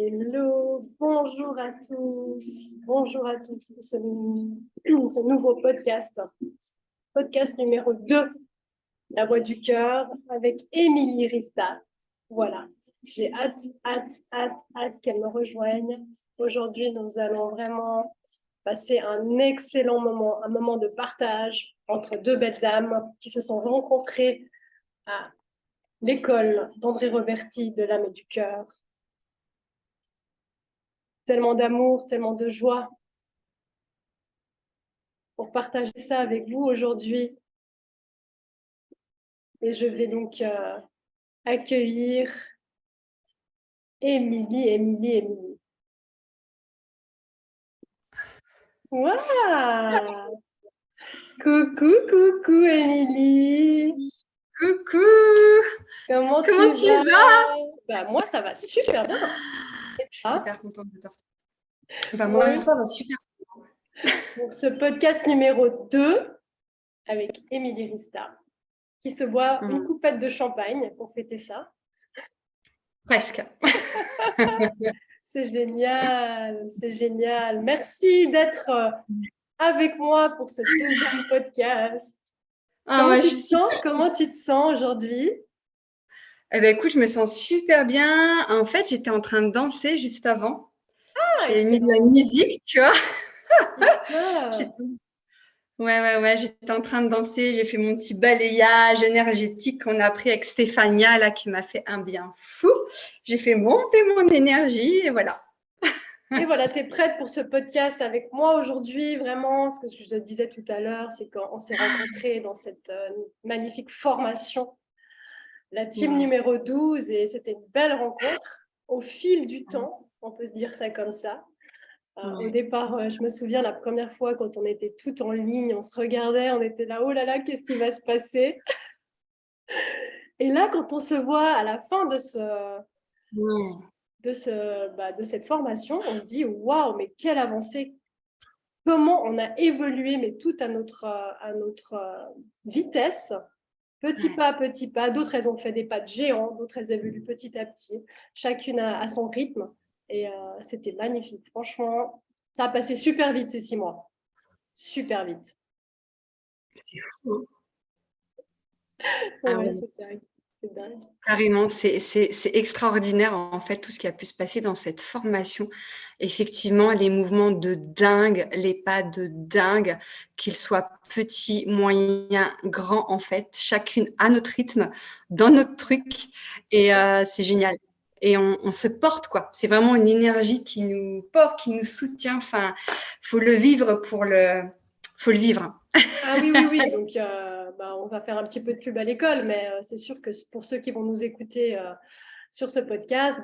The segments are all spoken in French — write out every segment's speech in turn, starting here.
Hello, bonjour à tous pour ce nouveau podcast numéro 2, La Voix du Cœur, avec Émilie Rista. Voilà, j'ai hâte qu'elle me rejoigne. Aujourd'hui, nous allons vraiment passer un excellent moment, un moment de partage entre deux belles âmes qui se sont rencontrées à l'école d'André Roberti de l'âme et du cœur. Tellement d'amour, tellement de joie pour partager ça avec vous aujourd'hui. Et je vais donc accueillir Émilie. Waouh! Coucou Émilie. Coucou! Comment tu vas? Moi, ça va super bien. Je suis super contente de te retrouver. Moi Moi, ça va super. Pour ce podcast numéro 2 avec Émilie Rista, qui se boit une coupette de champagne pour fêter ça. Presque. C'est génial. Merci d'être avec moi pour ce deuxième podcast. Comment tu te sens aujourd'hui? Eh ben, écoute, je me sens super bien. En fait, j'étais en train de danser juste avant. J'ai mis de la musique, tu vois. Ouais. J'étais en train de danser. J'ai fait mon petit balayage énergétique qu'on a pris avec Stéphania, là, qui m'a fait un bien fou. J'ai fait monter mon énergie et voilà. Et voilà, tu es prête pour ce podcast avec moi aujourd'hui. Vraiment, ce que je te disais tout à l'heure, c'est qu'on s'est rencontrés dans cette magnifique formation, la team numéro 12, et c'était une belle rencontre au fil du temps, on peut se dire ça comme ça. Au départ, je me souviens la première fois quand on était toutes en ligne, on se regardait, on était là, oh là là, qu'est-ce qui va se passer? Et là, quand on se voit à la fin de cette formation, on se dit, waouh, mais quelle avancée! Comment on a évolué, mais tout à notre vitesse, petit pas. D'autres, elles ont fait des pas de géant, d'autres, elles évoluent petit à petit, chacune à son rythme. Et c'était magnifique. Franchement, ça a passé super vite ces 6 mois. Super vite. C'est fou. Ouais, c'est dingue. Carrément, c'est extraordinaire en fait tout ce qui a pu se passer dans cette formation. Effectivement, les mouvements de dingue, les pas de dingue, qu'ils soient petits, moyens, grands en fait, chacune à notre rythme, dans notre truc, et c'est génial. Et on se porte quoi. C'est vraiment une énergie qui nous porte, qui nous soutient. Enfin, faut le vivre faut le vivre. Ah oui. Donc, on va faire un petit peu de pub à l'école, mais c'est sûr que pour ceux qui vont nous écouter sur ce podcast,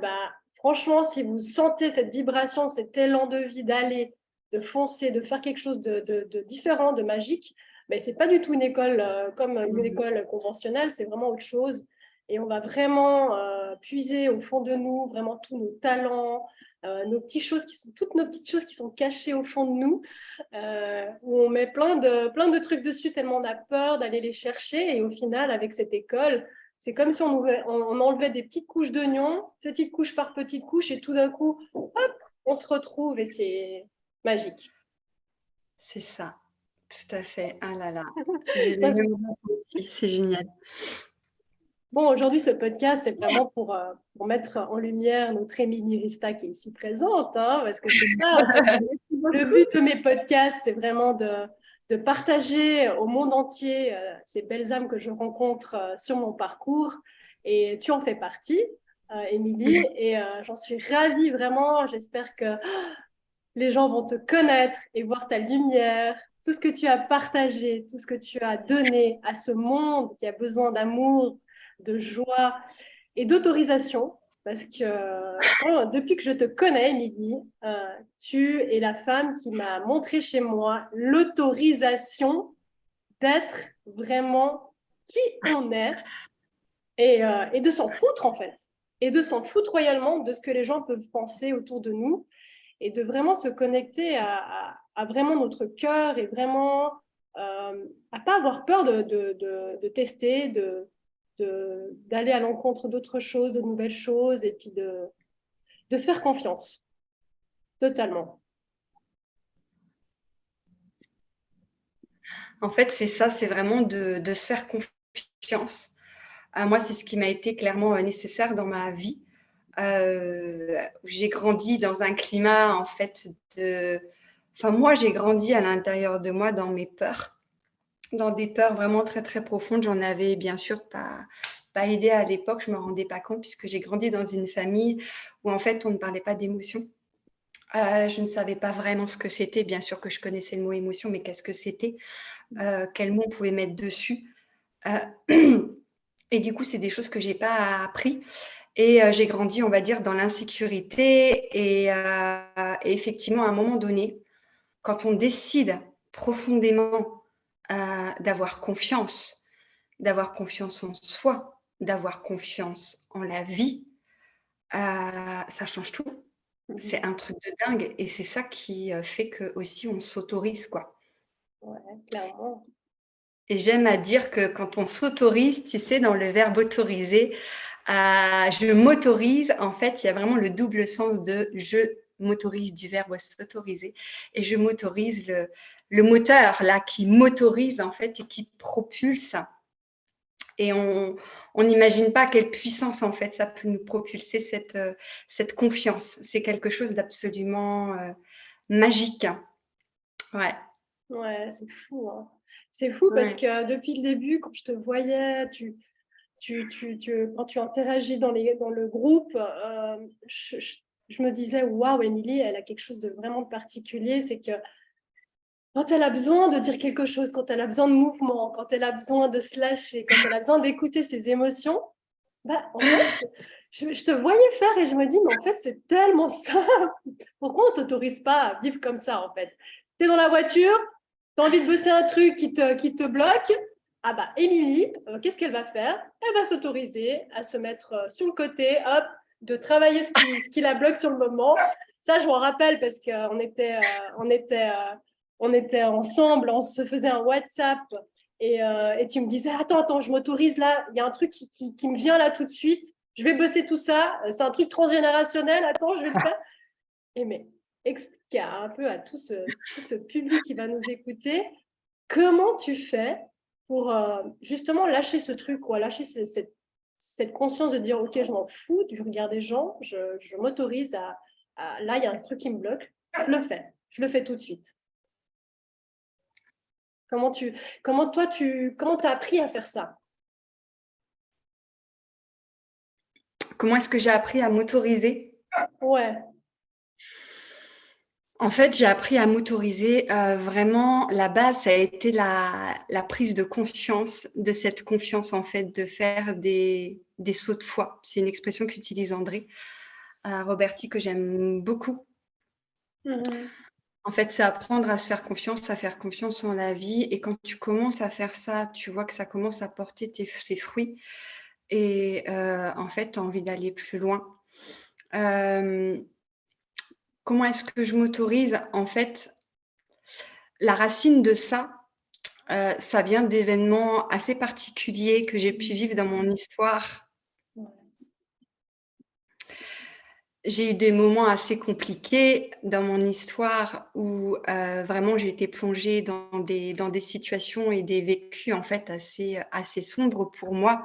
franchement, si vous sentez cette vibration, cet élan de vie, d'aller, de foncer, de faire quelque chose de différent, de magique, mais ce n'est pas du tout une école comme une école conventionnelle, c'est vraiment autre chose. Et on va vraiment puiser au fond de nous, vraiment tous nos talents, toutes nos petites choses qui sont cachées au fond de nous, où on met plein de trucs dessus tellement on a peur d'aller les chercher. Et au final, avec cette école, c'est comme si on enlevait des petites couches d'oignons, petite couche par petite couche, et tout d'un coup, hop, on se retrouve et c'est magique. C'est ça, tout à fait. Ah là là, c'est génial. Bon, aujourd'hui, ce podcast, c'est vraiment pour mettre en lumière notre Émilie Rista qui est ici présente, hein, parce que c'est ça, en fait, le but de mes podcasts, c'est vraiment de partager au monde entier ces belles âmes que je rencontre sur mon parcours. Et tu en fais partie, Émilie, et j'en suis ravie vraiment. J'espère que les gens vont te connaître et voir ta lumière, tout ce que tu as partagé, tout ce que tu as donné à ce monde qui a besoin d'amour, de joie et d'autorisation. Parce que depuis que je te connais, Émilie, tu es la femme qui m'a montré chez moi l'autorisation d'être vraiment qui on est et de s'en foutre en fait. Et de s'en foutre royalement de ce que les gens peuvent penser autour de nous et de vraiment se connecter à vraiment notre cœur et vraiment à pas avoir peur de tester, d'aller à l'encontre d'autres choses, de nouvelles choses et puis de se faire confiance, totalement. En fait, c'est ça, c'est vraiment de se faire confiance. Moi, c'est ce qui m'a été clairement nécessaire dans ma vie. J'ai grandi dans un climat, en fait, de... Enfin, moi, j'ai grandi à l'intérieur de moi dans mes peurs, dans des peurs vraiment très, très profondes. J'en avais bien sûr pas idée à l'époque, je ne me rendais pas compte puisque j'ai grandi dans une famille où, en fait, on ne parlait pas d'émotions. Je ne savais pas vraiment ce que c'était. Bien sûr que je connaissais le mot émotion, mais qu'est-ce que c'était? Quel mot on pouvait mettre dessus? Et du coup, c'est des choses que j'ai pas appris. Et j'ai grandi, on va dire, dans l'insécurité. Et effectivement, à un moment donné, quand on décide profondément d'avoir confiance en soi, d'avoir confiance en la vie, ça change tout. C'est un truc de dingue. Et c'est ça qui fait que aussi on s'autorise, quoi. Ouais, clairement. Et j'aime à dire que quand on s'autorise, tu sais, dans le verbe autoriser, je m'autorise, en fait, il y a vraiment le double sens de je m'autorise du verbe s'autoriser et je m'autorise le moteur là qui m'autorise en fait et qui propulse. Et on n'imagine pas quelle puissance en fait ça peut nous propulser cette confiance. C'est quelque chose d'absolument magique. Ouais. Ouais, c'est fou, hein. C'est fou parce Ouais. que depuis le début, quand je te voyais, quand tu interagis dans le groupe, je me disais, waouh, Émilie, elle a quelque chose de vraiment particulier. C'est que quand elle a besoin de dire quelque chose, quand elle a besoin de mouvement, quand elle a besoin de se lâcher, quand elle a besoin d'écouter ses émotions, bah, en fait, je te voyais faire et je me dis, mais en fait, c'est tellement simple. Pourquoi on ne s'autorise pas à vivre comme ça, en fait? Tu es dans la voiture, tu as envie de bosser un truc qui te bloque. Ah bah, Émilie, qu'est-ce qu'elle va faire? Elle va s'autoriser à se mettre sur le côté, hop, de travailler ce qui la bloque sur le moment. Ça, je m'en rappelle parce on était ensemble, on se faisait un WhatsApp et tu me disais, attends, je m'autorise là, il y a un truc qui me vient là tout de suite, je vais bosser tout ça, c'est un truc transgénérationnel, attends, je vais le faire. Et mais explique un peu à tout ce public qui va nous écouter, comment tu fais pour justement lâcher ce truc, quoi, lâcher cette conscience de dire, ok, je m'en fous du regard des gens, je m'autorise là, il y a un truc qui me bloque, je le fais tout de suite. Comment t'as appris à faire ça? Comment est-ce que j'ai appris à m'autoriser? Ouais. En fait, j'ai appris à m'autoriser vraiment. La base, ça a été la prise de conscience de cette confiance, en fait, de faire des sauts de foi. C'est une expression qu'utilise André Roberti que j'aime beaucoup. Mhm. En fait, c'est apprendre à se faire confiance, à faire confiance en la vie. Et quand tu commences à faire ça, tu vois que ça commence à porter ses fruits. Et en fait, tu as envie d'aller plus loin. Comment est-ce que je m'autorise? En fait, la racine de ça, ça vient d'événements assez particuliers que j'ai pu vivre dans mon histoire. J'ai eu des moments assez compliqués dans mon histoire où vraiment j'ai été plongée dans des situations et des vécus en fait assez sombres pour moi,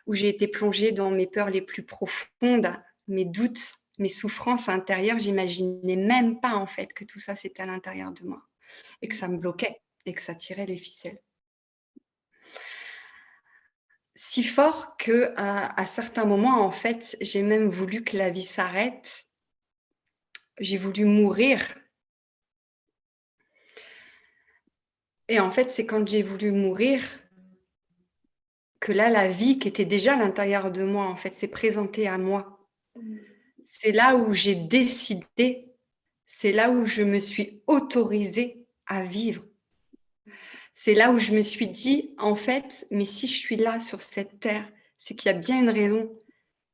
où j'ai été plongée dans mes peurs les plus profondes, mes doutes, mes souffrances intérieures. J'imaginais même pas en fait que tout ça c'était à l'intérieur de moi et que ça me bloquait et que ça tirait les ficelles. Si fort que à certains moments, en fait, j'ai même voulu que la vie s'arrête. J'ai voulu mourir. Et en fait, c'est quand j'ai voulu mourir que là, la vie qui était déjà à l'intérieur de moi, en fait, s'est présentée à moi. C'est là où j'ai décidé, c'est là où je me suis autorisée à vivre. C'est là où je me suis dit, en fait, mais si je suis là sur cette terre, c'est qu'il y a bien une raison.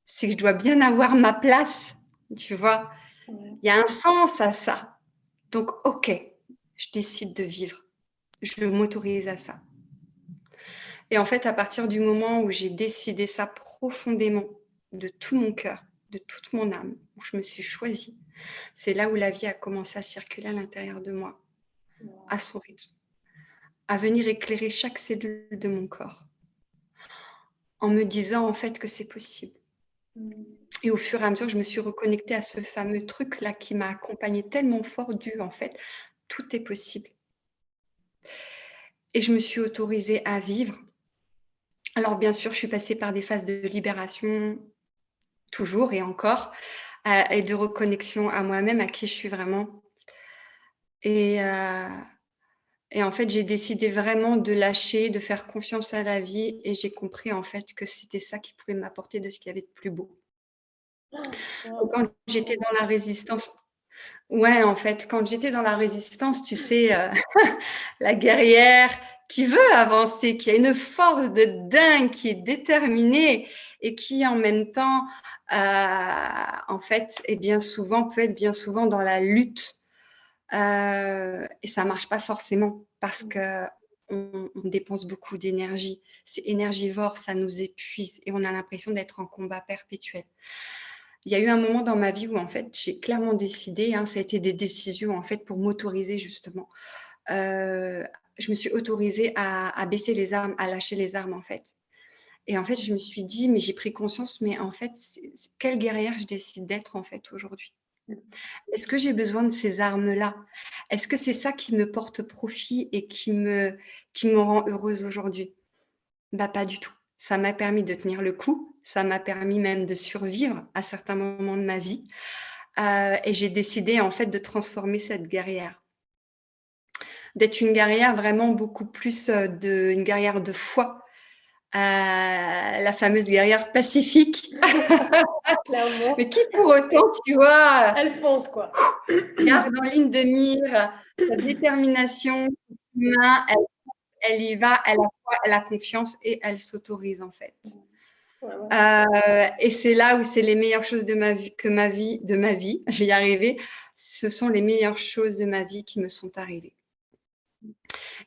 C'est que je dois bien avoir ma place, tu vois. Il y a un sens à ça. Donc, ok, je décide de vivre. Je m'autorise à ça. Et en fait, à partir du moment où j'ai décidé ça profondément, de tout mon cœur, de toute mon âme, où je me suis choisie, c'est là où la vie a commencé à circuler à l'intérieur de moi, à son rythme, à venir éclairer chaque cellule de mon corps, en me disant en fait que c'est possible. Et au fur et à mesure, je me suis reconnectée à ce fameux truc-là qui m'a accompagnée tellement fort en fait, tout est possible. Et je me suis autorisée à vivre. Alors bien sûr, je suis passée par des phases de libération, toujours et encore, et de reconnexion à moi-même, à qui je suis vraiment. Et en fait, j'ai décidé vraiment de lâcher, de faire confiance à la vie, et j'ai compris en fait que c'était ça qui pouvait m'apporter de ce qu'il y avait de plus beau. Quand j'étais dans la résistance, ouais, en fait, quand j'étais dans la résistance, tu sais, la guerrière qui veut avancer, qui a une force de dingue, qui est déterminée et qui en même temps, en fait, est bien souvent, peut être bien souvent dans la lutte. Et ça marche pas forcément parce que on dépense beaucoup d'énergie. C'est énergivore, ça nous épuise et on a l'impression d'être en combat perpétuel. Il y a eu un moment dans ma vie où en fait j'ai clairement décidé, ça a été des décisions en fait pour m'autoriser justement. Je me suis autorisée à baisser les armes, à lâcher les armes en fait. Et en fait je me suis dit, mais j'ai pris conscience, mais en fait quelle guerrière je décide d'être en fait aujourd'hui. Est-ce que j'ai besoin de ces armes-là? Est-ce que c'est ça qui me porte profit et qui me rend heureuse aujourd'hui? Bah, pas du tout. Ça m'a permis de tenir le coup, ça m'a permis même de survivre à certains moments de ma vie, et j'ai décidé en fait de transformer cette guerrière. D'être une guerrière vraiment beaucoup plus, une guerrière de foi, la fameuse guerrière pacifique. Clairement. Mais qui pour autant, tu vois, Elle fonce, quoi. garde en ligne de mire sa détermination, humain, elle y va, elle a foi, elle a confiance et elle s'autorise en fait. Et c'est là où c'est les meilleures choses de ma vie, je vais y arriver, ce sont les meilleures choses de ma vie qui me sont arrivées.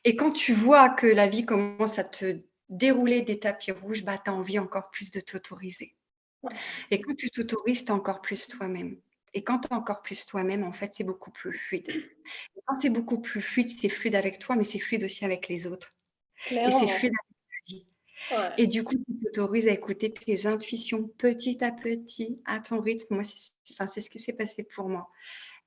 Et quand tu vois que la vie commence à te dérouler des tapis rouges, bah, tu as envie encore plus de t'autoriser. Et quand tu t'autorises, tu es encore plus toi-même. Et quand tu es encore plus toi-même, en fait, c'est beaucoup plus fluide. Et quand c'est beaucoup plus fluide, c'est fluide avec toi, mais c'est fluide aussi avec les autres. Clairement. Et c'est fluide avec la vie. Ouais. Et du coup, tu t'autorises à écouter tes intuitions petit à petit, à ton rythme. Moi, c'est ce qui s'est passé pour moi.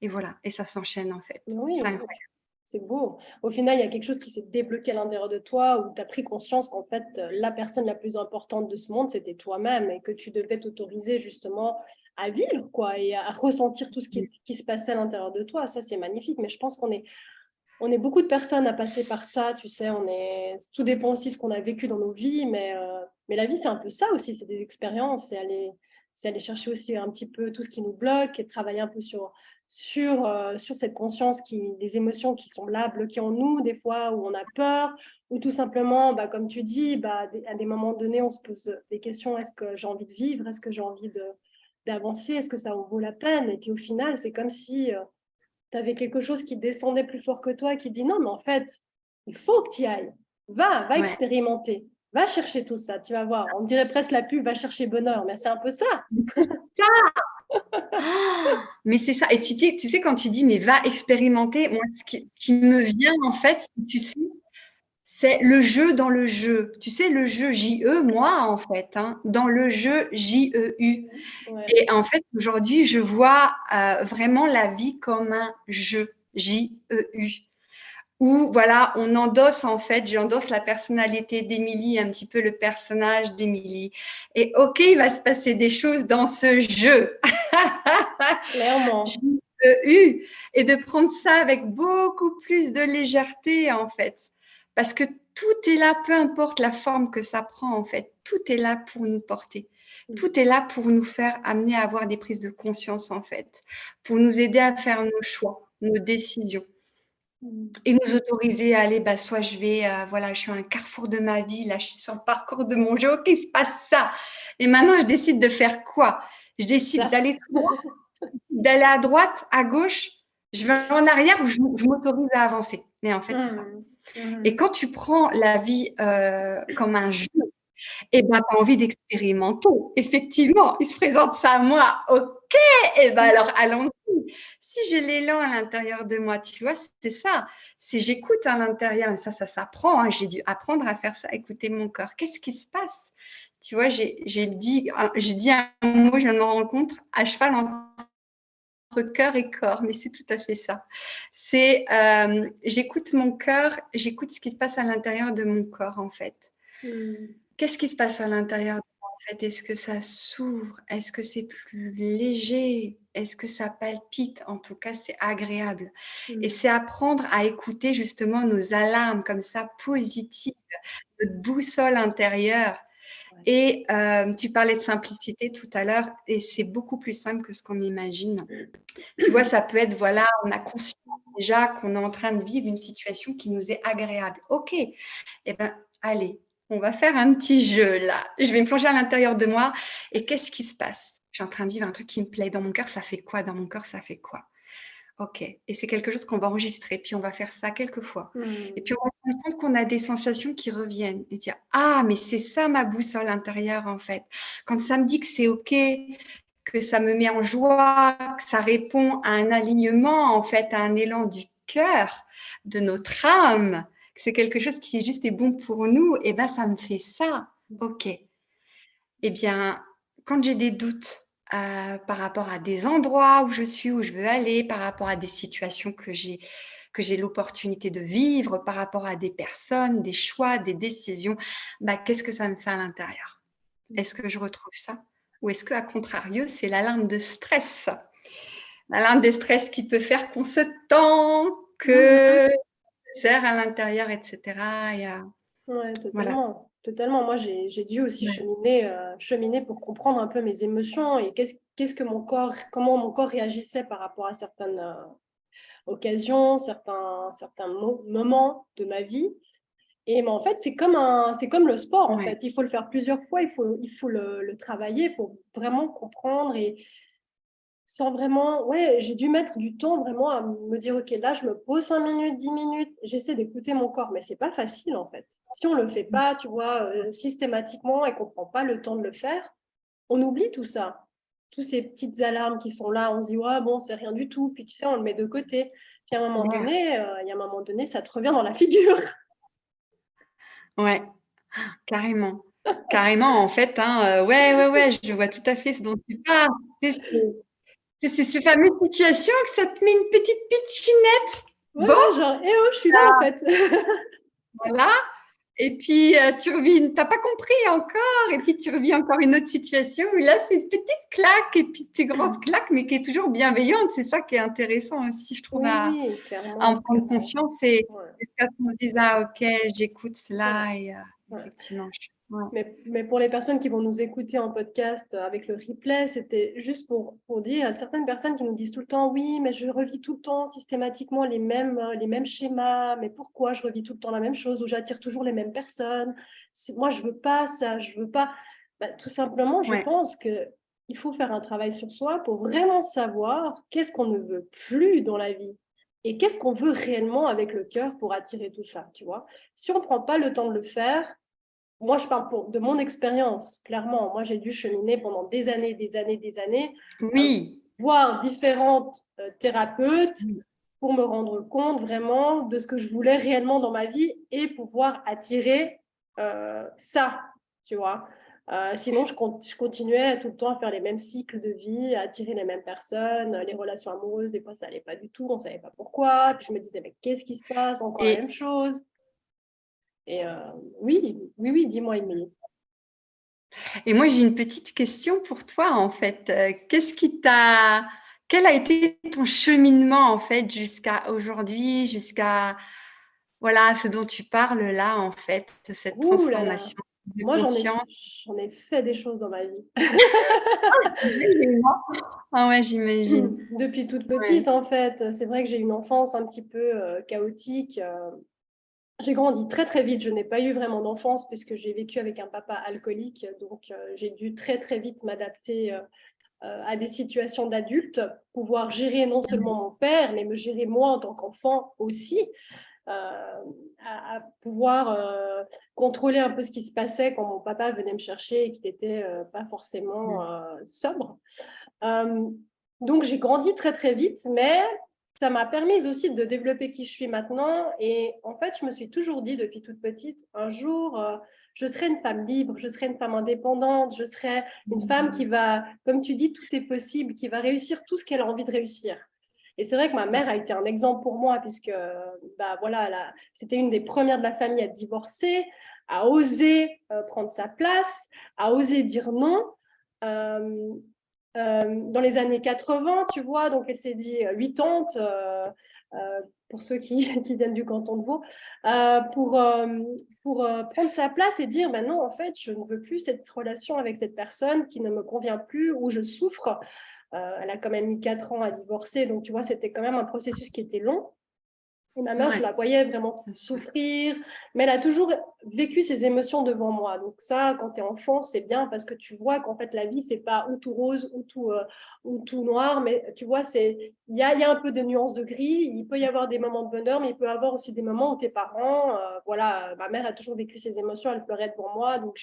Et voilà, et ça s'enchaîne en fait. Oui, c'est incroyable. C'est beau. Au final, il y a quelque chose qui s'est débloqué à l'intérieur de toi où tu as pris conscience qu'en fait, la personne la plus importante de ce monde, c'était toi-même et que tu devais t'autoriser justement à vivre quoi, et à ressentir tout ce qui se passait à l'intérieur de toi. Ça, c'est magnifique. Mais je pense qu'on est beaucoup de personnes à passer par ça. Tu sais, tout dépend aussi de ce qu'on a vécu dans nos vies. Mais la vie, c'est un peu ça aussi. C'est des expériences. C'est aller chercher aussi un petit peu tout ce qui nous bloque et travailler un peu sur cette conscience, des émotions qui sont là, bloquées en nous, des fois où on a peur, ou tout simplement, bah, comme tu dis, bah, à des moments donnés, on se pose des questions, est-ce que j'ai envie de vivre, est-ce que j'ai envie d'avancer, est-ce que ça en vaut la peine? Et puis au final, c'est comme si tu avais quelque chose qui descendait plus fort que toi, qui dit non, mais en fait, il faut que tu y ailles, va expérimenter. Va chercher tout ça, tu vas voir. On dirait presque la pub, va chercher bonheur, mais c'est un peu ça. Mais c'est ça. Et tu sais, quand tu dis, mais va expérimenter, moi, ce qui me vient, en fait, tu sais, c'est le jeu dans le jeu. Tu sais, le jeu J-E, moi, en fait, dans le jeu J-E-U. Ouais. Et en fait, aujourd'hui, je vois vraiment la vie comme un jeu J-E-U. Où, voilà, on endosse, en fait, j'endosse la personnalité d'Émilie, un petit peu le personnage d'Émilie. Et OK, il va se passer des choses dans ce jeu. Clairement. J-E-U. Et de prendre ça avec beaucoup plus de légèreté, en fait. Parce que tout est là, peu importe la forme que ça prend, en fait. Tout est là pour nous porter. Tout est là pour nous faire amener à avoir des prises de conscience, en fait. Pour nous aider à faire nos choix, nos décisions. Et nous autoriser à aller, bah, soit je vais, voilà, je suis à un carrefour de ma vie, là, je suis sur le parcours de mon jeu, OK, il se passe ça. Et maintenant, je décide de faire quoi? Je décide d'aller tout droit, d'aller à droite, à gauche, je vais en arrière ou je m'autorise à avancer. Mais en fait, c'est ça. Et quand tu prends la vie comme un jeu, Eh ben, tu as envie d'expérimenter. Effectivement, il se présente ça à moi. OK, eh ben alors allons-y. Si j'ai l'élan à l'intérieur de moi, tu vois, c'est ça. C'est j'écoute à l'intérieur, et ça s'apprend. Hein. J'ai dû apprendre à faire ça, écouter mon corps. Qu'est-ce qui se passe? Tu vois, j'ai dit un mot, je viens de me rendre compte, à cheval entre cœur et corps, mais c'est tout à fait ça. C'est j'écoute mon cœur, j'écoute ce qui se passe à l'intérieur de mon corps, en fait. Qu'est-ce qui se passe à l'intérieur de moi, en fait? Est-ce que ça s'ouvre? Est-ce que c'est plus léger? Est-ce que ça palpite? En tout cas, c'est agréable. Et c'est apprendre à écouter justement nos alarmes comme ça, positives, notre boussole intérieure. Et tu parlais de simplicité tout à l'heure, et c'est beaucoup plus simple que ce qu'on imagine. Tu vois, ça peut être, voilà, on a conscience déjà qu'on est en train de vivre une situation qui nous est agréable. OK, eh bien, allez, on va faire un petit jeu là. Je vais me plonger à l'intérieur de moi et qu'est-ce qui se passe? Je suis en train de vivre un truc qui me plaît. Dans mon cœur, ça fait quoi? Dans mon corps, ça fait quoi? OK. Et c'est quelque chose qu'on va enregistrer. Puis on va faire ça quelques fois. Et puis on va se rendre compte qu'on a des sensations qui reviennent. Et dire, ah, mais c'est ça ma boussole intérieure en fait. Quand ça me dit que c'est OK, que ça me met en joie, que ça répond à un alignement, en fait, à un élan du cœur, de notre âme, que c'est quelque chose qui est juste et bon pour nous, et ben ça me fait ça. OK. Eh bien, quand j'ai des doutes par rapport à des endroits où je suis, où je veux aller, par rapport à des situations que j'ai l'opportunité de vivre, par rapport à des personnes, des choix, des décisions, bah, qu'est-ce que ça me fait à l'intérieur? Est-ce que je retrouve ça? Ou est-ce qu'à contrario, c'est l'alarme de stress? L'alarme de stress qui peut faire qu'on se tend, que serre à l'intérieur, etc. Ouais, Voilà. totalement. Totalement. Moi, j'ai dû aussi cheminer pour comprendre un peu mes émotions et qu'est-ce que mon corps, comment mon corps réagissait par rapport à certaines occasions, certains moments de ma vie. Et mais en fait, c'est comme le sport, en Ouais. fait. Il faut le faire plusieurs fois, il faut le travailler pour vraiment comprendre et sans vraiment, ouais, j'ai dû mettre du temps vraiment à me dire, OK, là, je me pose 5 minutes, 10 minutes, j'essaie d'écouter mon corps, mais c'est pas facile, en fait. Si on le fait pas, tu vois, systématiquement et qu'on prend pas le temps de le faire, on oublie tout ça. Tous ces petites alarmes qui sont là, on se dit, ouais, bon, c'est rien du tout, puis tu sais, on le met de côté. Puis à un moment donné, il y a un moment donné, ça te revient dans la figure. Ouais, carrément. Carrément, en fait, hein, ouais, je vois tout à fait ce dont tu parles. C'est ces fameuses situations que ça te met une petite pitchinette. Ouais, Bon, ouais, genre, eh oh, je suis là, en fait. voilà. Et puis, tu revis, t'as pas compris encore. Et puis, tu revis encore une autre situation où là, c'est une petite claque et puis une plus grosse claque, mais qui est toujours bienveillante. C'est ça qui est intéressant aussi, je trouve, Oui, à oui, en clairement, prendre clairement. conscience et Ouais, jusqu'à ce qu'on se dise, ah, ok, j'écoute ouais, cela et ouais. effectivement, ouais. Mais pour les personnes qui vont nous écouter en podcast avec le replay, c'était juste pour dire à certaines personnes qui nous disent tout le temps, oui, mais je revis tout le temps systématiquement les mêmes schémas, mais pourquoi je revis tout le temps la même chose ou j'attire toujours les mêmes personnes? Moi, je veux pas ça, je veux pas. Bah, tout simplement, je Ouais. pense que il faut faire un travail sur soi pour vraiment savoir qu'est-ce qu'on ne veut plus dans la vie et qu'est-ce qu'on veut réellement avec le cœur pour attirer tout ça, tu vois? Si on ne prend pas le temps de le faire, moi, je parle de mon expérience, clairement. Moi, j'ai dû cheminer pendant des années, Oui. voir différentes thérapeutes pour me rendre compte vraiment de ce que je voulais réellement dans ma vie et pouvoir attirer ça, tu vois. Sinon, je continuais tout le temps à faire les mêmes cycles de vie, à attirer les mêmes personnes, les relations amoureuses, des fois, ça n'allait pas du tout, on ne savait pas pourquoi. Puis je me disais, mais qu'est-ce qui se passe? Encore la même Et, chose. Et oui, dis-moi, Émilie. et moi, j'ai une petite question pour toi, en fait. Quel a été ton cheminement, en fait, jusqu'à aujourd'hui, jusqu'à, voilà, ce dont tu parles là, en fait, cette Ouh là là. transformation de Moi, conscience? j'en ai fait des choses dans ma vie. J'imagine, hein. Ah ouais, j'imagine. Depuis toute Ouais. petite, en fait. C'est vrai que j'ai eu une enfance un petit peu chaotique. J'ai grandi très, très vite. Je n'ai pas eu vraiment d'enfance puisque j'ai vécu avec un papa alcoolique. Donc, j'ai dû très, très vite m'adapter à des situations d'adultes, pouvoir gérer non seulement mon père, mais me gérer moi en tant qu'enfant aussi. à pouvoir contrôler un peu ce qui se passait quand mon papa venait me chercher et qu'il n'était pas forcément sobre. Donc, j'ai grandi très, très vite, mais ça m'a permis aussi de développer qui je suis maintenant. Et en fait, je me suis toujours dit depuis toute petite, un jour, je serai une femme libre, je serai une femme indépendante, je serai une femme qui va, comme tu dis, tout est possible, qui va réussir tout ce qu'elle a envie de réussir. Et c'est vrai que ma mère a été un exemple pour moi, puisque bah, voilà, c'était une des premières de la famille à divorcer, à oser prendre sa place, à oser dire non. Euh, dans les années 80, tu vois, donc elle s'est dit 80, pour ceux qui viennent du canton de Vaud, pour prendre sa place et dire, ben non, en fait, je ne veux plus cette relation avec cette personne qui ne me convient plus, où je souffre. Elle a quand même mis 4 ans à divorcer, donc tu vois, c'était quand même un processus qui était long. Et ma mère, je la voyais vraiment souffrir, mais elle a toujours vécu ses émotions devant moi. Donc ça, quand tu es enfant, c'est bien parce que tu vois qu'en fait, la vie, c'est pas ou tout rose ou tout noir, mais tu vois, il y a un peu de nuances de gris. Il peut y avoir des moments de bonheur, mais il peut y avoir aussi des moments où tes parents, voilà, ma mère a toujours vécu ses émotions, elle pleurait devant moi, donc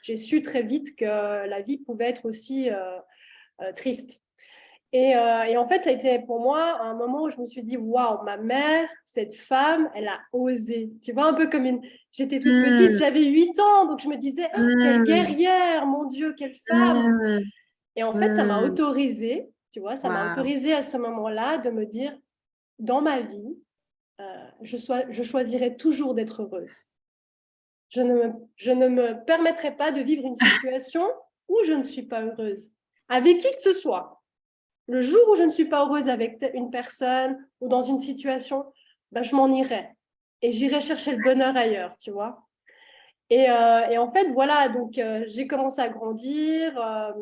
j'ai su très vite que la vie pouvait être aussi triste. Et en fait, ça a été pour moi un moment où je me suis dit, waouh, ma mère, cette femme, elle a osé. Tu vois, un peu comme une. J'étais toute petite, j'avais 8 ans, donc je me disais, oh, quelle guerrière, mon Dieu, quelle femme. Et en fait, ça m'a autorisée, tu vois, ça m'a autorisée à ce moment-là de me dire, dans ma vie, je choisirai toujours d'être heureuse. Je ne me permettrai pas de vivre une situation où je ne suis pas heureuse, avec qui que ce soit. Le jour où je ne suis pas heureuse avec une personne ou dans une situation, ben, je m'en irai. Et j'irai chercher le bonheur ailleurs, tu vois. Et en fait, voilà, donc j'ai commencé à grandir, à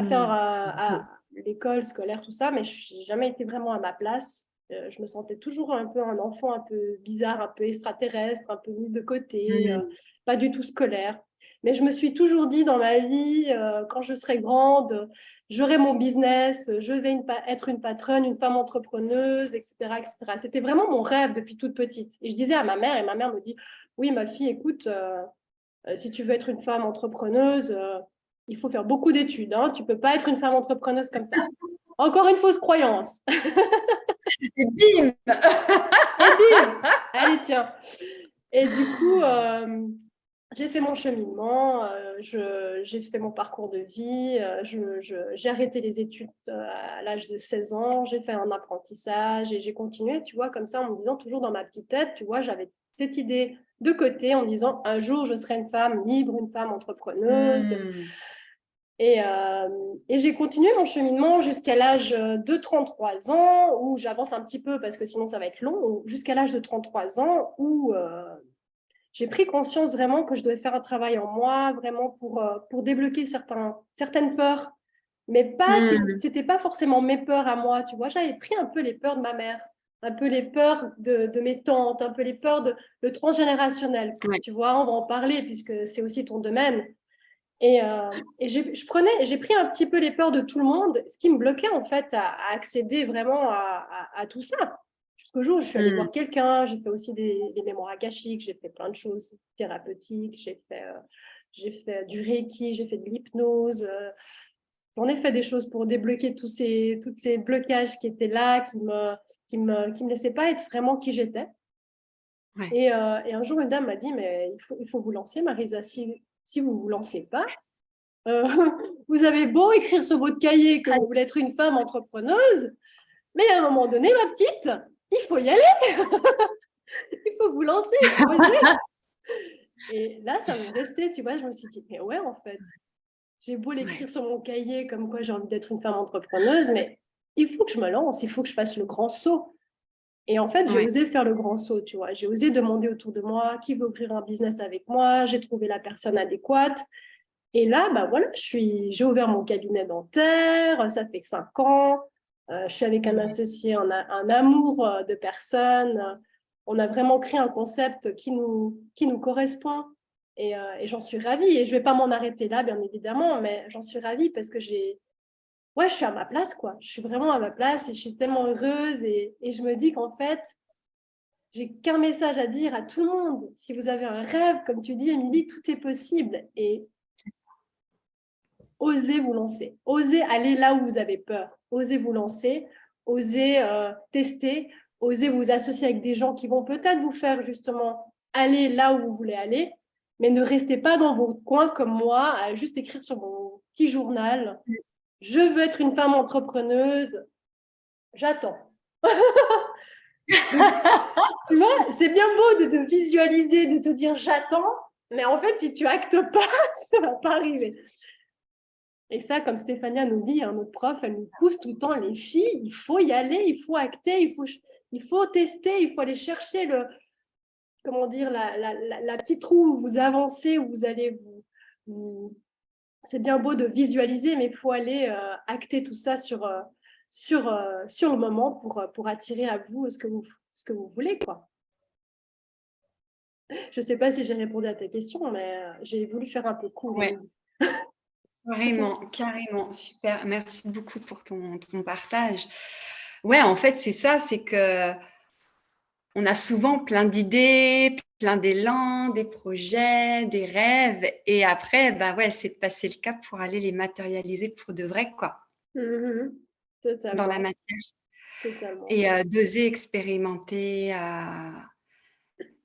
faire à l'école scolaire, tout ça, mais je n'ai jamais été vraiment à ma place. Je me sentais toujours un peu un enfant un peu bizarre, un peu extraterrestre, un peu mis de côté, pas du tout scolaire. Mais je me suis toujours dit dans ma vie, quand je serai grande, j'aurai mon business, je vais être une patronne, une femme entrepreneuse, etc., etc. C'était vraiment mon rêve depuis toute petite. Et je disais à ma mère, et ma mère me dit, oui, ma fille, écoute, si tu veux être une femme entrepreneuse, il faut faire beaucoup d'études. Hein. Tu ne peux pas être une femme entrepreneuse comme ça. Encore une fausse croyance. Et bim. Et bim. Allez, tiens. Et du coup, j'ai fait mon cheminement, j'ai fait mon parcours de vie, j'ai arrêté les études à l'âge de 16 ans, j'ai fait un apprentissage et j'ai continué, tu vois, comme ça, en me disant toujours dans ma petite tête, tu vois, j'avais cette idée de côté en me disant, un jour, je serai une femme libre, une femme entrepreneuse. Et j'ai continué mon cheminement jusqu'à l'âge de 33 ans, où j'avance un petit peu parce que sinon ça va être long, jusqu'à l'âge de 33 ans, où j'ai pris conscience vraiment que je devais faire un travail en moi, vraiment pour débloquer certaines peurs, mais c'était pas forcément mes peurs à moi, tu vois, j'avais pris un peu les peurs de ma mère, un peu les peurs de mes tantes, un peu les peurs de transgénérationnel, tu vois, on va en parler puisque c'est aussi ton domaine. Et j'ai pris un petit peu les peurs de tout le monde, ce qui me bloquait en fait à accéder vraiment à tout ça. Jusqu'au jour où je suis allée voir quelqu'un, j'ai fait aussi des mémoires akashiques, j'ai fait plein de choses thérapeutiques, j'ai fait du Reiki, j'ai fait de l'hypnose. J'en ai fait des choses pour débloquer tous ces blocages qui étaient là, qui me laissaient pas être vraiment qui j'étais. Ouais. Et un jour, une dame m'a dit, mais il faut vous lancer, Marisa, si vous ne vous lancez pas, vous avez beau écrire sur votre cahier que vous voulez être une femme entrepreneuse, mais à un moment donné, ma petite, il faut y aller. Il faut vous lancer, il faut oser. Et là, ça m'est resté, tu vois, je me suis dit, mais ouais, en fait, j'ai beau l'écrire sur mon cahier comme quoi j'ai envie d'être une femme entrepreneuse, mais il faut que je me lance, il faut que je fasse le grand saut. Et en fait, j'ai osé faire le grand saut, tu vois. J'ai osé demander autour de moi qui veut ouvrir un business avec moi. J'ai trouvé la personne adéquate. Et là, bah voilà, j'ai ouvert mon cabinet dentaire, ça fait 5 ans. Je suis avec un associé, un amour de personnes. On a vraiment créé un concept qui nous correspond. Et j'en suis ravie. Et je ne vais pas m'en arrêter là, bien évidemment, mais j'en suis ravie parce que ouais, je suis à ma place, quoi. Je suis vraiment à ma place et je suis tellement heureuse. Et je me dis qu'en fait, j'ai qu'un message à dire à tout le monde. Si vous avez un rêve, comme tu dis, Émilie, tout est possible. Et osez vous lancer. Osez aller là où vous avez peur. Osez vous lancer. Osez tester. Osez vous associer avec des gens qui vont peut-être vous faire justement aller là où vous voulez aller. Mais ne restez pas dans vos coins comme moi, à juste écrire sur mon petit journal. Je veux être une femme entrepreneuse. J'attends. Tu vois, c'est bien beau de te visualiser, de te dire j'attends, mais en fait, si tu actes pas, ça va pas arriver. Et ça, comme Stéphania nous dit, hein, notre prof, elle nous pousse tout le temps, les filles, il faut y aller, il faut acter, il faut tester, il faut aller chercher comment dire, la petite roue où vous avancez, où vous allez c'est bien beau de visualiser, mais il faut aller acter tout ça sur le moment pour attirer à vous ce que vous voulez, quoi. Je ne sais pas si j'ai répondu à ta question, mais j'ai voulu faire un peu court. Ouais. Carrément, super. Merci beaucoup pour ton partage. Ouais, en fait, c'est ça, c'est que on a souvent plein d'idées, plein d'élan, des projets, des rêves, et après, bah ouais, c'est de passer le cap pour aller les matérialiser pour de vrai, quoi, dans la matière. Totalement. Et d'oser expérimenter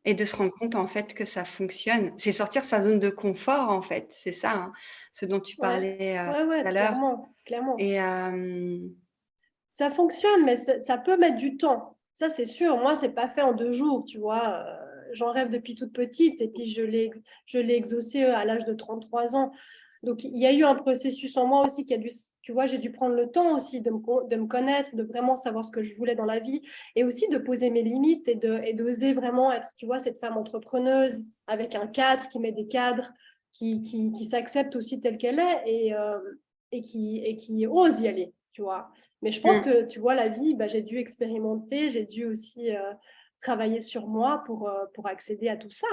et de se rendre compte en fait que ça fonctionne. C'est sortir sa zone de confort en fait, c'est ça, hein, ce dont tu parlais tout à l'heure. Clairement. Et ça fonctionne, mais ça peut mettre du temps. Ça, c'est sûr. Moi, c'est pas fait en 2 jours, tu vois. J'en rêve depuis toute petite et puis je l'ai exaucé à l'âge de 33 ans. Donc, il y a eu un processus en moi aussi qui a dû, tu vois, j'ai dû prendre le temps aussi de me connaître, de vraiment savoir ce que je voulais dans la vie et aussi de poser mes limites et d'oser vraiment être, tu vois, cette femme entrepreneuse avec un cadre, qui met des cadres, qui s'accepte aussi telle qu'elle est et qui ose y aller, tu vois. Mais je pense que, tu vois, la vie, j'ai dû expérimenter, j'ai dû aussi travailler sur moi pour accéder à tout ça.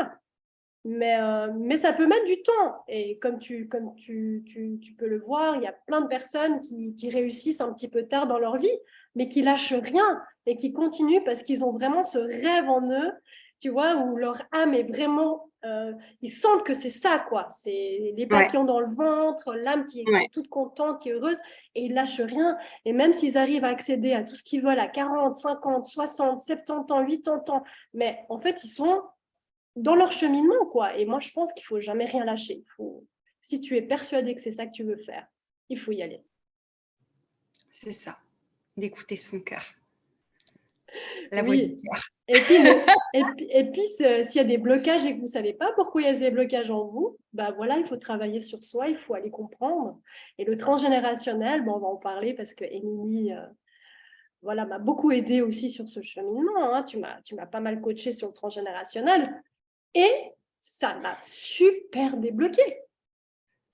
Mais ça peut mettre du temps. Et comme tu peux le voir, il y a plein de personnes qui réussissent un petit peu tard dans leur vie, mais qui lâchent rien et qui continuent parce qu'ils ont vraiment ce rêve en eux, tu vois, où leur âme est vraiment... ils sentent que c'est ça, quoi. C'est les papillons dans le ventre, l'âme qui est toute contente, qui est heureuse, et ils lâchent rien. Et même s'ils arrivent à accéder à tout ce qu'ils veulent à 40, 50, 60, 70 ans, 80 ans, mais en fait, ils sont dans leur cheminement, quoi. Et moi, je pense qu'il faut jamais rien lâcher. Si tu es persuadé que c'est ça que tu veux faire, il faut y aller. C'est ça, d'écouter son cœur. La voix du cœur. Et puis s'il y a des blocages et que vous ne savez pas pourquoi il y a ces blocages en vous, voilà, il faut travailler sur soi, il faut aller comprendre. Et le transgénérationnel, on va en parler parce que Émilie voilà, m'a beaucoup aidée aussi sur ce cheminement. Hein. Tu m'as pas mal coachée sur le transgénérationnel. Et ça m'a super débloqué.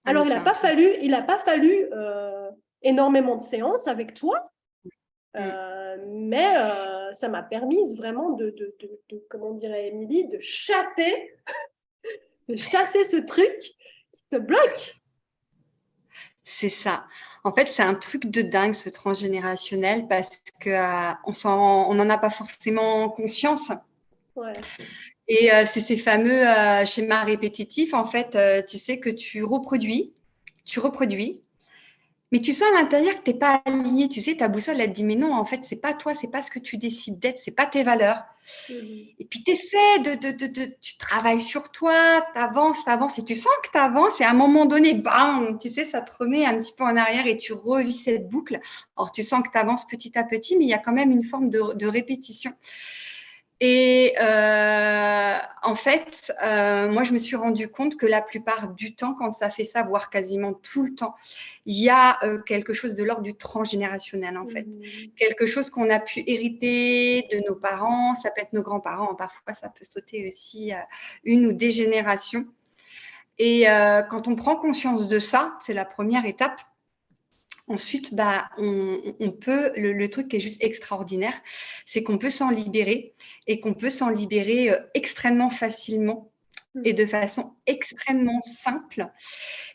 Alors, il n'a pas fallu énormément de séances avec toi, mais ça m'a permis vraiment de comment dirait Émilie, de chasser ce truc qui te bloque. C'est ça. En fait, c'est un truc de dingue, ce transgénérationnel, parce qu'on n'en a pas forcément conscience. Ouais. Et c'est ces fameux schémas répétitifs, en fait, tu sais que tu reproduis, mais tu sens à l'intérieur que tu n'es pas aligné. Tu sais, ta boussole, elle te dit, mais non, en fait, c'est pas toi, c'est pas ce que tu décides d'être, c'est pas tes valeurs. Et puis, tu essaies tu travailles sur toi, tu avances, et tu sens que tu avances, et à un moment donné, bam, tu sais, ça te remet un petit peu en arrière et tu revis cette boucle. Or, tu sens que tu avances petit à petit, mais il y a quand même une forme de répétition. Et en fait, moi, je me suis rendu compte que la plupart du temps, quand ça fait ça, voire quasiment tout le temps, il y a quelque chose de l'ordre du transgénérationnel, en fait. Quelque chose qu'on a pu hériter de nos parents, ça peut être nos grands-parents, parfois ça peut sauter aussi une ou des générations. Et quand on prend conscience de ça, c'est la première étape. Ensuite, on peut, le truc qui est juste extraordinaire, c'est qu'on peut s'en libérer et qu'on peut s'en libérer extrêmement facilement et de façon extrêmement simple.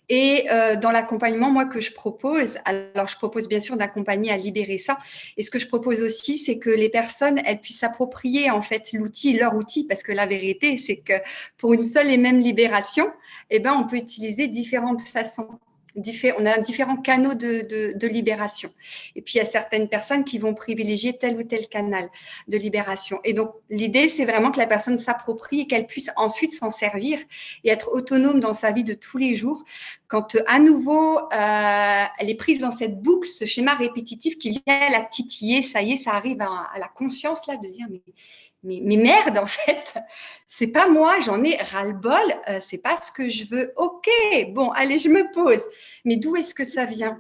Et dans l'accompagnement, moi, que je propose, alors je propose bien sûr d'accompagner à libérer ça. Et ce que je propose aussi, c'est que les personnes, elles puissent s'approprier en fait l'outil, leur outil, parce que la vérité, c'est que pour une seule et même libération, eh ben, on peut utiliser différentes façons. On a différents canaux de libération. Et puis, il y a certaines personnes qui vont privilégier tel ou tel canal de libération. Et donc, l'idée, c'est vraiment que la personne s'approprie et qu'elle puisse ensuite s'en servir et être autonome dans sa vie de tous les jours. Quand, à nouveau, elle est prise dans cette boucle, ce schéma répétitif qui vient la titiller, ça y est, ça arrive à la conscience, là, de dire, mais merde, en fait, c'est pas moi, j'en ai ras-le-bol, c'est pas ce que je veux. Ok, bon, allez, je me pose. Mais d'où est-ce que ça vient?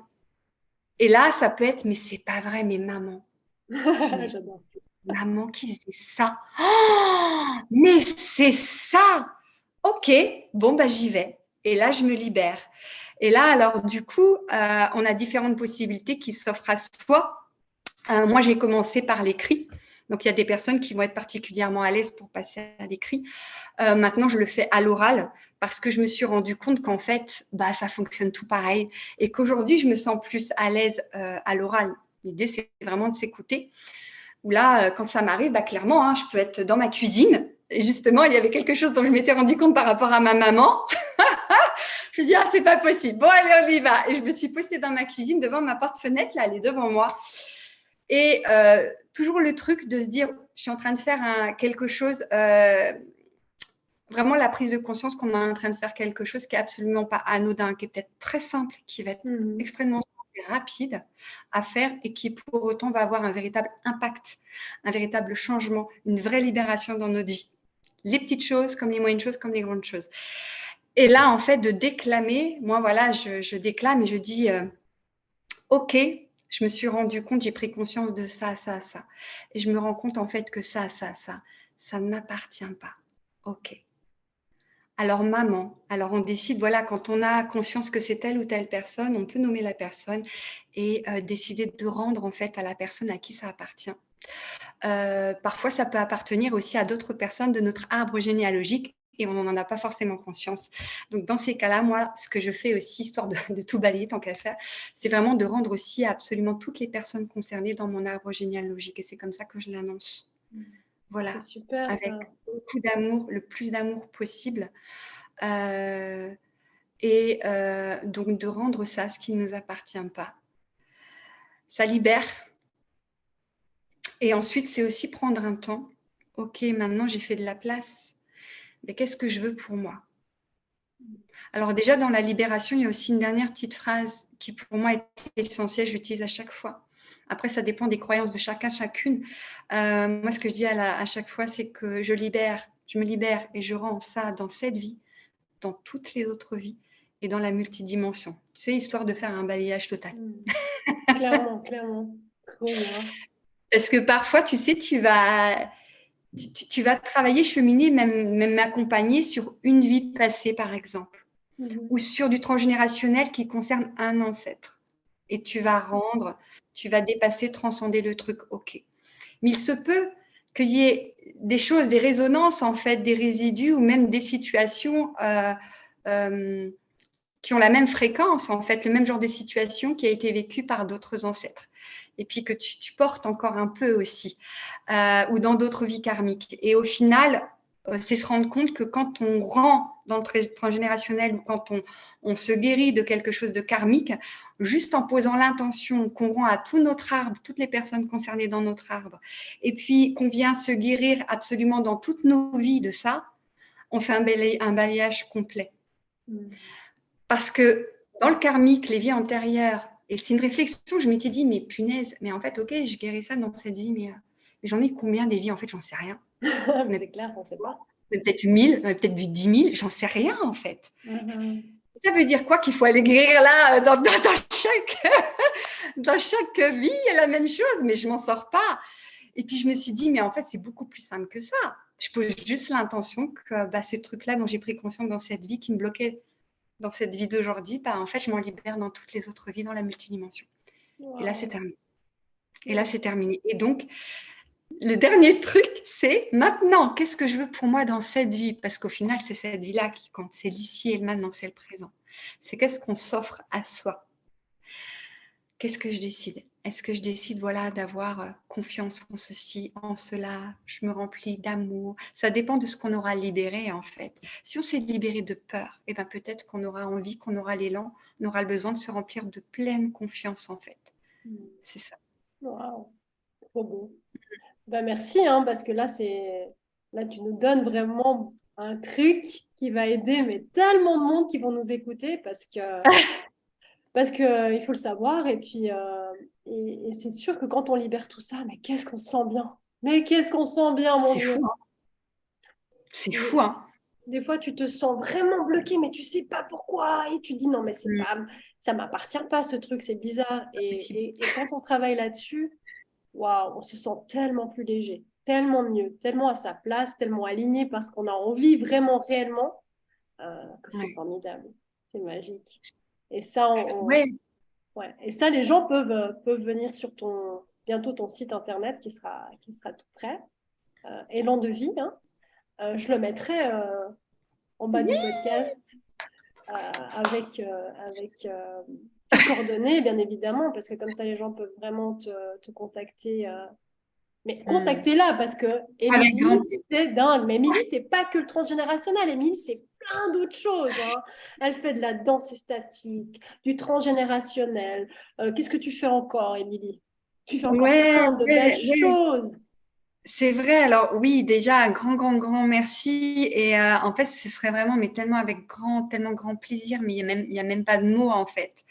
Et là, ça peut être, mais c'est pas vrai, mais maman. J'adore. Maman qui faisait ça. Oh, mais c'est ça. Ok, bon, bah, j'y vais. Et là, je me libère. Et là, alors, du coup, on a différentes possibilités qui s'offrent à soi. Moi, j'ai commencé par l'écrit. Donc, il y a des personnes qui vont être particulièrement à l'aise pour passer à l'écrit. Maintenant, je le fais à l'oral parce que je me suis rendu compte qu'en fait, bah, ça fonctionne tout pareil et qu'aujourd'hui, je me sens plus à l'aise à l'oral. L'idée, c'est vraiment de s'écouter. Ou là, quand ça m'arrive, bah, clairement, hein, je peux être dans ma cuisine. Et justement, il y avait quelque chose dont je m'étais rendu compte par rapport à ma maman. Je me dis, ah, c'est pas possible. Bon, allez, on y va. Et je me suis postée dans ma cuisine devant ma porte-fenêtre, là, elle est devant moi. Et toujours le truc de se dire, je suis en train de faire quelque chose, vraiment la prise de conscience qu'on est en train de faire quelque chose qui est absolument pas anodin, qui est peut-être très simple, qui va être extrêmement rapide à faire et qui pour autant va avoir un véritable impact, un véritable changement, une vraie libération dans notre vie. Les petites choses comme les moyennes choses, comme les grandes choses. Et là, en fait, de déclamer, moi, voilà, je déclame et je dis, ok, je me suis rendu compte, j'ai pris conscience de ça, ça, ça. Et je me rends compte, en fait, que ça ne m'appartient pas. Ok. Alors, maman, alors on décide, voilà, quand on a conscience que c'est telle ou telle personne, on peut nommer la personne et décider de rendre, en fait, à la personne à qui ça appartient. Parfois, ça peut appartenir aussi à d'autres personnes de notre arbre généalogique et on n'en a pas forcément conscience. Donc, dans ces cas-là, moi, ce que je fais aussi, histoire de tout balayer tant qu'à faire, c'est vraiment de rendre aussi à absolument toutes les personnes concernées dans mon arbre généalogique. Et c'est comme ça que je l'annonce. Voilà. C'est super, avec ça. beaucoup d'amour, le plus d'amour possible. Donc, de rendre ça, ce qui ne nous appartient pas. Ça libère. Et ensuite, c'est aussi prendre un temps. Ok, maintenant, j'ai fait de la place. Mais qu'est-ce que je veux pour moi? Alors déjà, dans la libération, il y a aussi une dernière petite phrase qui, pour moi, est essentielle. Je l'utilise à chaque fois. Après, ça dépend des croyances de chacun, chacune. Moi, ce que je dis à chaque fois, c'est que je me libère et je rends ça dans cette vie, dans toutes les autres vies et dans la multidimension. C'est histoire de faire un balayage total. Clairement, clairement. Trop bien. Parce que parfois, tu sais, tu vas travailler, cheminer, même m'accompagner sur une vie passée, par exemple, ou sur du transgénérationnel qui concerne un ancêtre. Et tu vas rendre, tu vas dépasser, transcender le truc, ok. Mais il se peut qu'il y ait des choses, des résonances, en fait, des résidus ou même des situations qui ont la même fréquence, en fait, le même genre de situation qui a été vécu par d'autres ancêtres. Et puis que tu portes encore un peu aussi, ou dans d'autres vies karmiques. Et au final, c'est se rendre compte que quand on rend dans le transgénérationnel ou quand on se guérit de quelque chose de karmique, juste en posant l'intention qu'on rend à tout notre arbre, toutes les personnes concernées dans notre arbre, et puis qu'on vient se guérir absolument dans toutes nos vies de ça, on fait un balayage complet. Parce que dans le karmique, les vies antérieures, et c'est une réflexion, je m'étais dit, mais punaise, mais en fait, ok, je guéris ça dans cette vie, mais j'en ai combien des vies? En fait, j'en sais rien. C'est clair, on ne sait pas. Peut-être 1000, peut-être 10 000, j'en sais rien en fait. Ça veut dire quoi qu'il faut aller guérir là dans chaque vie, il y a la même chose, mais je ne m'en sors pas. Et puis je me suis dit, mais en fait, c'est beaucoup plus simple que ça. Je pose juste l'intention que ce truc-là dont j'ai pris conscience dans cette vie qui me bloquait dans cette vie d'aujourd'hui, en fait, je m'en libère dans toutes les autres vies, dans la multidimension. Wow. Et là, c'est terminé. Et là, c'est terminé. Et donc, le dernier truc, c'est maintenant, qu'est-ce que je veux pour moi dans cette vie? Parce qu'au final, c'est cette vie-là qui compte. C'est l'ici et le maintenant, c'est le présent. C'est qu'est-ce qu'on s'offre à soi? Qu'est-ce que je décide? Est-ce que je décide, voilà, d'avoir confiance en ceci, en cela? Je me remplis d'amour. Ça dépend de ce qu'on aura libéré, en fait. Si on s'est libéré de peur, eh ben, peut-être qu'on aura envie, qu'on aura l'élan, on aura le besoin de se remplir de pleine confiance, en fait. C'est ça. Waouh, trop beau. Ben merci, hein, parce que là, tu nous donnes vraiment un truc qui va aider mais tellement de monde qui vont nous écouter parce que il faut le savoir et c'est sûr que quand on libère tout ça, mais qu'est-ce qu'on se sent bien. Mais qu'est-ce qu'on se sent bien, mon C'est Dieu. fou, hein? C'est Et fou, hein? des fois, tu te sens vraiment bloqué, mais tu sais pas pourquoi. Et tu dis non, mais c'est Mm, pas, ça m'appartient pas ce truc, c'est bizarre. possible. Et quand on travaille là-dessus, waouh, on se sent tellement plus léger, tellement mieux, tellement à sa place, tellement aligné parce qu'on a envie vraiment, réellement, que c'est Ouais. formidable. C'est magique. Et ça, Ouais. ouais. Et ça, les gens peuvent venir sur bientôt ton site internet qui sera tout prêt. Élan de vie, hein. Je le mettrai en bas du podcast avec tes coordonnées, bien évidemment, parce que comme ça, les gens peuvent vraiment te contacter. Mais Mm. contactez-la parce que Avec grand Émilie, plaisir. c'est dingue. Mais Émilie, c'est pas que le transgénérationnel. Émilie, c'est plein d'autres choses, hein. Elle fait de la danse statique, du transgénérationnel. Qu'est-ce que tu fais encore, Émilie? Tu fais encore Ouais, plein de belles ouais, ouais. choses. C'est vrai. Alors oui, déjà un grand, grand, grand merci. Et en fait, ce serait vraiment, mais tellement avec grand, tellement grand plaisir. Mais il y a même pas de mots en fait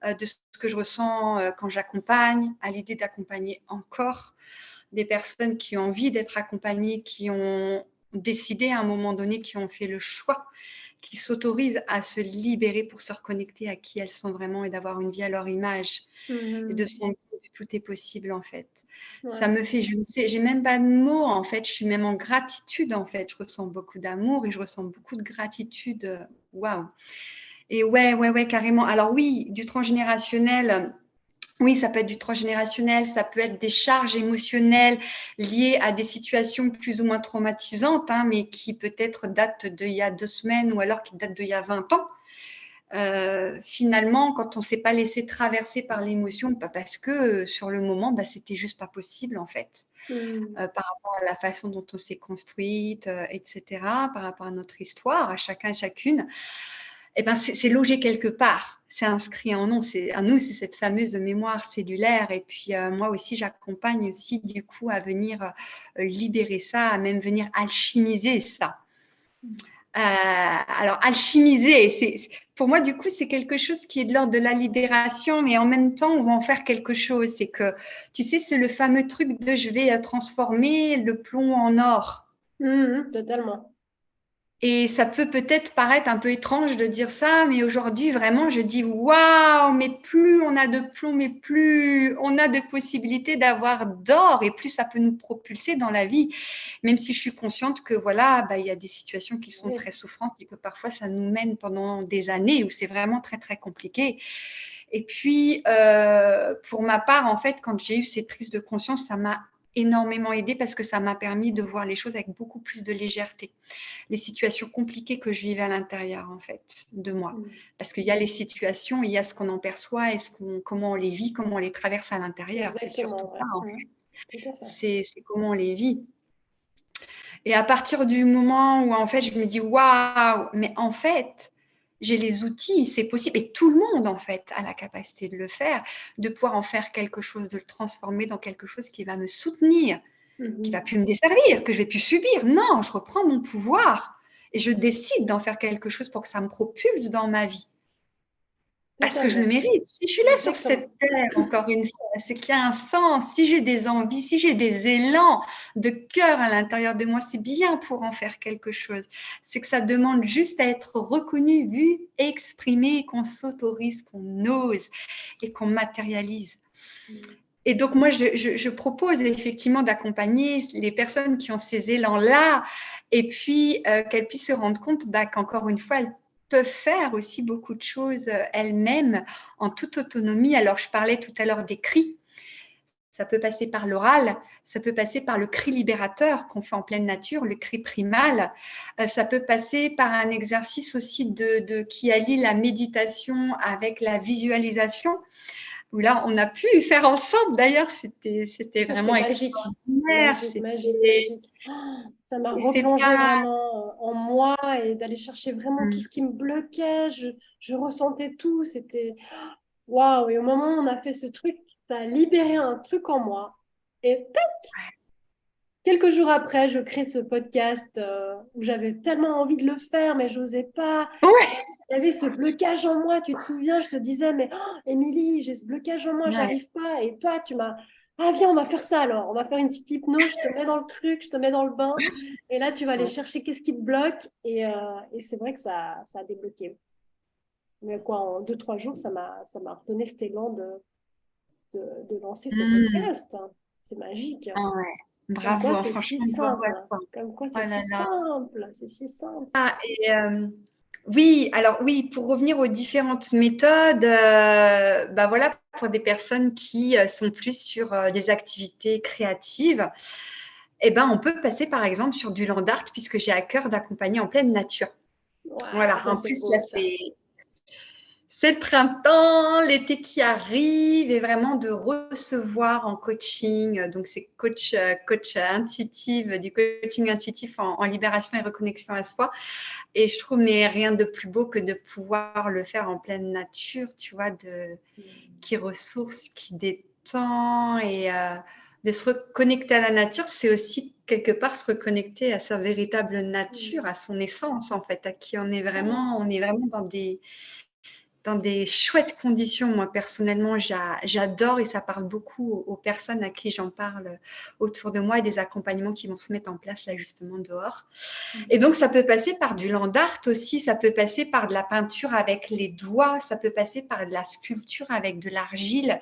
de ce que je ressens quand j'accompagne, à l'idée d'accompagner encore des personnes qui ont envie d'être accompagnées, qui ont décidé à un moment donné, qui ont fait le choix, qui s'autorisent à se libérer pour se reconnecter à qui elles sont vraiment et d'avoir une vie à leur image et de Mhm. sentir que tout est possible en fait. Ça Ouais. me fait, je ne sais, j'ai même pas de mots en fait, je suis même en gratitude en fait, je ressens beaucoup d'amour et je ressens beaucoup de gratitude. Waouh! Et ouais, ouais, ouais, carrément. Alors oui, du transgénérationnel, oui, ça peut être du transgénérationnel, ça peut être des charges émotionnelles liées à des situations plus ou moins traumatisantes, hein, mais qui peut-être datent d'il y a 2 semaines ou alors qui datent d'il y a 20 ans. Finalement, quand on ne s'est pas laissé traverser par l'émotion, parce que sur le moment, c'était juste pas possible en fait, Mhm. par rapport à la façon dont on s'est construite, etc., par rapport à notre histoire, à chacun et chacune, eh ben, c'est logé quelque part, c'est inscrit en nous, c'est cette fameuse mémoire cellulaire. Et puis moi aussi, j'accompagne aussi du coup à venir libérer ça, à même venir alchimiser ça. Alors, alchimiser, pour moi, du coup, c'est quelque chose qui est de l'ordre de la libération, mais en même temps, on va en faire quelque chose. C'est que, tu sais, c'est le fameux truc de je vais transformer le plomb en or. Mhm. Totalement. Et ça peut peut-être paraître un peu étrange de dire ça, mais aujourd'hui, vraiment, je dis waouh, mais plus on a de plomb, mais plus on a de possibilités d'avoir d'or et plus ça peut nous propulser dans la vie. Même si je suis consciente que voilà, il y a des situations qui sont Oui. très souffrantes et que parfois ça nous mène pendant des années où c'est vraiment très, très compliqué. Et puis, pour ma part, en fait, quand j'ai eu cette prise de conscience, ça m'a énormément aidé parce que ça m'a permis de voir les choses avec beaucoup plus de légèreté, les situations compliquées que je vivais à l'intérieur en fait de moi, Mhm. parce qu'il y a les situations, il y a ce qu'on en perçoit et comment on les vit, comment on les traverse à l'intérieur, c'est surtout Exactement, ça ouais. en Mhm. fait, Tout à fait. c'est comment on les vit. Et à partir du moment où en fait je me dis waouh, mais en fait j'ai les outils, c'est possible, et tout le monde en fait a la capacité de le faire, de pouvoir en faire quelque chose, de le transformer dans quelque chose qui va me soutenir, qui va Mhm. plus me desservir, que je vais plus subir. Non, je reprends mon pouvoir et je décide d'en faire quelque chose pour que ça me propulse dans ma vie. Parce que je le Totalement. mérite. Si je suis là sur Exactement. cette terre, encore une fois, c'est qu'il y a un sens. Si j'ai des envies, si j'ai des élans de cœur à l'intérieur de moi, c'est bien pour en faire quelque chose. C'est que ça demande juste à être reconnu, vu, exprimé, qu'on s'autorise, qu'on ose et qu'on matérialise. Mhm. Et donc, moi, je propose effectivement d'accompagner les personnes qui ont ces élans-là et puis qu'elles puissent se rendre compte qu'encore une fois, elles peuvent faire aussi beaucoup de choses elles-mêmes en toute autonomie. Alors, je parlais tout à l'heure des cris. Ça peut passer par l'oral, ça peut passer par le cri libérateur qu'on fait en pleine nature, le cri primal. Ça peut passer par un exercice aussi qui allie la méditation avec la visualisation. Où là, on a pu faire ensemble. D'ailleurs, c'était vraiment magique. extraordinaire. Magique. Oh, ça m'a replongé vraiment en moi et d'aller chercher vraiment tout ce qui me bloquait. Je ressentais tout. C'était waouh. Et au moment où on a fait ce truc, ça a libéré un truc en moi. Et tac, quelques jours après, je crée ce podcast où j'avais tellement envie de le faire, mais j'osais pas. Ouais. Il y avait ce blocage en moi, tu te souviens, je te disais, mais oh, Émilie, j'ai ce blocage en moi, j'arrive pas. Et toi, tu m'as, ah viens, on va faire ça alors, on va faire une petite hypnose, je te mets dans le truc, je te mets dans le bain. Et là, tu vas aller chercher qu'est-ce qui te bloque. Et c'est vrai que ça a débloqué. Mais quoi, en 2, 3 jours, ça m'a redonné cet élan de lancer ce podcast. C'est magique. Ah ouais. Comme quoi, Bravo, c'est si franchement, bravo simple. à toi. Comme quoi, Oh c'est là si là. simple. C'est si simple. Oui, alors oui, pour revenir aux différentes méthodes, bah voilà, pour des personnes qui sont plus sur des activités créatives, eh ben, on peut passer par exemple sur du land art puisque j'ai à cœur d'accompagner en pleine nature. Voilà, Ça, en c'est plus beau, là, ça. c'est le printemps, l'été qui arrive et vraiment de recevoir en coaching. Donc, c'est coach intuitive, du coaching intuitif en libération et reconnexion à soi. Et je trouve, mais rien de plus beau que de pouvoir le faire en pleine nature, tu vois, qui ressource, qui détend et de se reconnecter à la nature, c'est aussi quelque part se reconnecter à sa véritable nature, à son essence en fait, à qui on est vraiment dans des chouettes conditions. Moi, personnellement, j'adore et ça parle beaucoup aux personnes à qui j'en parle autour de moi et des accompagnements qui vont se mettre en place là justement dehors. Et donc, ça peut passer par du land art aussi, ça peut passer par de la peinture avec les doigts, ça peut passer par de la sculpture avec de l'argile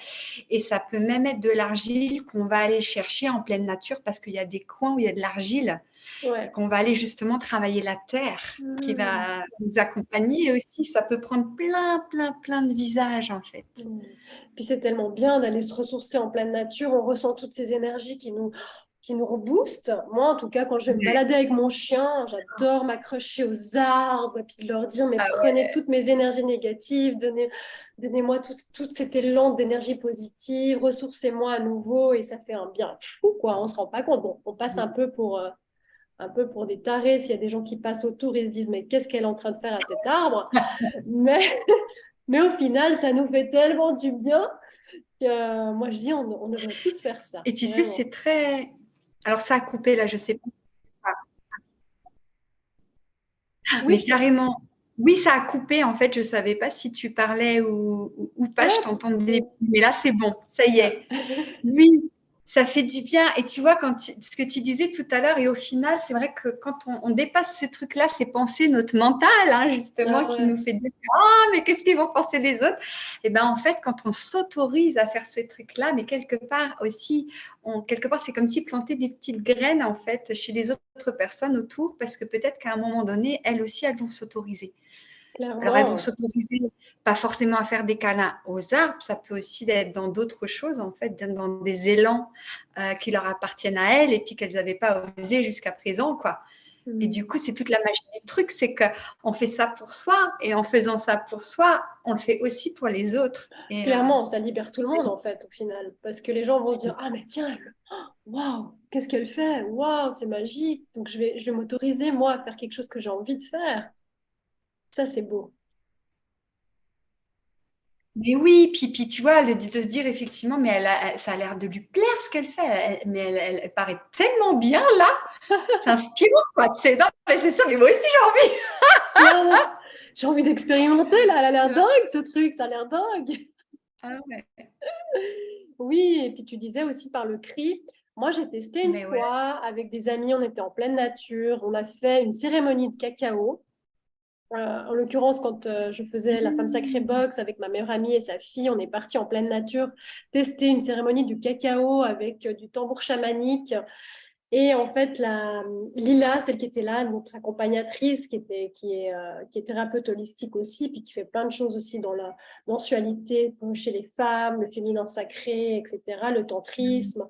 et ça peut même être de l'argile qu'on va aller chercher en pleine nature parce qu'il y a des coins où il y a de l'argile. Ouais. Qu'on va aller justement travailler la terre qui va nous accompagner aussi. Ça peut prendre plein de visages en fait. Puis c'est tellement bien d'aller se ressourcer en pleine nature. On ressent toutes ces énergies qui nous reboostent. Moi, en tout cas, quand je vais me Ouais. balader avec mon chien, j'adore m'accrocher aux arbres et puis de leur dire, mais Ah prenez ouais. toutes mes énergies négatives, donnez-moi tout cet élan d'énergie positive, ressourcez-moi à nouveau et ça fait un bien fou, quoi. On se rend pas compte. Bon, on passe un peu pour des tarés. S'il y a des gens qui passent autour, ils se disent, mais qu'est-ce qu'elle est en train de faire à cet arbre? Mais, mais au final, ça nous fait tellement du bien que moi, je dis, on devrait tous faire ça. Et tu sais, Vraiment. c'est très. Alors ça a coupé là, je sais pas. Oui, Mais carrément. Oui, ça a coupé en fait. Je savais pas si tu parlais ou pas. Je Ah, t'entendais. Mais là, c'est bon. Ça y ah. est. Oui, ça fait du bien. Et tu vois, ce que tu disais tout à l'heure, et au final, c'est vrai que quand on dépasse ce truc-là, ces pensées, notre mental, hein, justement, Ah qui ouais. nous fait dire ah, mais qu'est-ce qu'ils vont penser les autres? Et ben en fait, quand on s'autorise à faire ces trucs-là, mais quelque part aussi, quelque part, c'est comme si planter des petites graines, en fait, chez les autres personnes autour, parce que peut-être qu'à un moment donné, elles aussi, elles vont s'autoriser. Alors, elles vont Clairement. s'autoriser pas forcément à faire des câlins aux arbres, ça peut aussi être dans d'autres choses, en fait, dans des élans qui leur appartiennent à elles et puis qu'elles n'avaient pas osé jusqu'à présent, quoi. Et du coup, c'est toute la magie du truc, c'est qu'on fait ça pour soi et en faisant ça pour soi, on le fait aussi pour les autres. Et, Clairement, ça libère tout le monde, en fait, au final. Parce que les gens vont se dire, ah, mais tiens, waouh, qu'est-ce qu'elle fait? Waouh, c'est magique. Donc, je vais m'autoriser, moi, à faire quelque chose que j'ai envie de faire. Ça, c'est beau. mais oui, puis tu vois, de se dire effectivement, mais ça a l'air de lui plaire ce qu'elle fait, mais elle paraît tellement bien là, c'est inspirant, quoi. Non, mais c'est ça, mais moi aussi j'ai envie. Clairement. J'ai envie d'expérimenter, là. Elle a Tu l'air vois. dingue, ce truc. Ça a l'air dingue. Ah ouais. Oui, et puis tu disais aussi par le cri. Moi, j'ai testé une Mais ouais. fois avec des amis, on était en pleine nature, on a fait une cérémonie de cacao. En l'occurrence, quand je faisais la femme sacrée Mmh. box avec ma meilleure amie et sa fille, on est parti en pleine nature tester une cérémonie du cacao avec du tambour chamanique. Et en fait, Lila, celle qui était là, donc l'accompagnatrice, qui est thérapeute holistique aussi, puis qui fait plein de choses aussi dans la mensualité chez les femmes, le féminin sacré, etc., le tantrisme.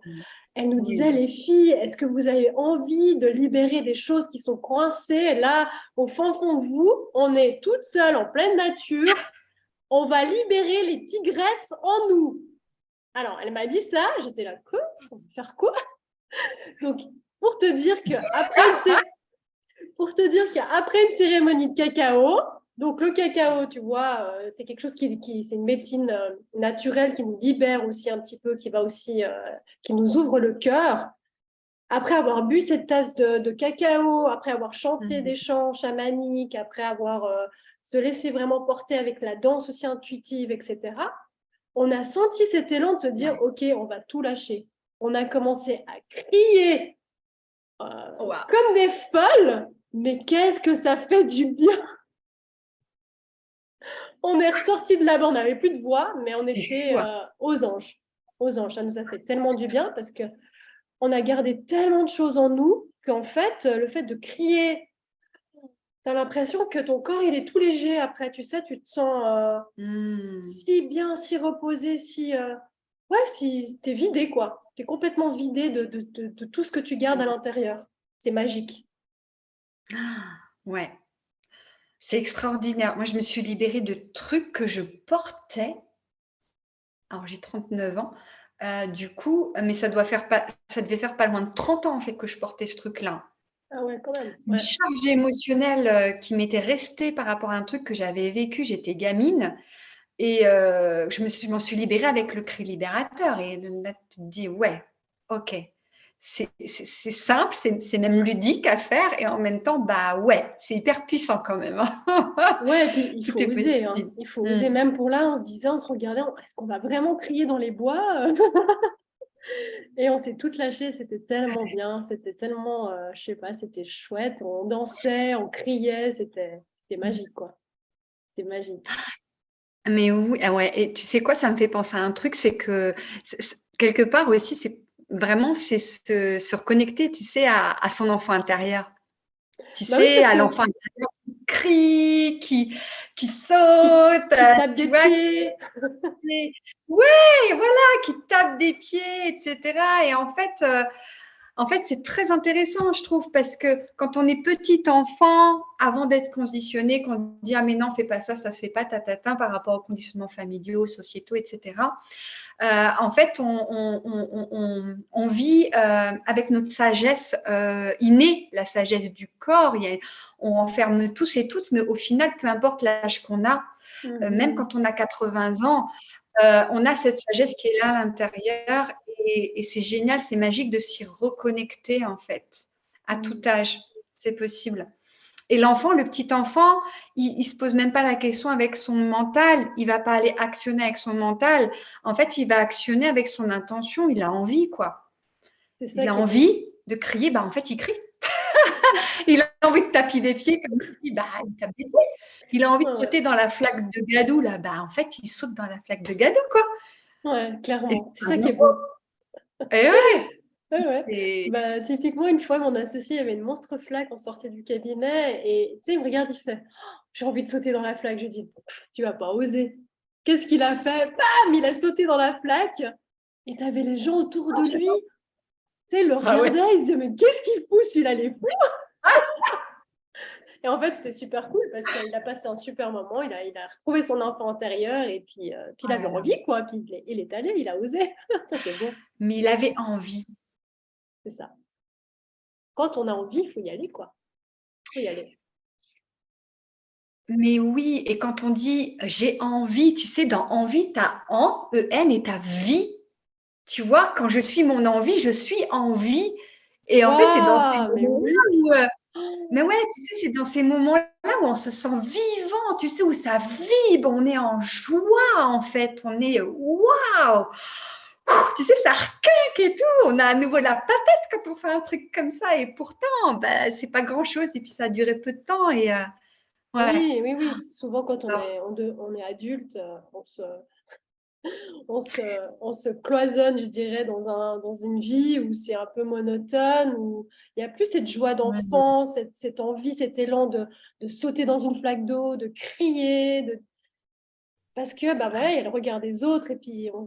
Elle nous disait, Oui. les filles, est-ce que vous avez envie de libérer des choses qui sont coincées là, au fond de vous? On est toutes seules en pleine nature. On va libérer les tigresses en nous. Alors, elle m'a dit ça. J'étais là, quoi? On va faire quoi? Donc, pour te dire qu'après une cérémonie de cacao, donc le cacao, tu vois, c'est quelque chose c'est une médecine naturelle qui nous libère aussi un petit peu, qui nous ouvre le cœur. Après avoir bu cette tasse de cacao, après avoir chanté des chants chamaniques, après avoir se laissé vraiment porter avec la danse aussi intuitive, etc., on a senti cet élan de se dire, Ouais. OK, on va tout lâcher. On a commencé à crier Waouh. comme des folles, mais qu'est-ce que ça fait du bien! On est ressorti de là-bas, on n'avait plus de voix, mais on C'est était fou, hein. aux anges. Aux anges, ça nous a fait tellement du bien parce que on a gardé tellement de choses en nous qu'en fait, le fait de crier, tu as l'impression que ton corps, il est tout léger après. Tu sais, tu te sens si bien, si reposé, si tu es vidé, quoi. Tu es complètement vidé de tout ce que tu gardes à l'intérieur. C'est magique. Ouais, c'est extraordinaire. Moi, je me suis libérée de trucs que je portais. Alors, j'ai 39 ans. Du coup, mais ça devait faire pas loin de 30 ans en fait que je portais ce truc-là. Ah ouais, quand même. Une Ouais. charge émotionnelle qui m'était restée par rapport à un truc que j'avais vécu. J'étais gamine et je m'en suis libérée avec le cri libérateur. Et là, tu te dis, ouais, ok. C'est simple, c'est même ludique à faire et en même temps, bah ouais, c'est hyper puissant quand même, hein. Ouais, et puis il Tout faut est oser, hein. possible. Il faut Mm. oser. Même pour là, on se disait, on se regardait, est-ce qu'on va vraiment crier dans les bois? Et on s'est toutes lâchées, c'était tellement bien, c'était tellement, je sais pas, c'était chouette. On dansait, on criait, c'était magique, quoi. C'était magique. Mais oui, ah ouais, et tu sais quoi, ça me fait penser à un truc, c'est que quelque part aussi, c'est se reconnecter, tu sais, à son enfant intérieur. Tu Bah oui, sais, parce à que l'enfant intérieur qui crie, qui qui, saute, qui tape tu des vois, pieds. ouais, voilà, qui tape des pieds, etc. Et en fait, c'est très intéressant, je trouve, parce que quand on est petit enfant, avant d'être conditionné, quand on dit ah mais non, fais pas ça, ça se fait pas, tatata, par rapport aux conditionnements familiaux, sociétaux, etc. En fait, on vit avec notre sagesse innée, la sagesse du corps. On renferme tous et toutes, mais au final, peu importe l'âge qu'on a, même quand on a 80 ans, on a cette sagesse qui est là à l'intérieur et c'est génial, c'est magique de s'y reconnecter en fait, à tout âge, c'est possible. Et l'enfant, le petit enfant, il se pose même pas la question avec son mental, il va pas aller actionner avec son mental, en fait, il va actionner avec son intention, il a envie quoi. C'est ça Il a qui est beau. envie de crier, bah en fait, il crie. Il a envie de taper des pieds, comme tu dis, bah il tape des pieds. Il a envie de Ouais, sauter dans la flaque de gadou là, bah en fait, il saute dans la flaque de gadou quoi. ouais, Et clairement. C'est c'est un ça qui est enfant. beau. Et ouais, Ouais, ouais. c'est Bah, typiquement, une fois, mon associé il avait une monstre flaque, on sortait du cabinet et tu sais, il me regarde, il fait oh, j'ai envie de sauter dans la flaque. Je dis tu vas pas oser. Qu'est-ce qu'il a fait? Bam! Il a sauté dans la flaque et t'avais les gens autour de lui. Tu sais, ils le ah ouais. regardaient, ils se disaient mais qu'est-ce qu'il fout celui-là, les fous? Et en fait, c'était super cool parce qu'il a passé un super moment, il a retrouvé son enfant intérieur et puis Oh il avait là là. envie, quoi. Puis il est allé, il a osé. Ça, c'est beau. Mais il avait envie. C'est ça. Quand on a envie, il faut y aller, quoi. Il faut y aller. Mais oui, et quand on dit j'ai envie, tu sais, dans envie, tu as en, E-N et tu as vie. Tu vois, quand je suis mon envie, je suis en vie. Et en fait, c'est dans ces Waouh, mais oui. moments-là où, mais ouais, tu sais, c'est dans ces moments-là où on se sent vivant, tu sais, où ça vibre, on est en joie, en fait, on est waouh, tu sais, ça requinque et tout, on a à nouveau la patate quand on fait un truc comme ça, et pourtant, bah, c'est pas grand-chose, et puis ça a duré peu de temps, et ouais. Oui, oui, oui. Souvent, quand on Alors, est, on, de- on est adulte, on se cloisonne, je dirais, dans une vie où c'est un peu monotone, où il n'y a plus cette joie Mhm. d'enfant, cette envie, cet élan de sauter dans une flaque d'eau, de crier, parce que bah, voilà, il y a le regard des autres, et puis bah,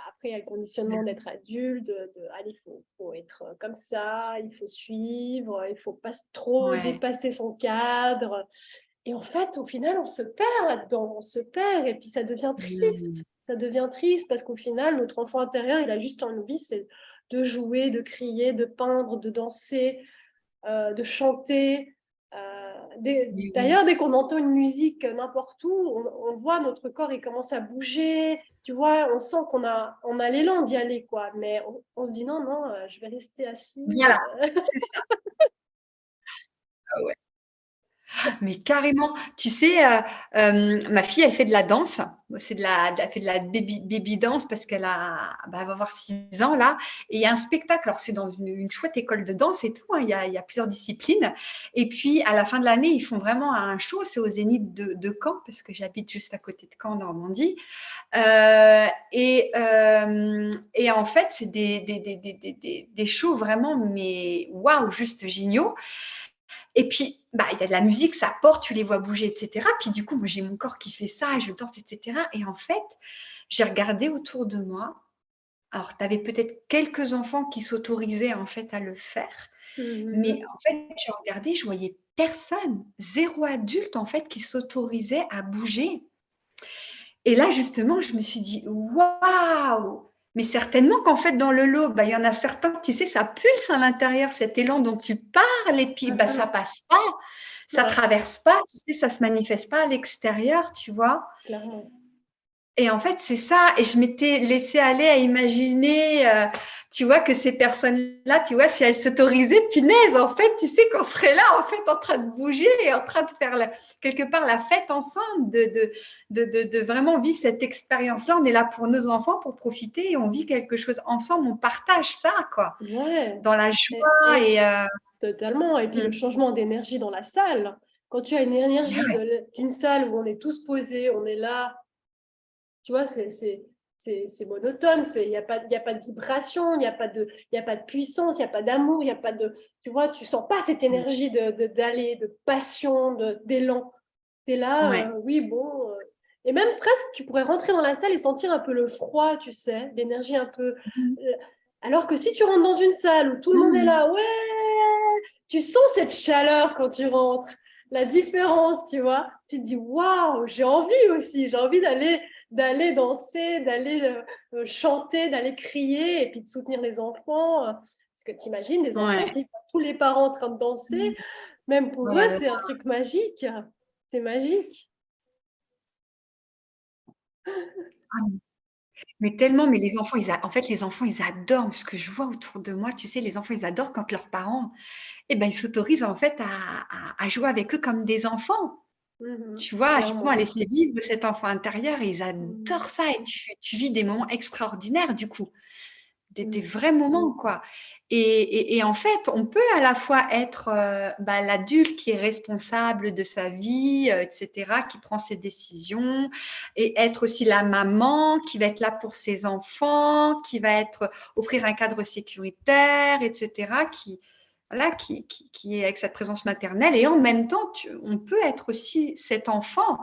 après, il y a le conditionnement d'être adulte, allez, faut être comme ça, il faut suivre, il ne faut pas trop Ouais. dépasser son cadre. Et en fait, au final, on se perd là-dedans, on se perd, et puis ça devient Mhm. triste. Ça devient triste parce qu'au final, notre enfant intérieur, il a juste envie, c'est de jouer, de crier, de peindre, de danser, de chanter. Mais oui. D'ailleurs, dès qu'on entend une musique n'importe où, on voit notre corps, il commence à bouger. Tu vois, on sent on a l'élan d'y aller, quoi. Mais on se dit non, non, je vais rester assis. Voilà, c'est ça. Ouais. Mais carrément, tu sais, ma fille, elle fait de la danse. Elle fait de la baby dance parce elle va avoir 6 ans là. Et il y a un spectacle. Alors, c'est dans une chouette école de danse et tout, hein. Il y a plusieurs disciplines. Et puis, à la fin de l'année, ils font vraiment un show. C'est au Zénith de Caen parce que j'habite juste à côté de Caen, en Normandie. Et en fait, c'est des shows vraiment, mais waouh, juste géniaux. Et puis, bah, il y a de la musique, ça porte, tu les vois bouger, etc. Puis du coup, moi, j'ai mon corps qui fait ça, je danse, etc. Et en fait, j'ai regardé autour de moi. Alors, tu avais peut-être quelques enfants qui s'autorisaient en fait à le faire. Mais Mhm. en fait, j'ai regardé, je voyais personne, zéro adulte en fait, qui s'autorisait à bouger. Et là, justement, je me suis dit, waouh! Mais certainement qu'en fait, dans le lot, bah, il y en a certains, tu sais, ça pulse à l'intérieur, cet élan dont tu parles, et puis bah, ça Mhm. passe pas, ça Ouais, traverse pas, tu sais, ça se manifeste pas à l'extérieur, tu vois. clairement. Et en fait, c'est ça. Et je m'étais laissée aller à imaginer, tu vois, que ces personnes-là, tu vois, si elles s'autorisaient, punaise, en fait, tu sais qu'on serait là, en fait, en train de bouger et en train de faire quelque part la fête ensemble, de vraiment vivre cette expérience-là. On est là pour nos enfants, pour profiter et on vit quelque chose ensemble, on partage ça, quoi, Ouais, dans la joie et et. totalement. Et puis le Mm. changement d'énergie dans la salle. Quand tu as une énergie d'une salle où on est tous posés, on est là, tu vois, c'est monotone, il y a pas de vibration, il y a pas de puissance, il n'y a pas d'amour, il y a pas de, tu vois, tu sens pas cette énergie d'aller, de passion, d'élan. Tu es là, Ouais. oui, bon. Et même presque, tu pourrais rentrer dans la salle et sentir un peu le froid, tu sais, l'énergie un peu. Mm. euh, Alors que si tu rentres dans une salle où tout le monde est Mm. là, ouais, tu sens cette chaleur quand tu rentres, la différence, tu vois. Tu te dis, waouh, j'ai envie aussi, j'ai envie d'aller danser, d'aller chanter, d'aller crier et puis de soutenir les enfants. Parce que tu imagines, les enfants, Ouais. s'ils voient tous les parents en train de danser, même Oh pour eux, là là. c'est un truc magique. C'est magique. Mais tellement, mais les enfants, en fait, les enfants, ils adorent ce que je vois autour de moi. Tu sais, les enfants, ils adorent quand leurs parents, eh ben, ils s'autorisent en fait à jouer avec eux comme des enfants. Mhm. Tu vois, justement, à Clairement. laisser vivre cet enfant intérieur, et ils Mhm. adorent ça. Et tu vis des moments extraordinaires, du coup des Mhm. vrais moments, quoi. Et en fait, on peut à la fois être bah, l'adulte qui est responsable de sa vie, etc., qui prend ses décisions, et être aussi la maman qui va être là pour ses enfants, qui va offrir un cadre sécuritaire, etc., voilà, qui est avec cette présence maternelle. Et en même temps, on peut être aussi cet enfant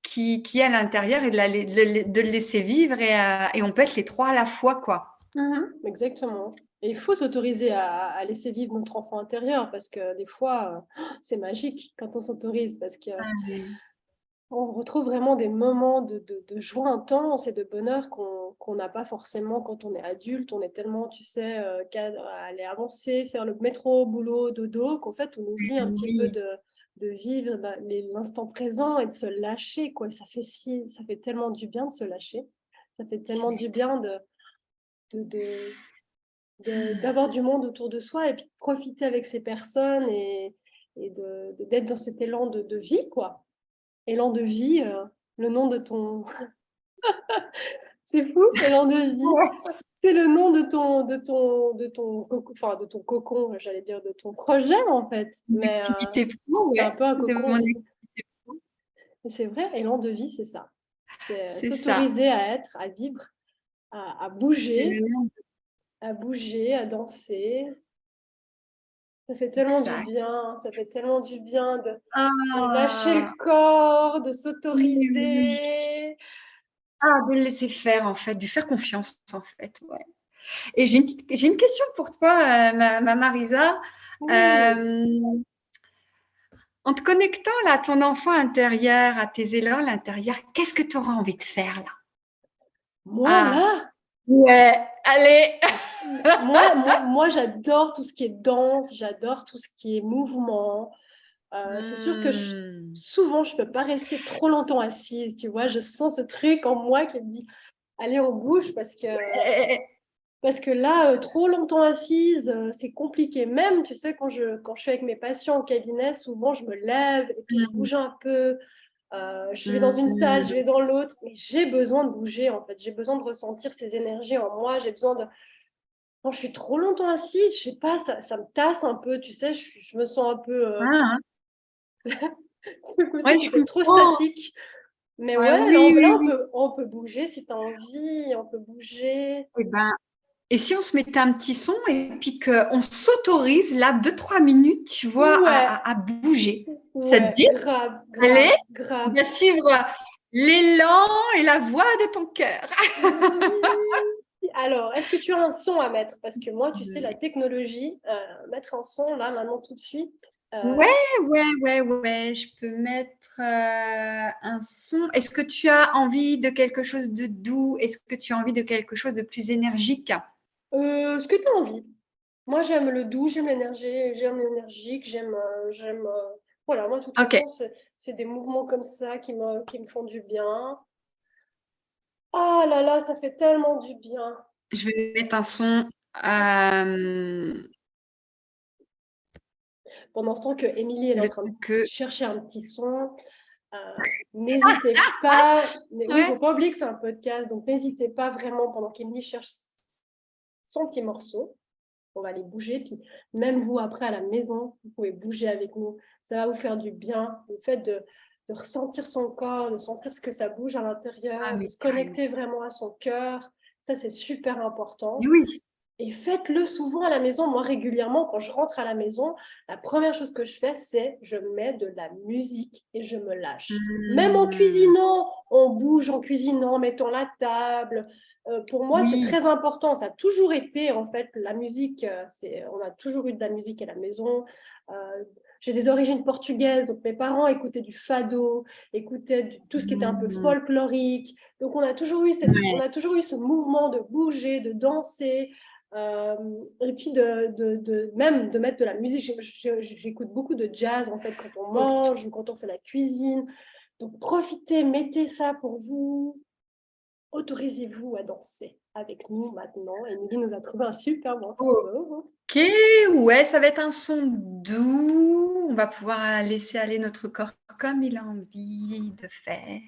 qui est à l'intérieur et de le laisser vivre, et on peut être les trois à la fois, quoi. Mhm. Exactement. Et il faut s'autoriser à laisser vivre notre enfant intérieur parce que des fois, c'est magique quand on s'autorise parce que on retrouve vraiment des moments de joie intense et de bonheur qu'on n'a pas forcément quand on est adulte. On est tellement, tu sais, à aller avancer, faire le métro, boulot, dodo, qu'en fait, on oublie un petit peu Oui. de vivre l'instant présent et de se lâcher, quoi. Ça fait tellement du bien de se lâcher. Ça fait tellement du bien de, de, d'avoir du monde autour de soi et puis de profiter avec ces personnes et d'être dans cet élan de vie, quoi. Élan de vie, le nom de ton... C'est fou, élan de vie. Ouais, C'est le nom enfin, de ton cocon, j'allais dire de ton projet en fait. une Mais activité pro, c'est un ouais, peu un de cocon mon aussi. activité pro. Mais c'est vrai, élan de vie, c'est ça. C'est C'est ça. s'autoriser à être, à vivre, à bouger, à danser. Ça fait tellement du Exact. bien, ça fait tellement du bien de lâcher Ah, le corps, de oui, oui. s'autoriser. Ah, de le laisser faire, en fait, de lui faire confiance, en fait. Ouais. Et j'ai une question pour toi, ma Marisa. Oui, Euh, En te connectant là, à ton enfant intérieur, à tes élans à l'intérieur, qu'est-ce que tu auras envie de faire là? moi Ah, là, ouais, allez. moi j'adore tout ce qui est danse, j'adore tout ce qui est mouvement. C'est sûr que Hmm. souvent, je ne peux pas rester trop longtemps assise, tu vois. Je sens ce truc en moi qui me dit, allez, on bouge parce que là, trop longtemps assise, c'est compliqué. Même, tu sais, quand je suis avec mes patients au cabinet, souvent, je me lève et puis je Hmm. bouge un peu. Je vais dans une salle, je Hmm. vais dans l'autre, mais j'ai besoin de bouger, en fait. J'ai besoin de ressentir ces énergies en moi. J'ai besoin de... Quand je suis trop longtemps assise, je sais pas, ça me tasse un peu, tu sais, je me sens un peu Ah, comme ouais, si je j'étais trop comprends. statique. Mais Ouais, ouais, oui, oui, là oui. on peut bouger si tu as envie, on peut bouger. Eh ben, et si on se mettait un petit son et puis qu'on s'autorise là 2, 3 minutes, tu vois, Ouais, à bouger. Ça te ouais, dit? grave, Allez, grave, on grave. va suivre l'élan et la voix de ton cœur. Oui. Alors, est-ce que tu as un son à mettre? Parce que moi, tu sais, la technologie, mettre un son là, maintenant, tout de suite. Ouais, ouais. Je peux mettre un son. Est-ce que tu as envie de quelque chose de doux? Est-ce que tu as envie de quelque chose de plus énergique? Ce que tu as envie. Moi, j'aime le doux, j'aime l'énergique, voilà, moi, de toute Ok, façon, c'est des mouvements comme ça qui me font du bien. Ah là là, ça fait tellement du bien. je vais mettre un son. Pendant ce temps que Émilie elle est en Le train de temps que. chercher un petit son, n'hésitez pas. Mais oui, il ne Ouais. faut pas oublier que c'est un podcast, donc n'hésitez pas vraiment pendant qu'Émilie cherche son petit morceau. On va aller bouger. Puis même vous, après à la maison, vous pouvez bouger avec nous. Ça va vous faire du bien. Le fait de ressentir son corps, de sentir ce que ça bouge à Ah, l'intérieur, de mais se carrément. connecter vraiment à son cœur, ça c'est super Mais important. oui. Et faites-le souvent à la maison. Moi, régulièrement, quand je rentre à la maison, la première chose que je fais, c'est je mets de la musique et je me lâche. Même en Hmm. cuisinant, on bouge en cuisinant, en mettant la table. Pour moi, c'est Oui. très important. Ça a toujours été, en fait, la musique. On a toujours eu de la musique à la maison. Euh, j'ai des origines portugaises, donc mes parents écoutaient du fado, écoutaient tout ce qui était un peu Hmm. folklorique. Donc on Ouais. a toujours eu ce mouvement de bouger, de danser. Euh, et puis même de mettre de la musique. J'écoute beaucoup de jazz en fait quand on Ok. mange ou quand on fait la cuisine. Donc profitez, mettez ça pour vous. Autorisez-vous à danser avec nous maintenant. Émilie nous a trouvé un super morceau. Ok, ouais, ça va être un son doux. On va pouvoir laisser aller notre corps comme il a envie de faire.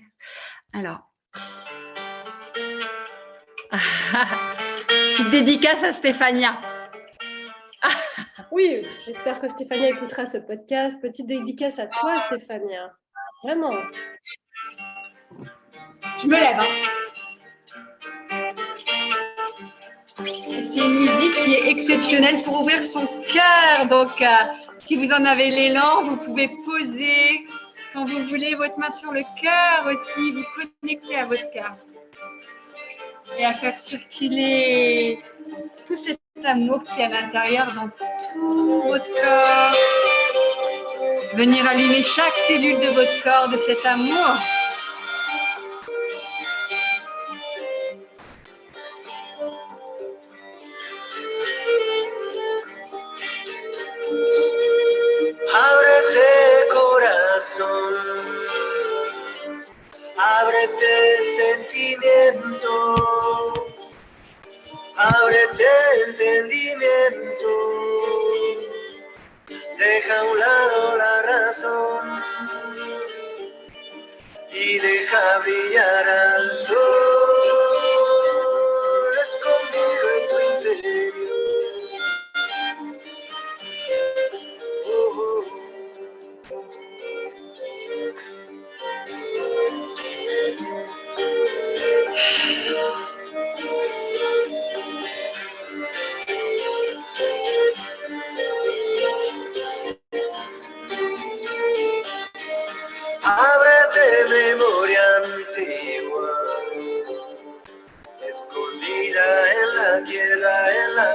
Alors, petite dédicace à Stéphania. Oui, j'espère que Stéphania écoutera ce podcast. Petite dédicace à toi, Stéphania. Vraiment. Je me lève, hein. C'est une musique qui est exceptionnelle pour ouvrir son cœur. Donc, si vous en avez l'élan, vous pouvez poser quand vous voulez votre main sur le cœur aussi, vous connecter à votre cœur et à faire circuler tout cet amour qui est à l'intérieur dans tout votre corps. Venir allumer chaque cellule de votre corps de cet amour. Ábrete corazón, ábrete sentimiento, ábrete entendimiento, deja a un lado la razón y deja brillar al sol escondido en tu interior.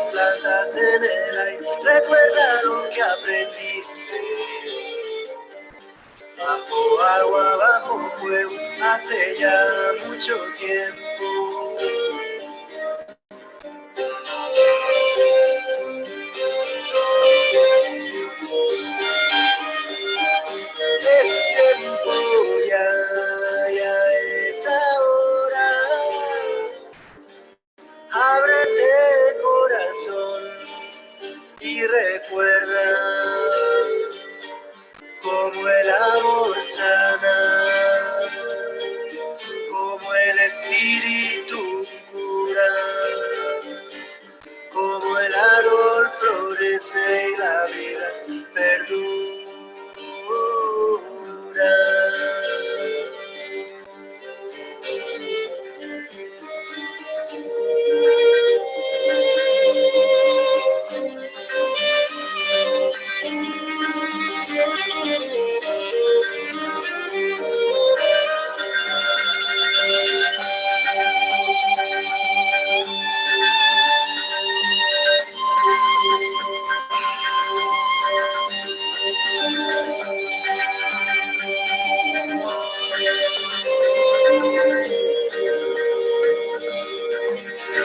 las plantas en el aire. Recuerda lo que aprendiste. Bajo agua, bajo fuego, hace ya mucho tiempo. Es tiempo, ya es ahora. Ábrete corazón y recuerda como el amor sana, como el espíritu cura, como el árbol florece y la vida perdura.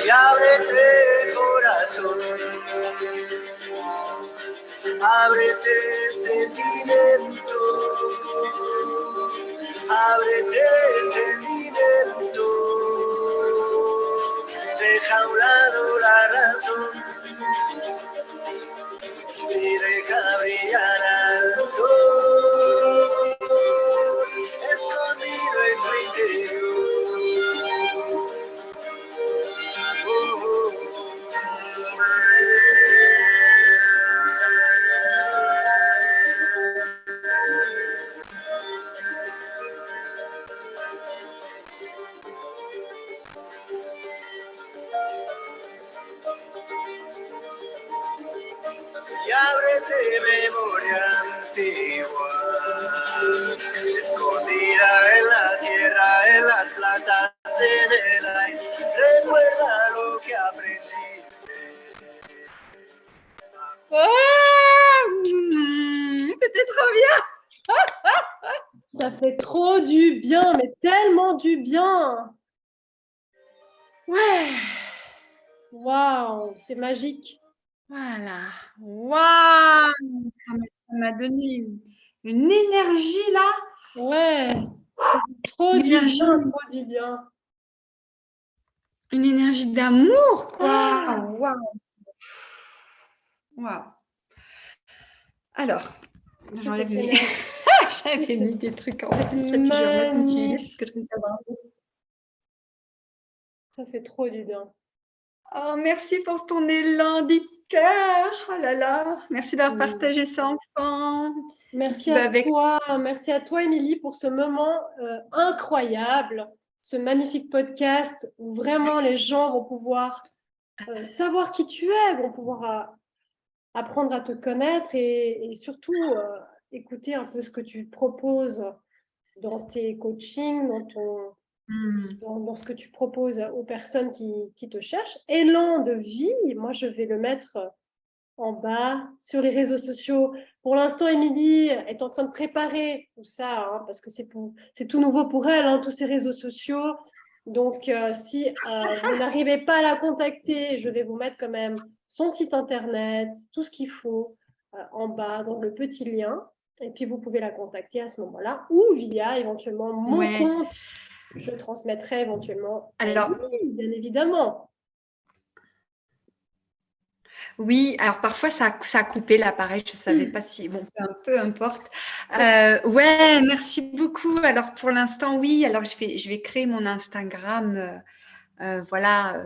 Y ábrete corazón, ábrete sentimiento, ábrete entendimiento, deja a un lado la razón y deja brillar al sol, escondido en tu interior. Y ábrete memoria antigua, escondida en la tierra, en las plantas, en el aire. Recuerda lo que aprendiste. C'était trop bien. Ça fait trop du bien, mais tellement du bien. Ouais. Waouh, c'est magique. Voilà. Waouh. Ça m'a donné une énergie là. Ouais, ça fait trop du Énergie. bien, trop du bien. Une énergie d'amour, quoi. Ah. Waouh. Waouh. Alors, j'enlève cette mes... énergie. J'avais mis des trucs en place. Magnifique. Parce que je voulais savoir. Ça fait trop du bien. Oh, merci pour ton élan du cœur. Oh là là. Merci d'avoir partagé ça ensemble. Merci à toi, Émilie, pour ce moment incroyable, ce magnifique podcast où vraiment les gens vont pouvoir savoir qui tu es, vont pouvoir apprendre à te connaître et surtout écouter un peu ce que tu proposes dans tes coachings, dans ce que tu proposes aux personnes qui te cherchent. Élan de vie, moi je vais le mettre en bas sur les réseaux sociaux. Pour l'instant, Émilie est en train de préparer tout ça, hein, parce que c'est tout nouveau pour elle, hein, tous ces réseaux sociaux. Donc, si vous n'arrivez pas à la contacter, je vais vous mettre quand même son site internet, tout ce qu'il faut en bas, dans le petit lien. Et puis, vous pouvez la contacter à ce moment-là ou via éventuellement mon compte. Je transmettrai éventuellement à Émilie, bien évidemment. Oui, alors parfois ça a coupé l'appareil, je ne savais pas si, bon, peu importe. Ouais, merci beaucoup. Alors pour l'instant, oui, alors je vais créer mon Instagram, voilà,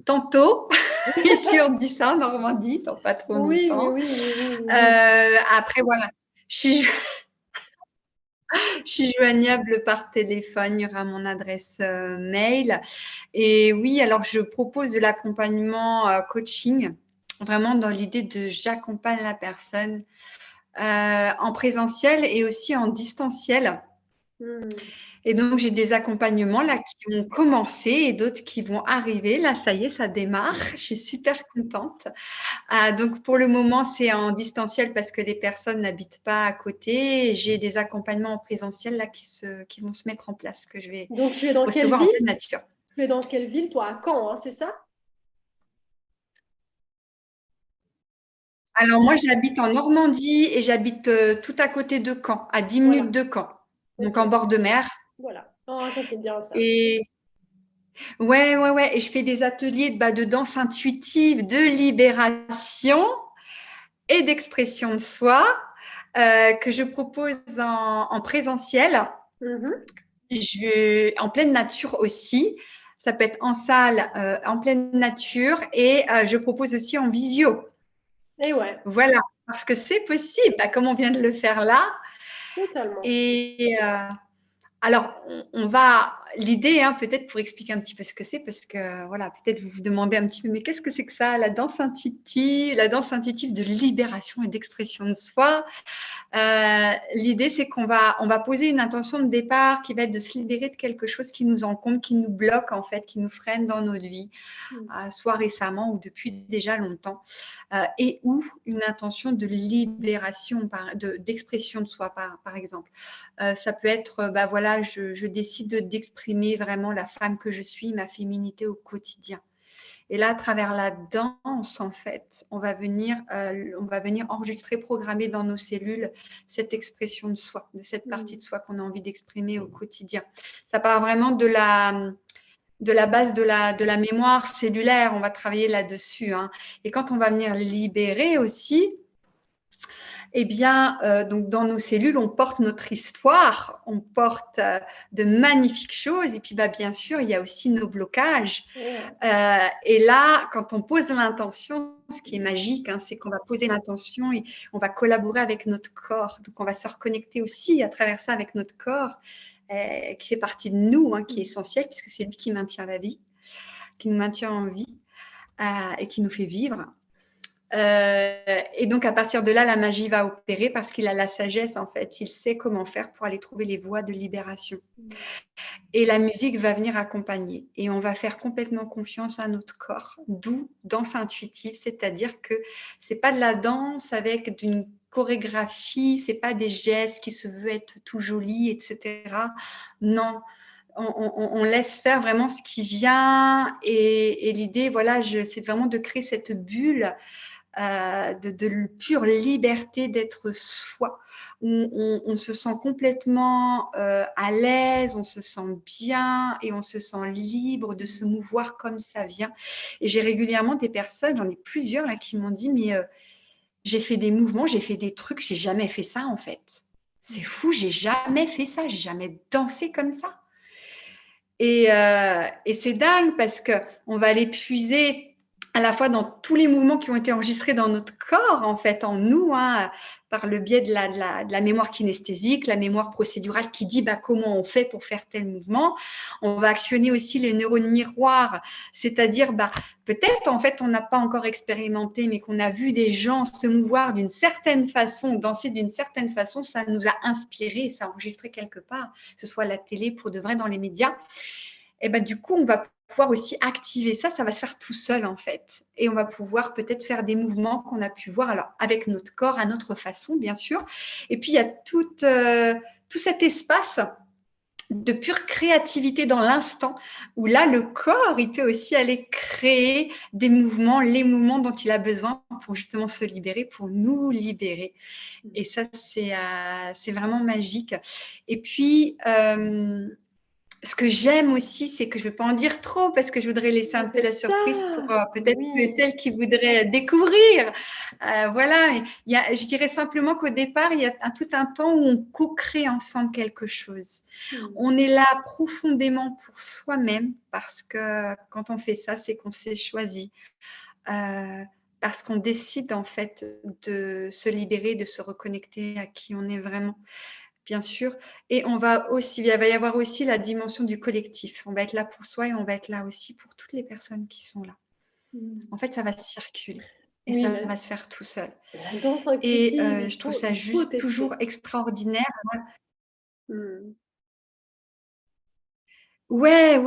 tantôt, ici on dit ça en Normandie, dans pas trop longtemps. Oui. Après, voilà, je suis joignable par téléphone, il y aura mon adresse mail. Et oui, alors je propose de l'accompagnement coaching. Vraiment dans l'idée de j'accompagne la personne en présentiel et aussi en distanciel. Et donc, j'ai des accompagnements là qui ont commencé et d'autres qui vont arriver. Là, ça y est, ça démarre. Je suis super contente. Donc, pour le moment, c'est en distanciel parce que les personnes n'habitent pas à côté. J'ai des accompagnements en présentiel là qui vont se mettre en place, que je vais Donc, tu es dans quelle recevoir en ville? pleine nature. Tu es dans quelle ville, toi? À Caen, hein, c'est ça? Alors, moi, j'habite en Normandie et j'habite tout à côté de Caen, à 10 minutes Voilà. de Caen, donc Ok. en bord de mer. Voilà. Oh, ça, c'est bien, ça. Et ouais. Et je fais des ateliers de danse intuitive, de libération et d'expression de soi que je propose en présentiel. Mhm. En pleine nature aussi. Ça peut être en salle, en pleine nature et je propose aussi en visio. Et ouais, Voilà, parce que c'est possible, comme on vient de le faire là. totalement. Et alors, l'idée, peut-être pour expliquer un petit peu ce que c'est, parce que voilà, peut-être vous vous demandez un petit peu, mais qu'est-ce que c'est que ça, la danse intuitive de libération et d'expression de soi. L'idée, c'est qu'on va poser une intention de départ qui va être de se libérer de quelque chose qui nous encombre, qui nous bloque en fait, qui nous freine dans notre vie, soit récemment ou depuis déjà longtemps, et ou une intention de libération, d'expression de soi, par exemple. Ça peut être, voilà, je décide d'exprimer vraiment la femme que je suis, ma féminité au quotidien. Et là, à travers la danse, en fait, on va venir enregistrer, programmer dans nos cellules cette expression de soi, de cette partie de soi qu'on a envie d'exprimer au quotidien. Ça part vraiment de la base de la mémoire cellulaire. On va travailler là-dessus. Et quand on va venir libérer aussi, eh bien, donc dans nos cellules, on porte notre histoire, on porte de magnifiques choses. Et puis, bien sûr, il y a aussi nos blocages. Et là, quand on pose l'intention, ce qui est magique, c'est qu'on va poser l'intention et on va collaborer avec notre corps. Donc, on va se reconnecter aussi à travers ça avec notre corps, qui fait partie de nous, qui est essentiel, puisque c'est lui qui maintient la vie, qui nous maintient en vie et qui nous fait vivre. Et donc, à partir de là, la magie va opérer parce qu'il a la sagesse, en fait. Il sait comment faire pour aller trouver les voies de libération. Et la musique va venir accompagner. Et on va faire complètement confiance à notre corps. D'où danse intuitive, c'est-à-dire que c'est pas de la danse avec d'une chorégraphie, c'est pas des gestes qui se veulent être tout jolis, etc. Non, on laisse faire vraiment ce qui vient. Et l'idée, voilà, c'est vraiment de créer cette bulle de pure liberté d'être soi, où on se sent complètement à l'aise, on se sent bien et on se sent libre de se mouvoir comme ça vient. Et j'ai régulièrement des personnes, j'en ai plusieurs là, qui m'ont dit, mais j'ai fait des mouvements, j'ai fait des trucs, j'ai jamais fait ça en fait. C'est fou, j'ai jamais fait ça, j'ai jamais dansé comme ça. Et c'est dingue parce qu'on va aller puiser à la fois dans tous les mouvements qui ont été enregistrés dans notre corps, en fait, en nous, par le biais de la mémoire kinesthésique, la mémoire procédurale qui dit comment on fait pour faire tel mouvement. On va actionner aussi les neurones miroirs, c'est-à-dire peut-être en fait on n'a pas encore expérimenté, mais qu'on a vu des gens se mouvoir d'une certaine façon, danser d'une certaine façon, ça nous a inspiré, ça a enregistré quelque part, que ce soit à la télé, pour de vrai, dans les médias. Et du coup, on va pouvoir aussi activer ça, ça va se faire tout seul en fait. Et on va pouvoir peut-être faire des mouvements qu'on a pu voir, alors avec notre corps, à notre façon, bien sûr. Et puis, il y a tout cet espace de pure créativité dans l'instant, où là, le corps, il peut aussi aller créer des mouvements, les mouvements dont il a besoin pour justement se libérer, pour nous libérer. Et ça, c'est vraiment magique. Et puis, ce que j'aime aussi, c'est que je ne vais pas en dire trop parce que je voudrais laisser un peu la surprise pour peut-être ceux et celles qui voudraient découvrir. Voilà, je dirais simplement qu'au départ, il y a tout un temps où on co-crée ensemble quelque chose. On est là profondément pour soi-même parce que quand on fait ça, c'est qu'on s'est choisi. Parce qu'on décide en fait de se libérer, de se reconnecter à qui on est vraiment. Bien sûr. Et il va y avoir aussi la dimension du collectif. On va être là pour soi et on va être là aussi pour toutes les personnes qui sont là. En fait, ça va circuler et ça va se faire tout seul. La danse intuitive, et je trouve ça juste toujours extraordinaire. Ouais.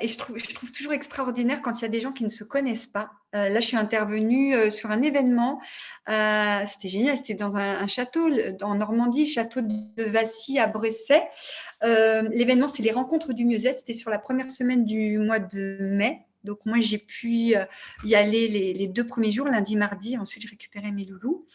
Et je trouve toujours extraordinaire quand il y a des gens qui ne se connaissent pas. Là, je suis intervenue sur un événement. C'était génial. C'était dans un château en Normandie, château de Vassy à Bressay. L'événement, c'est les rencontres du mieux-être. C'était sur la première semaine du mois de mai. Donc, moi, j'ai pu y aller les 2 premiers jours, lundi, mardi. Ensuite, j'ai récupéré mes loulous.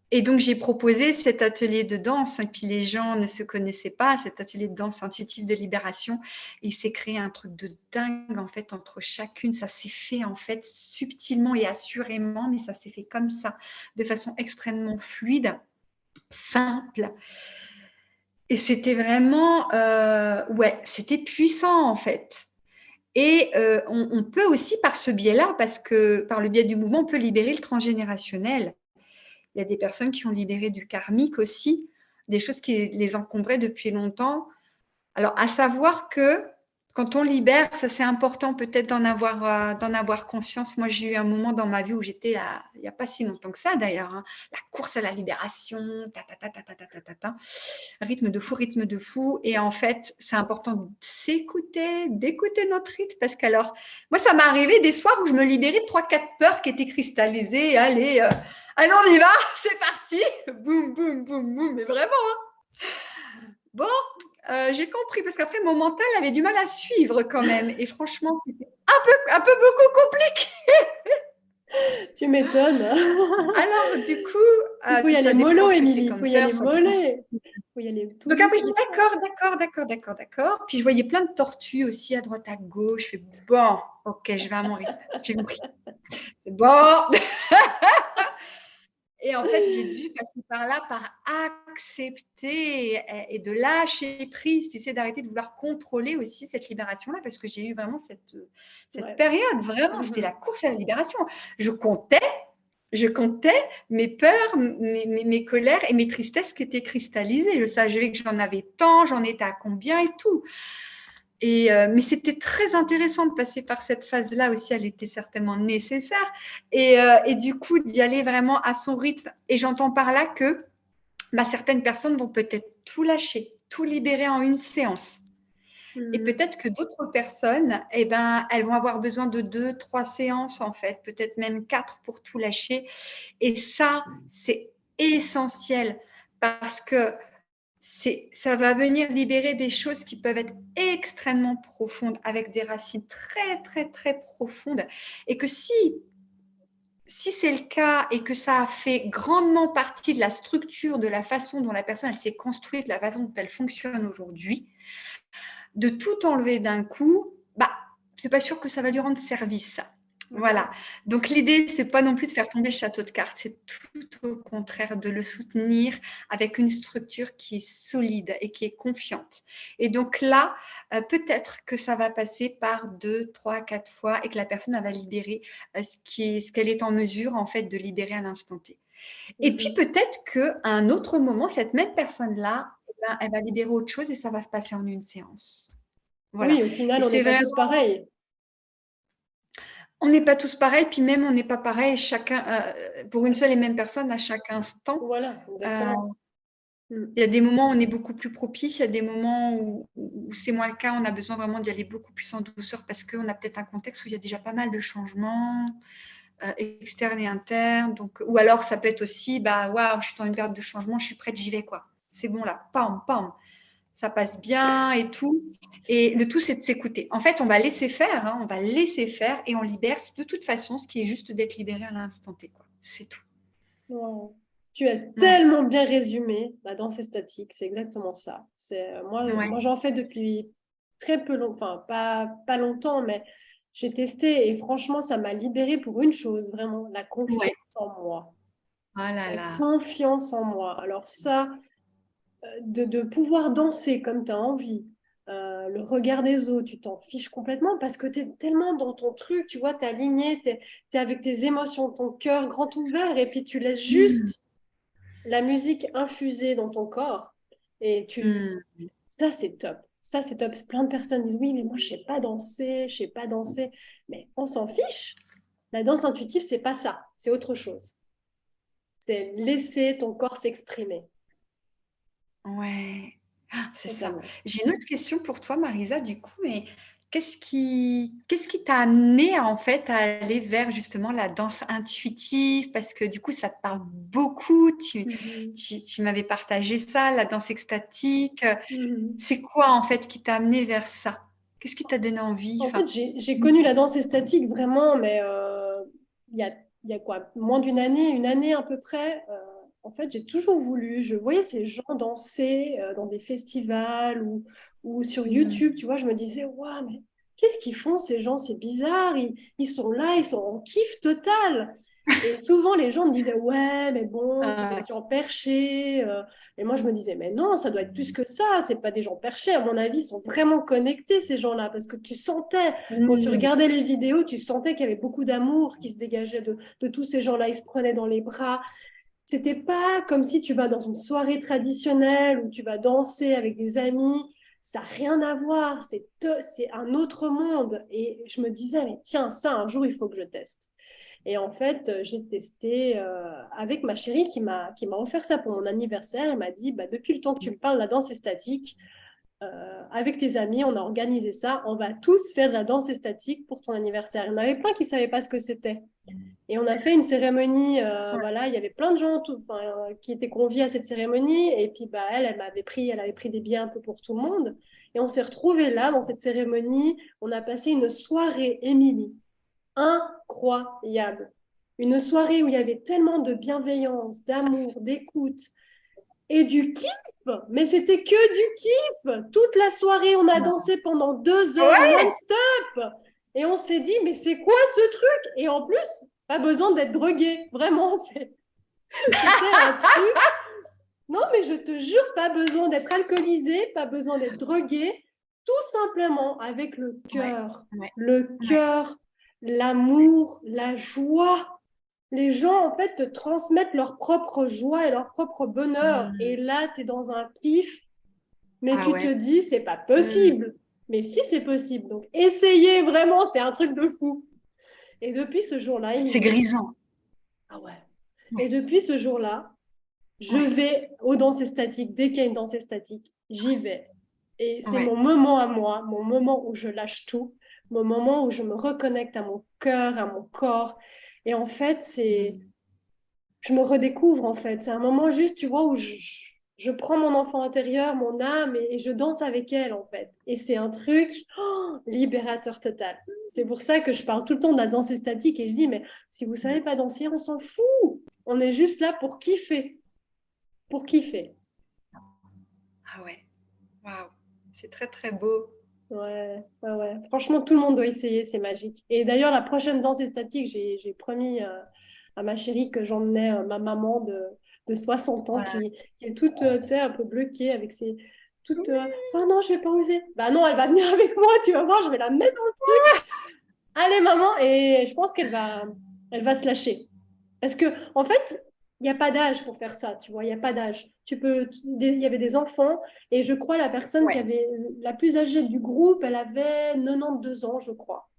Et donc, j'ai proposé cet atelier de danse, et puis les gens ne se connaissaient pas, cet atelier de danse intuitive de libération. Il s'est créé un truc de dingue, en fait, entre chacune. Ça s'est fait, en fait, subtilement et assurément, mais ça s'est fait comme ça, de façon extrêmement fluide, simple. Et c'était vraiment, c'était puissant, en fait. Et on peut aussi, par ce biais-là, parce que par le biais du mouvement, on peut libérer le transgénérationnel. Il y a des personnes qui ont libéré du karmique aussi, des choses qui les encombraient depuis longtemps. Alors, à savoir que quand on libère, ça c'est important peut-être d'en avoir conscience. Moi, j'ai eu un moment dans ma vie où j'étais, il n'y a pas si longtemps que ça d'ailleurs, hein, la course à la libération, rythme de fou. Et en fait, c'est important d'écouter notre rythme parce qu'alors, moi, ça m'est arrivé des soirs où je me libérais de 3-4 peurs qui étaient cristallisées. Allez, on y va, c'est parti, boum, boum, boum, boum, mais vraiment. Bon, j'ai compris parce qu'après mon mental avait du mal à suivre quand même et franchement c'était un peu beaucoup compliqué. Tu m'étonnes. Alors du coup, Il faut y puis aller ça dépend mollo, ce que c'est Émilie. Il faut comme y peur, aller ça dépend. mollet. Il faut y aller tout Donc après je dis doucement. d'accord. Puis je voyais plein de tortues aussi à droite à gauche. Je fais bon, ok, je vais à mon rythme. J'ai compris. C'est bon. Et en fait, j'ai dû passer par là, par accepter et de lâcher prise, tu sais, d'arrêter de vouloir contrôler aussi cette libération-là, parce que j'ai eu vraiment cette Ouais. période, vraiment, c'était la course à la libération. Je comptais mes peurs, mes colères et mes tristesses qui étaient cristallisées. Je savais que j'en avais tant, j'en étais à combien et tout. Mais c'était très intéressant de passer par cette phase-là aussi, elle était certainement nécessaire. Et du coup, d'y aller vraiment à son rythme. Et j'entends par là que certaines personnes vont peut-être tout lâcher, tout libérer en une séance. Et peut-être que d'autres personnes, elles vont avoir besoin de 2-3 séances en fait, peut-être même 4 pour tout lâcher. Et ça, c'est essentiel parce que ça va venir libérer des choses qui peuvent être extrêmement profondes, avec des racines très, très, très profondes. Et que si c'est le cas et que ça a fait grandement partie de la structure, de la façon dont la personne elle s'est construite, de la façon dont elle fonctionne aujourd'hui, de tout enlever d'un coup, c'est pas sûr que ça va lui rendre service. Voilà. Donc l'idée, c'est pas non plus de faire tomber le château de cartes, c'est tout au contraire de le soutenir avec une structure qui est solide et qui est confiante. Et donc là, peut-être que ça va passer par 2, 3, 4 fois et que la personne elle va libérer ce qu'elle est en mesure en fait de libérer à l'instant T. Et puis peut-être qu'à un autre moment, cette même personne-là, elle va libérer autre chose et ça va se passer en une séance. Voilà. Oui, au final, Et on n'est pas tous pareils. On n'est pas tous pareils, puis même on n'est pas pareil chacun pour une seule et même personne à chaque instant. Voilà, exactement. Il y a des moments où on est beaucoup plus propice, il y a des moments où c'est moins le cas, on a besoin vraiment d'y aller beaucoup plus en douceur parce qu'on a peut-être un contexte où il y a déjà pas mal de changements externes et internes. Donc, ou alors ça peut être aussi, waouh, je suis dans une période de changement, je suis prête, j'y vais quoi. C'est bon là, pam, pam. Ça passe bien et tout. Et le tout, c'est de s'écouter. En fait, on va laisser faire, on va laisser faire et on libère de toute façon ce qui est juste d'être libéré à l'instant T. C'est tout. Wow. Tu as tellement bien résumé la danse statique, c'est exactement ça. Moi, j'en fais depuis très peu longtemps, enfin pas longtemps, mais j'ai testé et franchement, ça m'a libérée pour une chose, vraiment, la confiance en moi. Oh là La là. confiance en moi. Alors ça, de pouvoir danser comme tu as envie, le regard des autres, tu t'en fiches complètement parce que tu es tellement dans ton truc, tu vois, tu es aligné, tu es avec tes émotions, ton cœur grand ouvert et puis tu laisses juste la musique infuser dans ton corps et ça c'est top. Ça c'est top. Plein de personnes disent oui, mais moi je sais pas danser, je sais pas danser. Mais on s'en fiche. La danse intuitive, c'est pas ça, c'est autre chose. C'est laisser ton corps s'exprimer. Ouais. C'est ça. totalement. J'ai une autre question pour toi, Marisa, du coup, mais qu'est-ce qui t'a amené en fait à aller vers justement la danse intuitive? Parce que du coup, ça te parle beaucoup. Mhm. Tu m'avais partagé ça, la danse extatique. Mhm. C'est quoi en fait qui t'a amené vers ça? Qu'est-ce qui t'a donné envie? En Enfin, fait, j'ai connu la danse estatique vraiment, mais il y a, il y a quoi, moins d'une année, une année à peu près. En fait, j'ai toujours voulu. Je voyais ces gens danser dans des festivals ou sur hmm, YouTube, tu vois, je me disais, waouh, mais qu'est-ce qu'ils font ces gens? C'est bizarre. Ils sont là, ils sont en kiff total. Et souvent, les gens me disaient, ouais, mais bon, c'est des euh, gens perchés. Et moi, je me disais, mais non, ça doit être plus que ça. C'est pas des gens perchés. À mon avis, ils sont vraiment connectés, ces gens-là, parce que tu sentais, quand tu hmm, regardais les vidéos, tu sentais qu'il y avait beaucoup d'amour qui se dégageait de tous ces gens-là. Ils se prenaient dans les bras. C'était pas comme si tu vas dans une soirée traditionnelle où tu vas danser avec des amis. Ça n'a rien à voir. C'est un autre monde. Et je me disais, mais tiens, ça, un jour, il faut que je teste. Et en fait, j'ai testé avec ma chérie qui m'a offert ça pour mon anniversaire. Elle m'a dit, bah, depuis le temps que tu me parles de la danse statique, avec tes amis, on a organisé ça. On va tous faire de la danse statique pour ton anniversaire. Il y en avait plein qui ne savaient pas ce que c'était. Et on a fait une cérémonie, voilà, il y avait plein de gens enfin, qui étaient conviés à cette cérémonie. Et puis, bah, elle avait pris des billets un peu pour tout le monde. Et on s'est retrouvés là, dans cette cérémonie. On a passé une soirée, Émilie, incroyable. Une soirée où il y avait tellement de bienveillance, d'amour, d'écoute et du kiff. Mais c'était que du kiff. Toute la soirée, on a dansé pendant 2 heures ouais, non-stop. Et on s'est dit, mais c'est quoi ce truc? Et en plus, pas besoin d'être drogué. Vraiment, c'était un truc. Non, mais je te jure, pas besoin d'être alcoolisé, pas besoin d'être drogué. Tout simplement avec ouais, ouais, le ouais. cœur, l'amour, la joie. Les gens, en fait, te transmettent leur propre joie et leur propre bonheur. Et Hmm. là, tu es dans un kiff, mais Ah tu te ouais. dis, c'est pas Hmm. possible. Mais si, c'est possible. Donc, essayez vraiment, c'est un truc de fou. Et depuis ce jour-là, C'est Émilie, grisant. ah ouais. Et Ouais, depuis ce jour-là, je ouais, vais aux danses statiques. Dès qu'il y a une danse statique, j'y vais. Et c'est ouais. mon moment à moi, mon moment où je lâche tout, mon moment où je me reconnecte à mon cœur, à mon corps. Et en fait, Hmm. je me redécouvre en fait. C'est un moment juste, tu vois, où je prends mon enfant intérieur, mon âme, et je danse avec elle en fait. Et c'est un truc libérateur total. C'est pour ça que je parle tout le temps de la danse statique et je dis, mais si vous savez pas danser, on s'en fout. On est juste là pour kiffer, pour kiffer. Ah ouais. Waouh. C'est très très beau. Ouais, ouais, ouais. Franchement, tout le monde doit essayer, c'est magique. Et d'ailleurs, la prochaine danse statique, j'ai promis à ma chérie que j'emmenais ma maman de 60 ans Voilà. qui est toute, tu sais, un peu bloquée avec ses... Toute, oh non, je vais pas oser. Bah non, elle va venir avec moi, tu vas voir, je vais la mettre dans le truc. Allez, maman, et je pense elle va se lâcher. Parce que, en fait, il n'y a pas d'âge pour faire ça, tu vois, il n'y a pas d'âge. Il y avait des enfants, et je crois la personne qui Ouais. avait la plus âgée du groupe, elle avait 92 ans, je crois.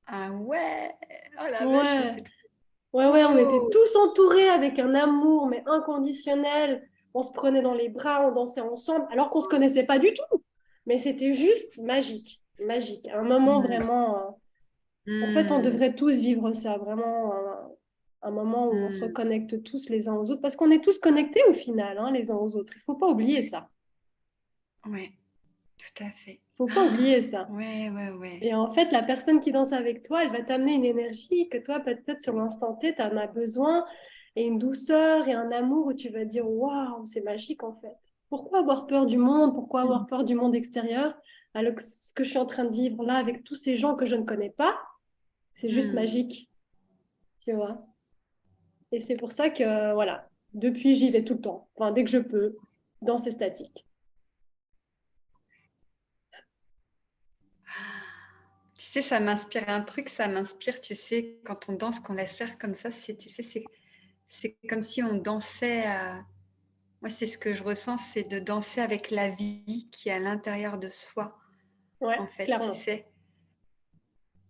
Ah ouais. Oh la vache, Ouais, c'est trop ouais, ouais, on était beau. tous entourés avec un amour, mais inconditionnel. On se prenait dans les bras, on dansait ensemble, alors qu'on ne se connaissait pas du tout. Mais c'était juste magique, magique. Un moment Hmm. vraiment. En fait, on Hmm. devrait tous vivre ça, vraiment un moment où on se Hmm. reconnecte tous les uns aux autres, parce qu'on est tous connectés au final, hein, les uns aux autres. Il faut pas oublier ça. Ouais, tout à fait. Il faut pas Ah, oublier ça. ouais, ouais, ouais. Et en fait, la personne qui danse avec toi, elle va t'amener une énergie que toi, peut-être sur l'instant T, tu en as besoin, et une douceur et un amour où tu vas dire, waouh, c'est magique en fait. Pourquoi avoir peur du monde? Pourquoi avoir peur du monde extérieur? Alors que ce que je suis en train de vivre là avec tous ces gens que je ne connais pas, c'est juste Hmm. magique, tu vois. Et c'est pour ça que, voilà, depuis, j'y vais tout le temps. Enfin, dès que je peux, dans ces statiques. Tu sais, ça m'inspire un truc, ça m'inspire, tu sais, quand on danse, qu'on laisse faire comme ça, tu sais, c'est comme si on dansait. Moi, c'est ce que je ressens, c'est de danser avec la vie qui est à l'intérieur de soi, Ouais, en fait, tu clairement. sais.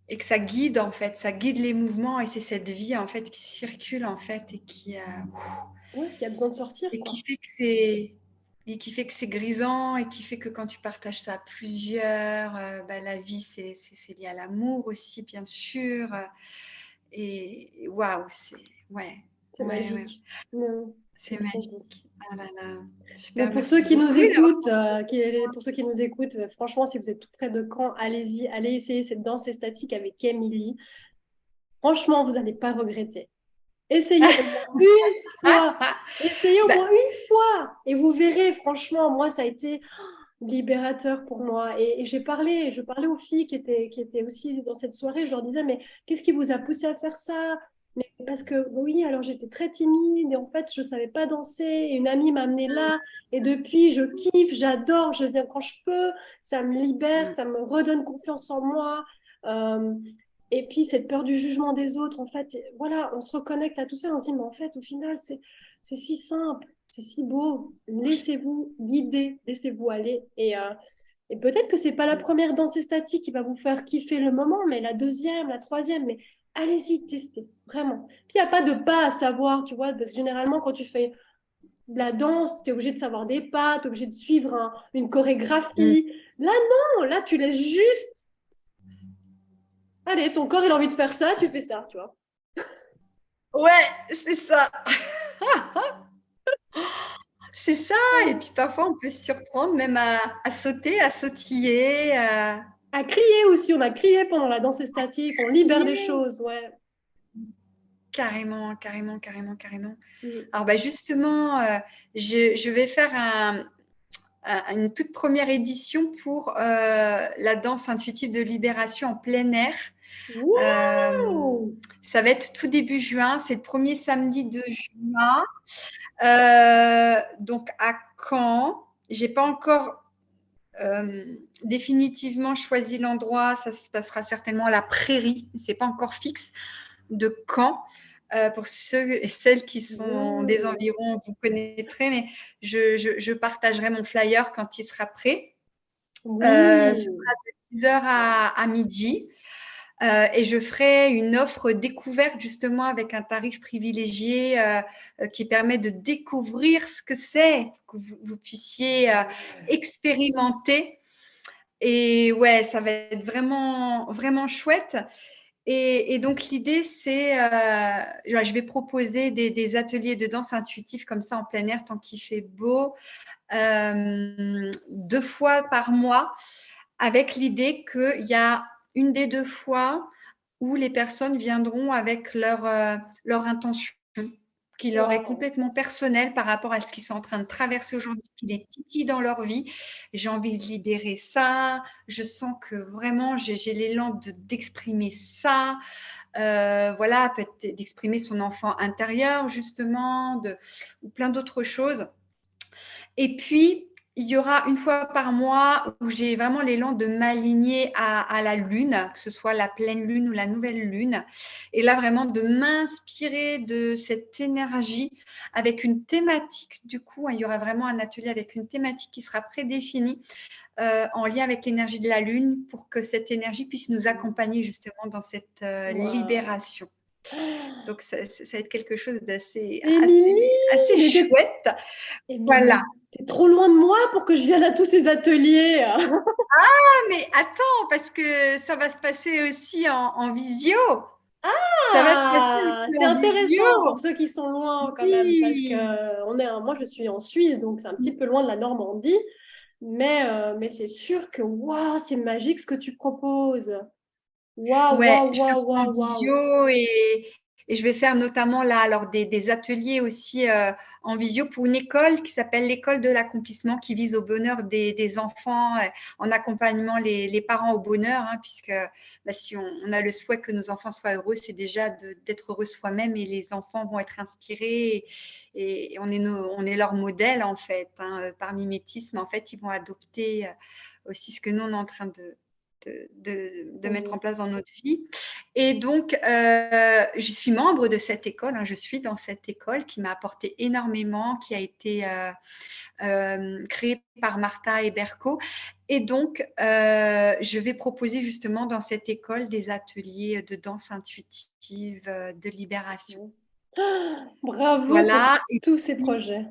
Et que ça guide, en fait, ça guide les mouvements et c'est cette vie, en fait, qui circule, en fait, Ouais, qui a besoin de sortir, et qui quoi. fait que c'est. et qui fait que c'est grisant et qui fait que quand tu partages ça à plusieurs, la vie, c'est lié à l'amour aussi, bien sûr. Et waouh, ouais, C'est ouais, magique. Non, c'est c'est trop beau. magique. Ah là là, Donc super, pour ceux merci qui nous beaucoup. Oui, écoutent, pour ceux qui nous écoutent, franchement, si vous êtes tout près de Caen, allez-y, allez essayer cette danse estatique avec Émilie. Franchement, vous n'allez pas regretter. Essayez au moins une fois. Essayez au bah, moins une fois. Et vous verrez, franchement, moi, ça a été libérateur pour moi. Et je parlais aux filles qui étaient aussi dans cette soirée. Je leur disais, mais qu'est-ce qui vous a poussé à faire ça? Mais parce que oui, alors j'étais très timide et en fait, je ne savais pas danser. Et une amie m'a amenée là. Et depuis, je kiffe, j'adore, je viens quand je peux. Ça me libère, mm, ça me redonne confiance en moi. Euh, et puis, cette peur du jugement des autres, en fait, voilà, on se reconnecte à tout ça. On se dit, mais en fait, au final, c'est si simple, c'est si beau. Laissez-vous guider, laissez-vous aller. Et peut-être que c'est pas la mm. première danse statique qui va vous faire kiffer le moment, mais la deuxième, la troisième, mais allez-y, testez, vraiment. Puis il n'y a pas de pas à savoir, tu vois, parce que généralement, quand tu fais de la danse, tu es obligé de savoir des pas, tu es obligé de suivre une Mm. chorégraphie. Là, non, là, tu laisses juste. Allez, ton corps, il a envie de faire ça, tu fais ça, tu vois. Ouais, c'est ça. C'est ça. Et puis parfois, on peut se surprendre même à sauter, à sautiller, À crier aussi, on a crié pendant la danse statique, on libère des crier. choses, ouais. Carrément, carrément, carrément, carrément. Mm. Alors, justement, je vais faire une toute première édition pour la danse intuitive de libération en plein air. Euh, Waouh! Ça va être tout début juin, c'est le premier samedi de juin. Donc à Caen, j'ai pas encore définitivement choisi l'endroit. Ça se passera certainement à la Prairie, c'est pas encore fixe, de Caen. Pour ceux et celles qui sont des Mmh. environs, vous connaîtrez, mais je partagerai mon flyer quand il sera prêt. Ce sera Oui. de 10h à midi. Et je ferai une offre découverte justement avec un tarif privilégié qui permet de découvrir ce que c'est, que vous puissiez expérimenter. Et ouais, ça va être vraiment, vraiment chouette. Et donc l'idée, c'est, je vais proposer des ateliers de danse intuitive comme ça en plein air tant qu'il fait beau, 2 fois par mois, avec l'idée qu'il y a une des 2 fois où les personnes viendront avec leur intention, qui leur est Waouh. complètement personnelle par rapport à ce qu'ils sont en train de traverser aujourd'hui, qui les titille dans leur vie. J'ai envie de libérer ça. Je sens que vraiment, j'ai l'élan d'exprimer ça. Voilà, peut-être d'exprimer son enfant intérieur, justement, ou plein d'autres choses. Et puis, il y aura une fois par mois où j'ai vraiment l'élan de m'aligner à la lune, que ce soit la pleine lune ou la nouvelle lune. Et là, vraiment de m'inspirer de cette énergie avec une thématique. Du coup, il y aura vraiment un atelier avec une thématique qui sera prédéfinie en lien avec l'énergie de la lune pour que cette énergie puisse nous accompagner justement dans cette Waouh. libération. Donc, ça va être quelque chose d'assez Émilie, assez mais chouette. Voilà. Émilie, t'es trop loin de moi pour que je vienne à tous ces ateliers. Mais attends, parce que ça va se passer aussi en visio. Ça va se passer Ah, aussi c'est en intéressant visio. pour ceux qui sont loin quand même, parce que Oui. moi je suis en Suisse, donc c'est un petit peu loin de la Normandie, mais c'est sûr que waouh, c'est magique ce que tu proposes. Waouh, Ouais, waouh, je ferai waouh, ça en waouh, waouh. visio et je vais faire notamment là alors des ateliers aussi en visio pour une école qui s'appelle l'école de l'accomplissement qui vise au bonheur des enfants en accompagnement les parents au bonheur puisque si on a le souhait que nos enfants soient heureux, c'est déjà d'être heureux soi-même et les enfants vont être inspirés et on est leur modèle en fait par mimétisme. En fait, ils vont adopter aussi ce que nous on est en train de Trop mettre en beau. place dans notre vie. Et donc, je suis membre de cette école, je suis dans cette école qui m'a apporté énormément, qui a été créée par Martha Eberko. Et donc, je vais proposer justement dans cette école des ateliers de danse intuitive, de libération. Bravo pour Voilà. Et tous ces puis, projets.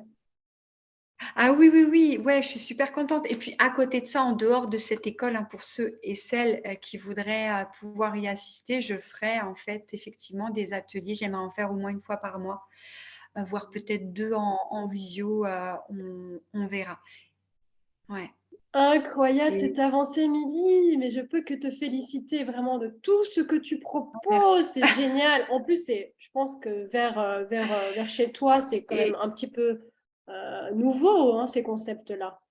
Ah oui, oui, oui, ouais, je suis super contente. Et puis à côté de ça, en dehors de cette école, hein, pour ceux et celles qui voudraient pouvoir y assister, je ferai en fait effectivement des ateliers. J'aimerais en faire au moins une fois par mois, voire peut-être deux en visio, on verra. Ouais. Incroyable Et cette avancée, Émilie, mais je peux que te féliciter vraiment de tout ce que tu proposes, merci. c'est génial. En plus, je pense que vers chez toi, c'est quand même Et un petit peu nouveau, hein, ces concepts-là.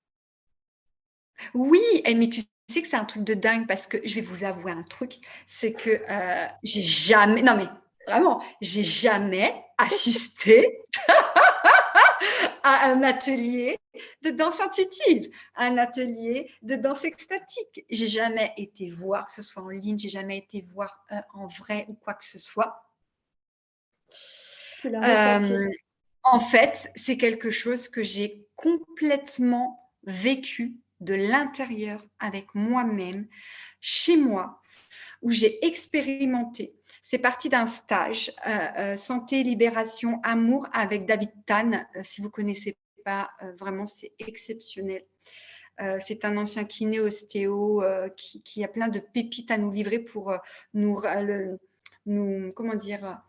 oui, mais tu sais que c'est un truc de dingue parce que je vais vous avouer un truc, c'est que j'ai jamais, non mais vraiment, j'ai jamais assisté à un atelier de danse intuitive, un atelier de danse extatique. J'ai jamais été voir, que ce soit en ligne, j'ai jamais été voir en vrai ou quoi que ce soit. Tu l'as ressenti. Euh, En fait, c'est quelque chose que j'ai complètement vécu de l'intérieur avec moi-même, chez moi, où j'ai expérimenté. C'est parti d'un stage santé, libération, amour avec David Tan. Si vous connaissez pas, vraiment c'est exceptionnel. C'est un ancien kiné ostéo qui a plein de pépites à nous livrer pour nous, comment dire,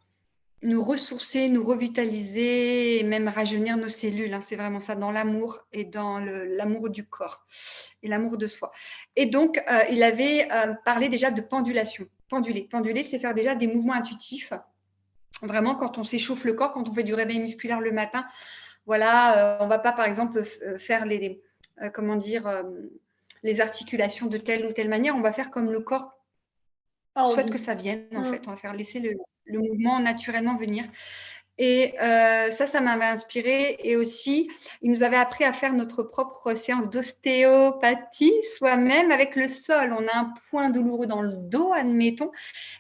nous ressourcer, nous revitaliser et même rajeunir nos cellules. Hein. C'est vraiment ça, dans l'amour et dans l'amour du corps et l'amour de soi. Et donc, il avait parlé déjà de pendulation. Penduler. Penduler, c'est faire déjà des mouvements intuitifs. Vraiment, quand on s'échauffe le corps, quand on fait du réveil musculaire le matin, voilà, on ne va pas, par exemple, faire comment dire, les articulations de telle ou telle manière. On va faire comme le corps Pas souhaite que envie. ça vienne, en Mm. fait. On va faire laisser le mouvement naturellement venir. Et ça m'avait inspiré. Et aussi, il nous avait appris à faire notre propre séance d'ostéopathie soi-même avec le sol. On a un point douloureux dans le dos, admettons.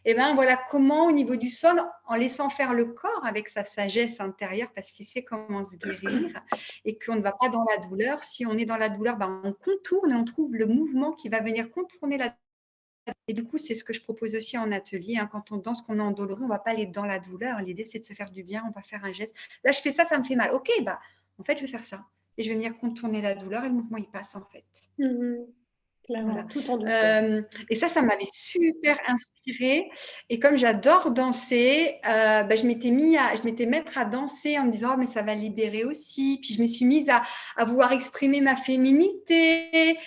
Et bien voilà comment, au niveau du sol, en laissant faire le corps avec sa sagesse intérieure, parce qu'il sait comment se guérir et qu'on ne va pas dans la douleur. Si on est dans la douleur, ben, on contourne et on trouve le mouvement qui va venir contourner la douleur. Et du coup, c'est ce que je propose aussi en atelier. Hein. Quand on danse, qu'on est endolori, on ne va pas aller dans la douleur. L'idée, c'est de se faire du bien. On va faire un geste. Là, je fais ça, ça me fait mal. Ok, bah, en fait, je vais faire ça. Et je vais venir contourner la douleur et le mouvement, il passe, en fait. Mhm. Clairement, Voilà. tout en douceur. Et ça m'avait super inspirée. Et comme j'adore danser, bah, je m'étais mettre à danser en me disant, oh, mais ça va libérer aussi. Puis je me suis mise à vouloir exprimer ma féminité.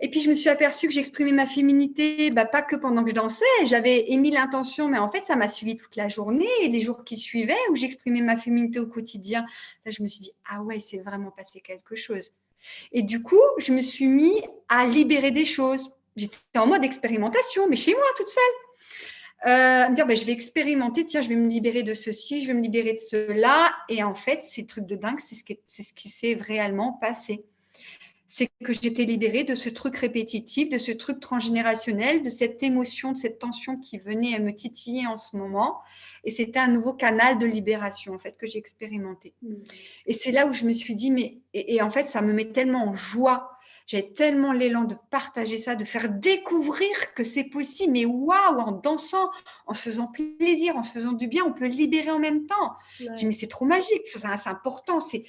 Et puis je me suis aperçue que j'exprimais ma féminité, bah, pas que pendant que je dansais. J'avais émis l'intention, mais en fait, ça m'a suivi toute la journée et les jours qui suivaient où j'exprimais ma féminité au quotidien. Là, je me suis dit, ah ouais, c'est vraiment passé quelque chose. Et du coup, je me suis mis à libérer des choses. J'étais en mode expérimentation, mais chez moi, toute seule. Me dire, bah, je vais expérimenter, tiens, je vais me libérer de ceci, je vais me libérer de cela. Et en fait, ces trucs de dingue, c'est ce qui s'est réellement passé. C'est que j'étais libérée de ce truc répétitif, de ce truc transgénérationnel, de cette émotion, de cette tension qui venait me titiller en ce moment. Et c'était un nouveau canal de libération, en fait, que j'ai expérimenté. Et c'est là où je me suis dit, mais, et en fait, ça me met tellement en joie. J'ai tellement l'élan de partager ça, de faire découvrir que c'est possible. Mais waouh, en dansant, en se faisant plaisir, en se faisant du bien, on peut libérer en même temps. Ouais. Je dis, mais c'est trop magique, c'est important, c'est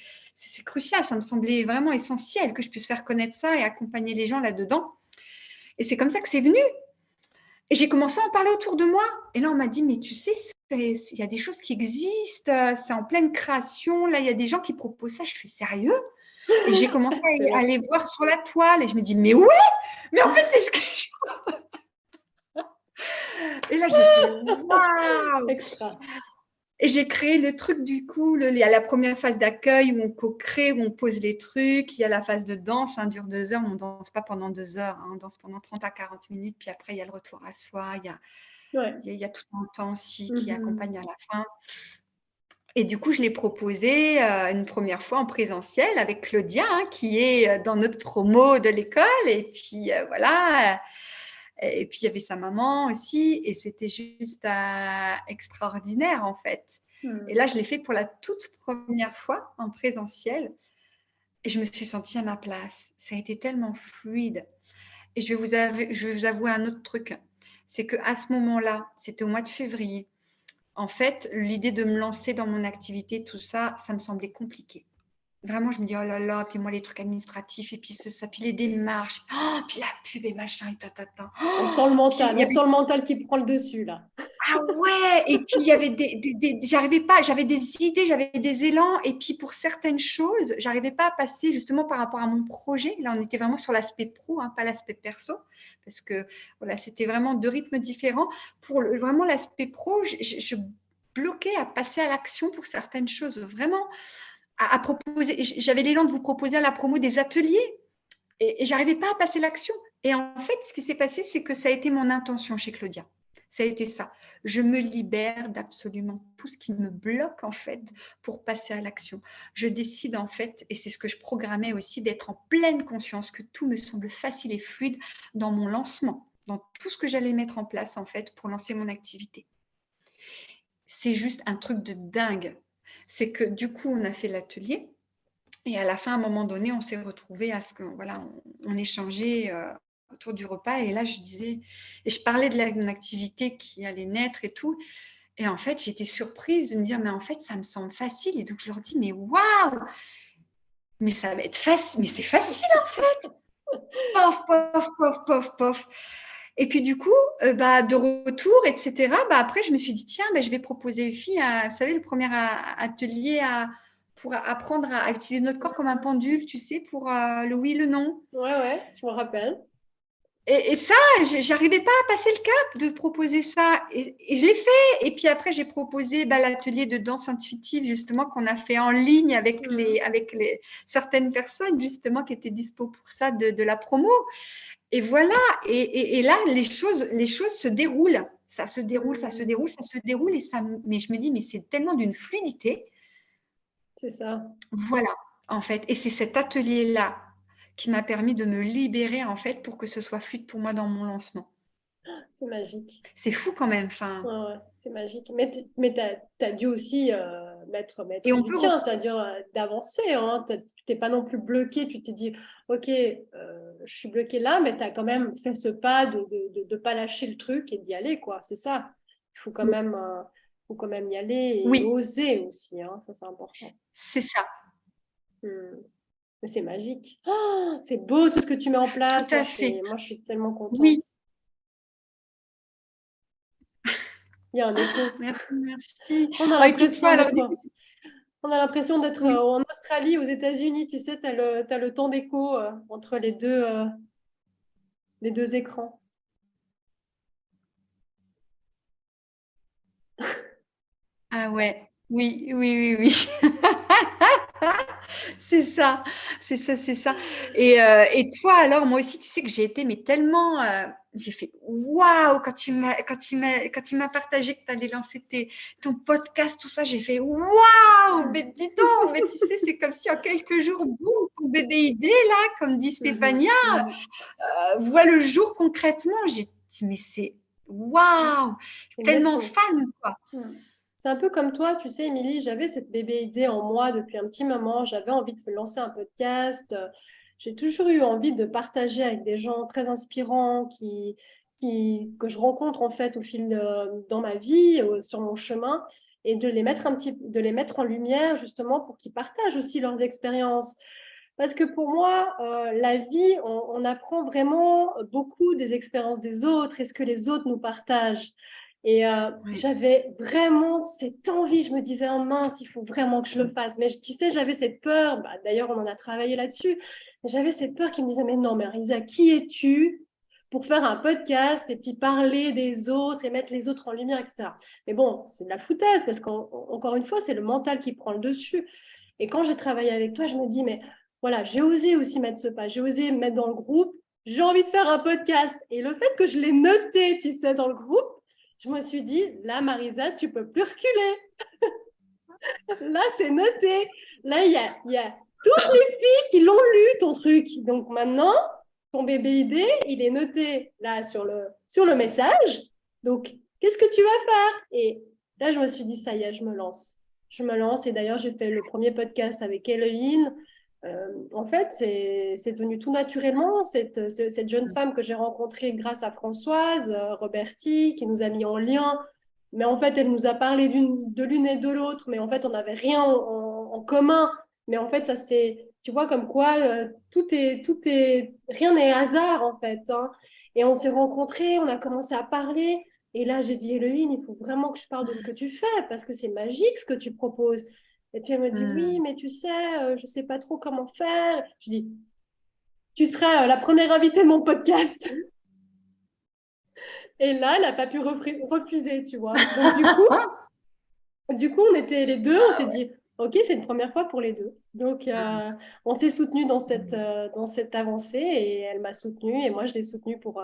crucial. Ça me semblait vraiment essentiel que je puisse faire connaître ça et accompagner les gens là-dedans. Et c'est comme ça que c'est venu. Et j'ai commencé à en parler autour de moi. Et là, on m'a dit, mais tu sais, il y a des choses qui existent, c'est en pleine création. Là, il y a des gens qui proposent ça. Je suis sérieux. Et j'ai commencé à aller voir sur la toile. Et je me dis, mais ouais, mais en fait, c'est ce que je... Et là, j'ai fait, waouh. Extra. Et j'ai créé le truc du coup, il y a la première phase d'accueil où on co-crée, où on pose les trucs. Il y a la phase de danse, hein, dure 2 heures. On ne danse pas pendant 2 heures, hein, on danse pendant 30 à 40 minutes. Puis après, il y a le retour à soi. Ouais. Il y a tout un temps aussi qui Mhm. accompagne à la fin. Et du coup, je l'ai proposé une première fois en présentiel avec Claudia, hein, qui est dans notre promo de l'école. Et puis voilà. Et puis il y avait sa maman aussi. Et c'était juste extraordinaire en fait. Et là, je l'ai fait pour la toute première fois en présentiel. Et je me suis sentie à ma place. Ça a été tellement fluide. Et je vais vous avouer un autre truc. C'est qu'à ce moment-là, c'était au mois de février. En fait, l'idée de me lancer dans mon activité, tout ça, ça me semblait compliqué. Vraiment, je me dis, oh là là, puis moi, les trucs administratifs, et puis ça, puis les démarches, oh, puis la pub et machin, et tatata. On sent le Puis il mental, y on avait sent le mental qui prend le dessus, là. ah ouais, et puis il y avait j'arrivais pas, j'avais des idées, j'avais des élans, et puis pour certaines choses, j'arrivais pas à passer justement par rapport à mon projet. Là, on était vraiment sur l'aspect pro, hein, pas l'aspect perso, parce que voilà, c'était vraiment deux rythmes différents. Pour vraiment l'aspect pro, je bloquais à passer à l'action pour certaines choses, vraiment à proposer. J'avais l'élan de vous proposer à la promo des ateliers, et j'arrivais pas à passer l'action. Et en fait, ce qui s'est passé, c'est que ça a été mon intention chez Claudia. Ça a été ça. Je me libère d'absolument tout ce qui me bloque en fait pour passer à l'action. Je décide en fait, et c'est ce que je programmais aussi, d'être en pleine conscience, que tout me semble facile et fluide dans mon lancement, dans tout ce que j'allais mettre en place en fait pour lancer mon activité. C'est juste un truc de dingue. C'est que du coup, on a fait l'atelier. Et à la fin, à un moment donné, on s'est retrouvés à ce que, voilà, on échangeait autour du repas. Et là, je disais, et je parlais de mon activité qui allait naître et tout. Et en fait, j'étais surprise de me dire, mais en fait, ça me semble facile. Et donc, je leur dis, mais waouh, mais ça va être facile, mais c'est facile en fait. Pof, pof, pof, pof, pof. Et puis du coup, de retour, etc., après, je me suis dit, tiens, je vais proposer aux filles, vous savez, le premier atelier pour apprendre à utiliser notre corps comme un pendule, tu sais, pour le oui, le non. Ouais, je me rappelle. Et ça, j'arrivais pas à passer le cap de proposer ça. Et je l'ai fait. Et puis après, j'ai proposé l'atelier de danse intuitive, justement, qu'on a fait en ligne avec certaines personnes, justement, qui étaient dispo pour ça, de la promo. Et voilà, et là, les choses se déroulent. Ça se déroule, ça se déroule, ça se déroule. Mais je me dis, mais c'est tellement d'une fluidité. C'est ça. Voilà, en fait. Et c'est cet atelier-là qui m'a permis de me libérer, en fait, pour que ce soit fluide pour moi dans mon lancement. C'est magique. C'est fou quand même. Enfin, Ouais, c'est magique. Mais tu as dû aussi mettre et on du peut tien, c'est-à-dire d'avancer. Hein. Tu n'es pas non plus bloqué. Tu t'es dit, OK, je suis bloqué là, mais tu as quand même fait ce pas de ne pas lâcher le truc et d'y aller, quoi. C'est ça. Il faut quand même y aller et oui, oser aussi. Hein. Ça, c'est important. c'est ça, Hmm. Mais c'est magique. Oh, c'est beau tout ce que tu mets en tout place. à fait. Moi, je suis tellement contente. Oui, Il y a un écho. merci, merci. On a Écoute, toi, l'impression alors, d'être On a l'impression d'être oui. en Australie, aux États-Unis, tu sais, t'as le temps d'écho entre les deux écrans. Ah ouais, oui, oui, oui, oui. C'est ça, c'est ça, c'est ça. Et toi, alors, moi aussi, tu sais que j'ai été, mais tellement, j'ai fait waouh quand il m'a partagé que tu allais lancer ton podcast, tout ça, j'ai fait waouh, mais dis donc, mais tu sais, c'est comme si en quelques jours, boum, ton bébé idée, là, comme dit Mhm, Stéphania, mhm. voit le jour concrètement. J'ai dit, mais c'est waouh, tellement Exactement. fan, quoi. Mhm. C'est un peu comme toi, tu sais, Émilie, j'avais cette bébé idée en moi depuis un petit moment. J'avais envie de lancer un podcast. J'ai toujours eu envie de partager avec des gens très inspirants que je rencontre en fait au fil dans ma vie, sur mon chemin, et de les mettre en lumière justement pour qu'ils partagent aussi leurs expériences. Parce que pour moi, la vie, on apprend vraiment beaucoup des expériences des autres et ce que les autres nous partagent. Et Ouais. j'avais vraiment cette envie, je me disais, oh mince, il faut vraiment que je le fasse. Mais tu sais, j'avais cette peur, d'ailleurs, on en a travaillé là-dessus, j'avais cette peur qui me disait, mais non, mais Arisa, qui es-tu pour faire un podcast et puis parler des autres et mettre les autres en lumière, etc. Mais bon, c'est de la foutaise parce qu'encore une fois, c'est le mental qui prend le dessus. Et quand j'ai travaillé avec toi, je me dis, mais voilà, j'ai osé aussi mettre ce pas, j'ai osé me mettre dans le groupe, j'ai envie de faire un podcast. Et le fait que je l'ai noté, tu sais, dans le groupe, je me suis dit, là, Marisa, tu peux plus reculer. Là, c'est noté. Là, il y a toutes les filles qui l'ont lu, ton truc. Donc maintenant, ton bébé idée, il est noté là sur le message. Donc, qu'est-ce que tu vas faire? Et là, je me suis dit, ça y est, je me lance. Je me lance. Et d'ailleurs, j'ai fait le premier podcast avec Héloïne. En fait, c'est venu tout naturellement. Cette jeune femme que j'ai rencontrée grâce à Françoise Roberti, qui nous a mis en lien. Mais en fait, elle nous a parlé de l'une et de l'autre, mais en fait, on n'avait rien en commun. Mais en fait, tu vois, comme quoi, rien n'est hasard, en fait, hein. Et on s'est rencontrés, on a commencé à parler. Et là, j'ai dit, Héloïne, il faut vraiment que je parle de ce que tu fais, parce que c'est magique ce que tu proposes. Et puis elle me dit, oui, Hmm. mais tu sais, je ne sais pas trop comment faire. Je dis, tu seras la première invitée de mon podcast. Et là, elle n'a pas pu refuser, tu vois. Donc, du coup, on était les deux, on s'est dit, OK, c'est une première fois pour les deux. Donc, on s'est soutenus dans cette avancée et elle m'a soutenue et moi, je l'ai soutenue pour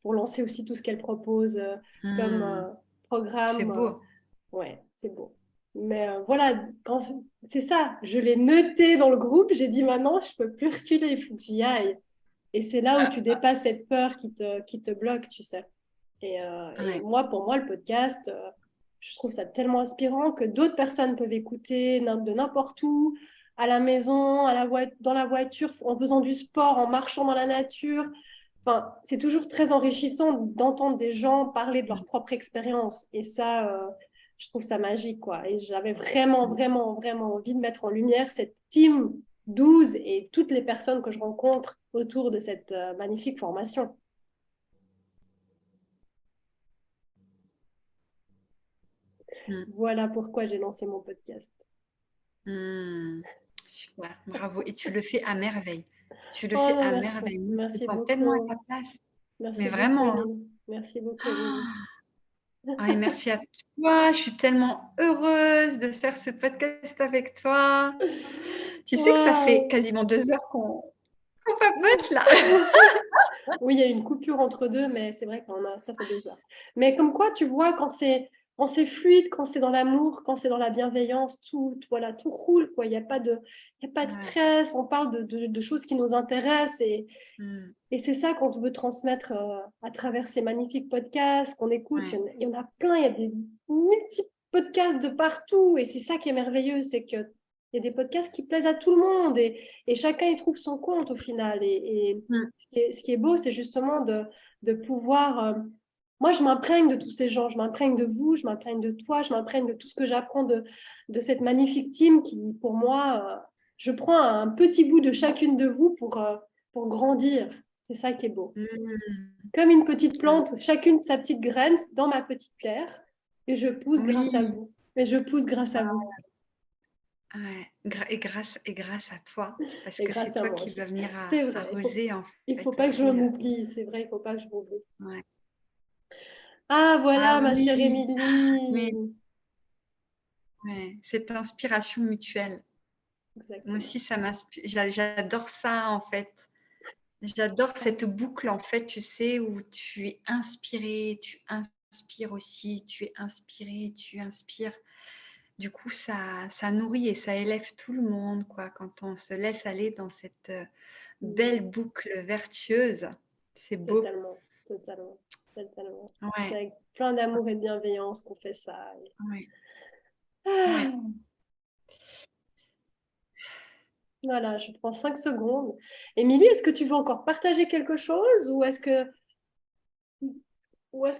lancer aussi tout ce qu'elle propose comme Hmm. C'est programme. beau. Ouais, c'est beau. Mais voilà, c'est ça, je l'ai noté dans le groupe, j'ai dit maintenant, je peux plus reculer, il faut que j'y aille. Et c'est là où tu dépasses cette peur qui te bloque, tu sais. Et Ouais. moi, pour moi, le podcast, je trouve ça tellement inspirant que d'autres personnes peuvent écouter de n'importe où, à la maison, dans la voiture, en faisant du sport, en marchant dans la nature. Enfin, c'est toujours très enrichissant d'entendre des gens parler de leur propre expérience. Et ça, je trouve ça magique, quoi. Et j'avais vraiment, vraiment, vraiment envie de mettre en lumière cette team 12 et toutes les personnes que je rencontre autour de cette magnifique formation. Hmm. Voilà pourquoi j'ai lancé mon podcast. Hmm. Super, bravo. Et tu le fais à merveille. Tu le Oh fais non, à merci. merveille. Moi, je te Merci sens tellement à ta beaucoup. place. Mais Merci beaucoup, vraiment, hein. Émilie. Merci beaucoup, Émilie. Ah, ah, et merci à toi. Je suis tellement heureuse de faire ce podcast avec toi. Tu sais que ça fait Waouh! quasiment 2 heures qu'on papote là. Oui, il y a une coupure entre deux, mais c'est vrai ça fait 2 heures. Mais comme quoi, tu vois, quand c'est fluide, quand c'est dans l'amour, quand c'est dans la bienveillance, voilà, tout roule, quoi. Il y a pas de Ouais. stress, on parle de choses qui nous intéressent Hmm. et c'est ça qu'on veut transmettre à travers ces magnifiques podcasts qu'on écoute. Ouais. Il y en a plein, il y a des multi-podcasts de partout. Et c'est ça qui est merveilleux, c'est qu'il y a des podcasts qui plaisent à tout le monde et chacun y trouve son compte au final. Et Hmm. ce qui est beau, c'est justement de pouvoir. Moi, je m'imprègne de tous ces gens, je m'imprègne de vous, je m'imprègne de toi, je m'imprègne de tout ce que j'apprends de cette magnifique team qui, pour moi, je prends un petit bout de chacune de vous pour grandir. C'est ça qui est beau. Hmm. Comme une petite Ouais. plante, chacune sa petite graine dans ma petite terre, et je pousse grâce à Oui. vous. Et je pousse grâce à vous. Ouais. Et grâce à toi, parce Et que c'est grâce à toi moi qui aussi. vas venir C'est vrai, arroser en il fait faut pas que je aussi. m'oublie. C'est vrai, il faut pas que je m'oublie. Ouais. Ah, Ah voilà, ma chère oui, mais Émilie. ouais, cette inspiration mutuelle. Moi Exactement. aussi, ça m'inspire. J'adore ça en fait. J'adore cette boucle en fait, tu sais, où tu es inspiré, tu inspires aussi, tu es inspiré, tu inspires. Du coup, ça nourrit et ça élève tout le monde, quoi, quand on se laisse aller dans cette belle Mm. boucle vertueuse. C'est beau. Totalement, totalement, totalement. C'est Ouais, avec plein d'amour et de bienveillance qu'on fait ça. ouais, ouais. Ah, voilà, je prends 5 secondes. Émilie, est-ce que tu veux encore partager quelque chose ou est-ce que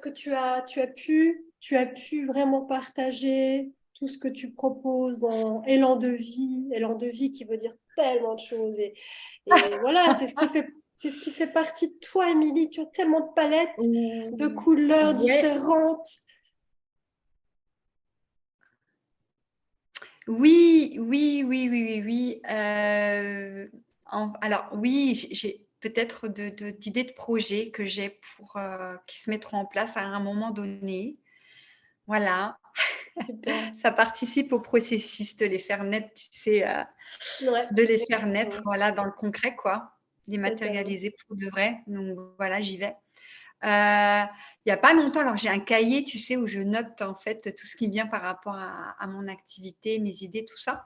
tu as pu vraiment partager tout ce que tu proposes dans élan de vie qui veut dire tellement de choses. Et voilà, c'est ce qui fait partie de toi, Émilie. Tu as tellement de palettes de couleurs Ouais, différentes. oui, oui, oui, oui, oui, oui. Alors oui, j'ai peut-être d'idées de projets que j'ai pour qui se mettront en place à un moment donné. Voilà, Super. ça participe au processus de les faire naître, tu sais, Ouais, de les faire naître, exactement. voilà, dans le concret, quoi, les Totalement. matérialiser pour de vrai. Donc voilà, j'y vais. Il y a pas longtemps, alors j'ai un cahier, tu sais, où je note en fait tout ce qui vient par rapport à mon activité, mes idées, tout ça.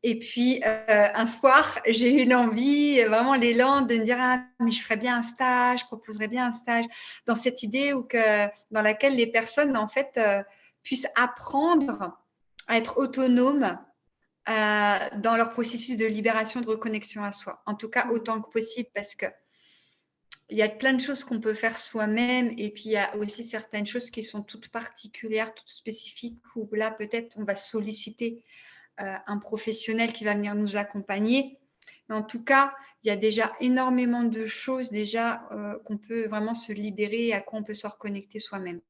Et puis un soir, j'ai eu l'envie, vraiment l'élan de me dire ah mais je ferais bien un stage, je proposerais bien un stage dans cette idée dans laquelle les personnes en fait puissent apprendre à être autonomes dans leur processus de libération, de reconnexion à soi. En tout cas Mm. autant que possible parce que il y a plein de choses qu'on peut faire soi-même et puis il y a aussi certaines choses qui sont toutes particulières, toutes spécifiques où là peut-être on va solliciter un professionnel qui va venir nous accompagner. Mais en tout cas, il y a déjà énormément de choses déjà qu'on peut vraiment se libérer et à quoi on peut se reconnecter soi-même.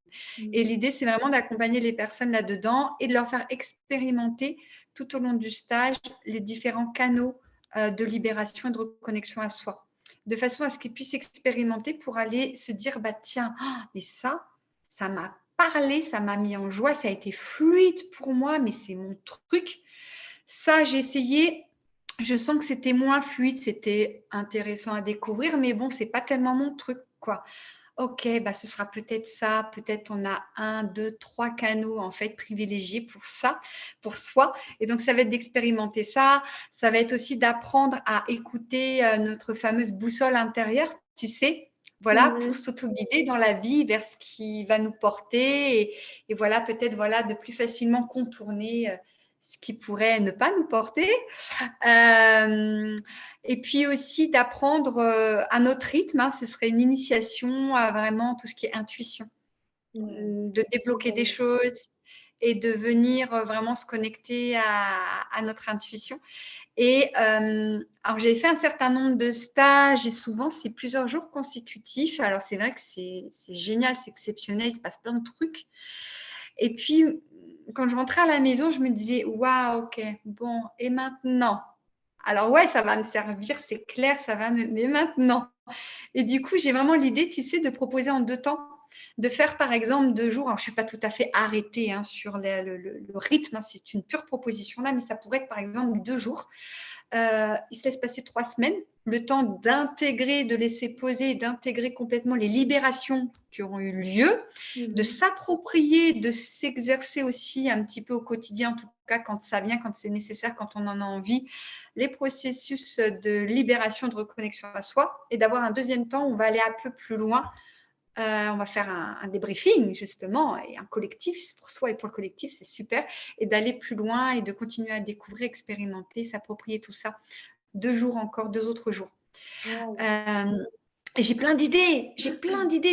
Et l'idée, c'est vraiment d'accompagner les personnes là-dedans et de leur faire expérimenter tout au long du stage les différents canaux de libération et de reconnexion à soi, de façon à ce qu'ils puissent expérimenter pour aller se dire, bah tiens, mais ça m'a parlé, ça m'a mis en joie, ça a été fluide pour moi, mais c'est mon truc. Ça, j'ai essayé, je sens que c'était moins fluide, c'était intéressant à découvrir, mais bon, c'est pas tellement mon truc, quoi. Ok, bah ce sera peut-être ça, peut-être on a 1, 2, 3 canaux en fait privilégiés pour ça, pour soi. Et donc ça va être d'expérimenter ça, ça va être aussi d'apprendre à écouter notre fameuse boussole intérieure, tu sais, voilà, pour s'auto-guider dans la vie vers ce qui va nous porter et voilà, peut-être voilà, de plus facilement contourner ce qui pourrait ne pas nous porter. Et puis aussi d'apprendre à notre rythme, hein, ce serait une initiation à vraiment tout ce qui est intuition, de débloquer des choses et de venir vraiment se connecter à notre intuition. Et alors j'ai fait un certain nombre de stages et souvent c'est plusieurs jours consécutifs. Alors c'est vrai que c'est génial, c'est exceptionnel, il se passe plein de trucs. Et puis quand je rentrais à la maison, je me disais waouh, ok, bon, et maintenant? Alors ouais, ça va me servir, c'est clair, ça va me... Mais maintenant. Et du coup, j'ai vraiment l'idée, tu sais, de proposer en 2 temps, de faire par exemple 2 jours. Alors, je ne suis pas tout à fait arrêtée hein, sur le rythme, hein, c'est une pure proposition là, mais ça pourrait être par exemple 2 jours. Il se laisse passer 3 semaines, le temps d'intégrer, de laisser poser, d'intégrer complètement les libérations qui auront eu lieu, de s'approprier, de s'exercer aussi un petit peu au quotidien, en tout cas quand ça vient, quand c'est nécessaire, quand on en a envie, les processus de libération, de reconnexion à soi, et d'avoir un deuxième temps où on va aller un peu plus loin. On va faire un débriefing justement et un collectif pour soi et pour le collectif, c'est super, et d'aller plus loin et de continuer à découvrir, expérimenter, s'approprier tout ça 2 jours encore, 2 autres jours. Wow. Et j'ai plein d'idées,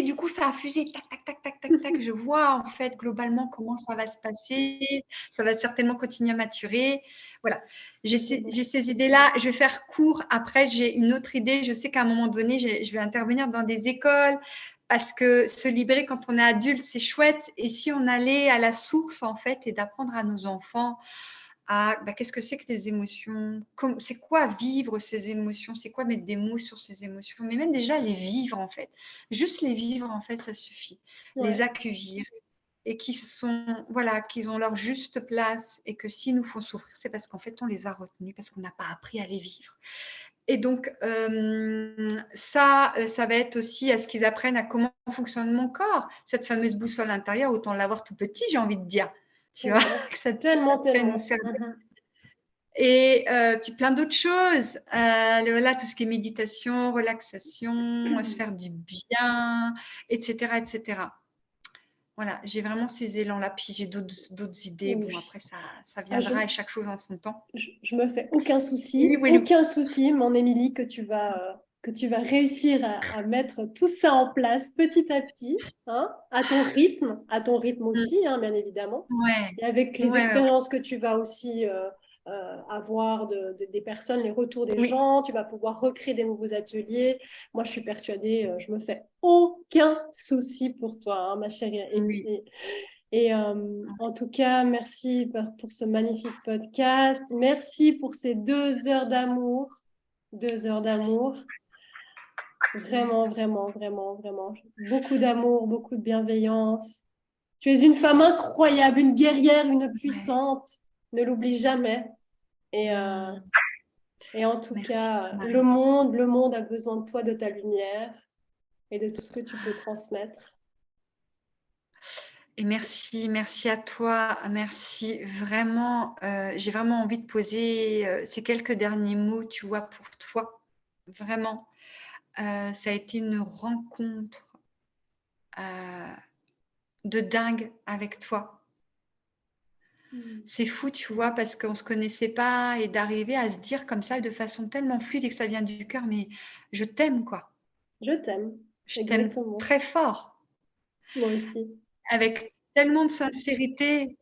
du coup ça a fusé, tac, tac, tac, tac, tac, tac, je vois en fait globalement comment ça va se passer, ça va certainement continuer à maturer, voilà, j'ai ces idées-là, je vais faire court, après j'ai une autre idée, je sais qu'à un moment donné, je vais intervenir dans des écoles, parce que se libérer quand on est adulte, c'est chouette, et si on allait à la source en fait, et d'apprendre à nos enfants qu'est-ce que c'est que les émotions, c'est quoi vivre ces émotions, c'est quoi mettre des mots sur ces émotions, mais même déjà les vivre en fait, juste les vivre en fait, ça suffit, les accueillir et qu'ils ont leur juste place et que s'ils nous font souffrir, c'est parce qu'en fait on les a retenus, parce qu'on n'a pas appris à les vivre. Et donc ça va être aussi à ce qu'ils apprennent à comment fonctionne mon corps, cette fameuse boussole intérieure, autant l'avoir tout petit, j'ai envie de dire. Tu vois, que ça tellement. Et puis plein d'autres choses. Voilà, tout ce qui est méditation, relaxation, se faire du bien, etc., etc. Voilà, j'ai vraiment ces élans-là. Puis j'ai d'autres idées. Bon, après, ça viendra et chaque chose en son temps. Je me fais aucun souci, aucun souci, mon Émilie, que tu vas réussir à mettre tout ça en place petit à petit, hein, à ton rythme aussi, hein, bien évidemment. Ouais. Et avec les expériences que tu vas aussi avoir des personnes, les retours des gens, tu vas pouvoir recréer des nouveaux ateliers. Moi, je suis persuadée, je me fais aucun souci pour toi, hein, ma chérie. Et en tout cas, merci pour ce magnifique podcast. Merci pour ces 2 heures d'amour. 2 heures d'amour. Vraiment, vraiment, vraiment, vraiment. Beaucoup d'amour, beaucoup de bienveillance. Tu es une femme incroyable, une guerrière, une puissante. Ne l'oublie jamais. Et en tout cas, le monde a besoin de toi, de ta lumière et de tout ce que tu peux transmettre. Et merci à toi, merci vraiment. J'ai vraiment envie de poser ces quelques derniers mots, tu vois, pour toi. Vraiment, ça a été une rencontre de dingue avec toi. C'est fou, tu vois, parce qu'on ne se connaissait pas et d'arriver à se dire comme ça de façon tellement fluide et que ça vient du cœur, mais je t'aime, quoi. Je t'aime. Je t'aime très fort. Moi aussi. Avec tellement de sincérité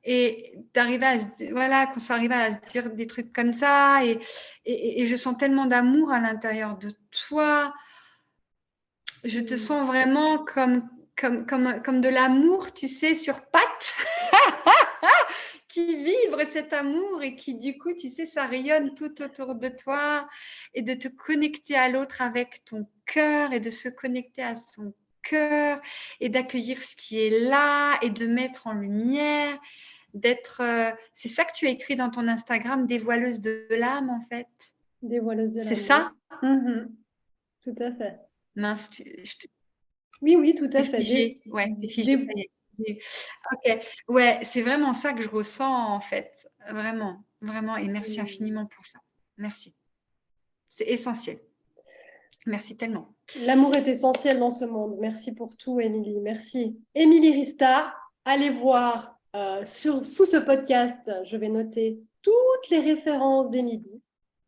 Et d'arriver à voilà, qu'on soit arrivé à se dire des trucs comme ça. Et je sens tellement d'amour à l'intérieur de toi. Je te sens vraiment comme de l'amour, tu sais, sur pattes, qui vibre cet amour et qui, du coup, tu sais, ça rayonne tout autour de toi et de te connecter à l'autre avec ton cœur et de se connecter à son cœur et d'accueillir ce qui est là et de mettre en lumière, d'être. C'est ça que tu as écrit dans ton Instagram, dévoileuse de l'âme, en fait. Dévoileuse de C'est l'amour. ça? Tout à fait. Mince, Oui, oui, tout à t'es fait. figé. Ouais, t'es figé. Ça y est. Ok, ouais, c'est vraiment ça que je ressens en fait. Vraiment, vraiment. Et merci infiniment pour ça. Merci. C'est essentiel. Merci tellement. L'amour est essentiel dans ce monde. Merci pour tout, Émilie. Merci. Émilie Rista, allez voir sous ce podcast, je vais noter toutes les références d'Émilie.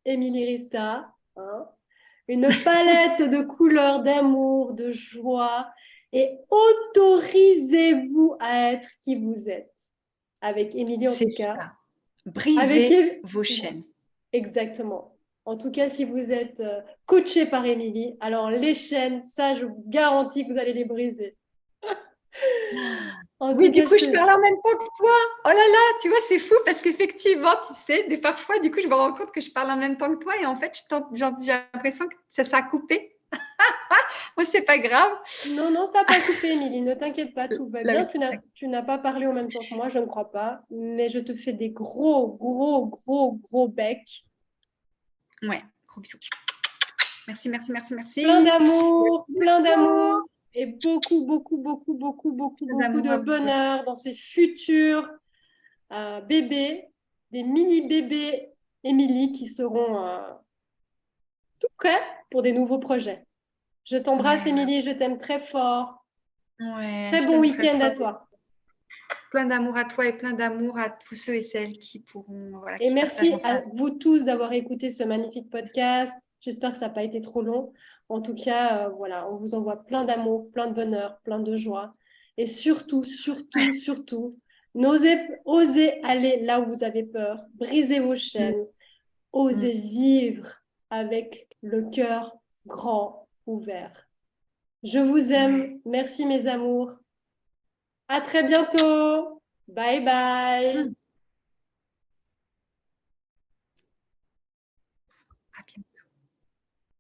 Émilie Rista, hein. Une palette de couleurs, d'amour, de joie. Et autorisez-vous à être qui vous êtes. Avec Émilie, en C'est tout cas. ça. Avec Brisez vos chaînes. Exactement. En tout cas, si vous êtes coaché par Émilie, alors les chaînes, ça, je vous garantis que vous allez les briser. En Oui, tout du cas, coup, je parle en même temps que toi. Oh là là, tu vois, c'est fou parce qu'effectivement, tu sais, parfois, du coup, je me rends compte que je parle en même temps que toi et en fait, j'ai l'impression que ça a coupé. Moi, c'est pas grave. Non, non, ça n'a pas coupé, Émilie. Ne t'inquiète pas, tout va Là bien. aussi, Tu n'as pas parlé en même temps que moi, je ne crois pas. Mais je te fais des gros, gros, gros, gros becs. ouais, gros bisous. Merci, merci, merci, Plein merci. d'amour, plein D'amour. d'amour. Et beaucoup, beaucoup, beaucoup, beaucoup, beaucoup, beaucoup D'amour de à vous bonheur tous. dans ces futurs bébés, des mini bébés Émilie qui seront tout prêts pour des nouveaux projets. Je t'embrasse, Ouais, Émilie, je t'aime très fort. ouais, Très je bon t'aime très week-end à fort. toi. Plein d'amour à toi et plein d'amour à tous ceux et celles qui pourront, voilà, Et qui merci partageront ça. à vous tous d'avoir écouté ce magnifique podcast. J'espère que ça n'a pas été trop long. En tout cas, voilà, on vous envoie plein d'amour, plein de bonheur, plein de joie. Et surtout, surtout, surtout, osez aller là où vous avez peur. Brisez vos Mm, chaînes. mm. Osez vivre avec le cœur grand ouvert. Je vous Ouais. aime. Merci mes amours. À très bientôt. Bye bye. Mm. À bientôt.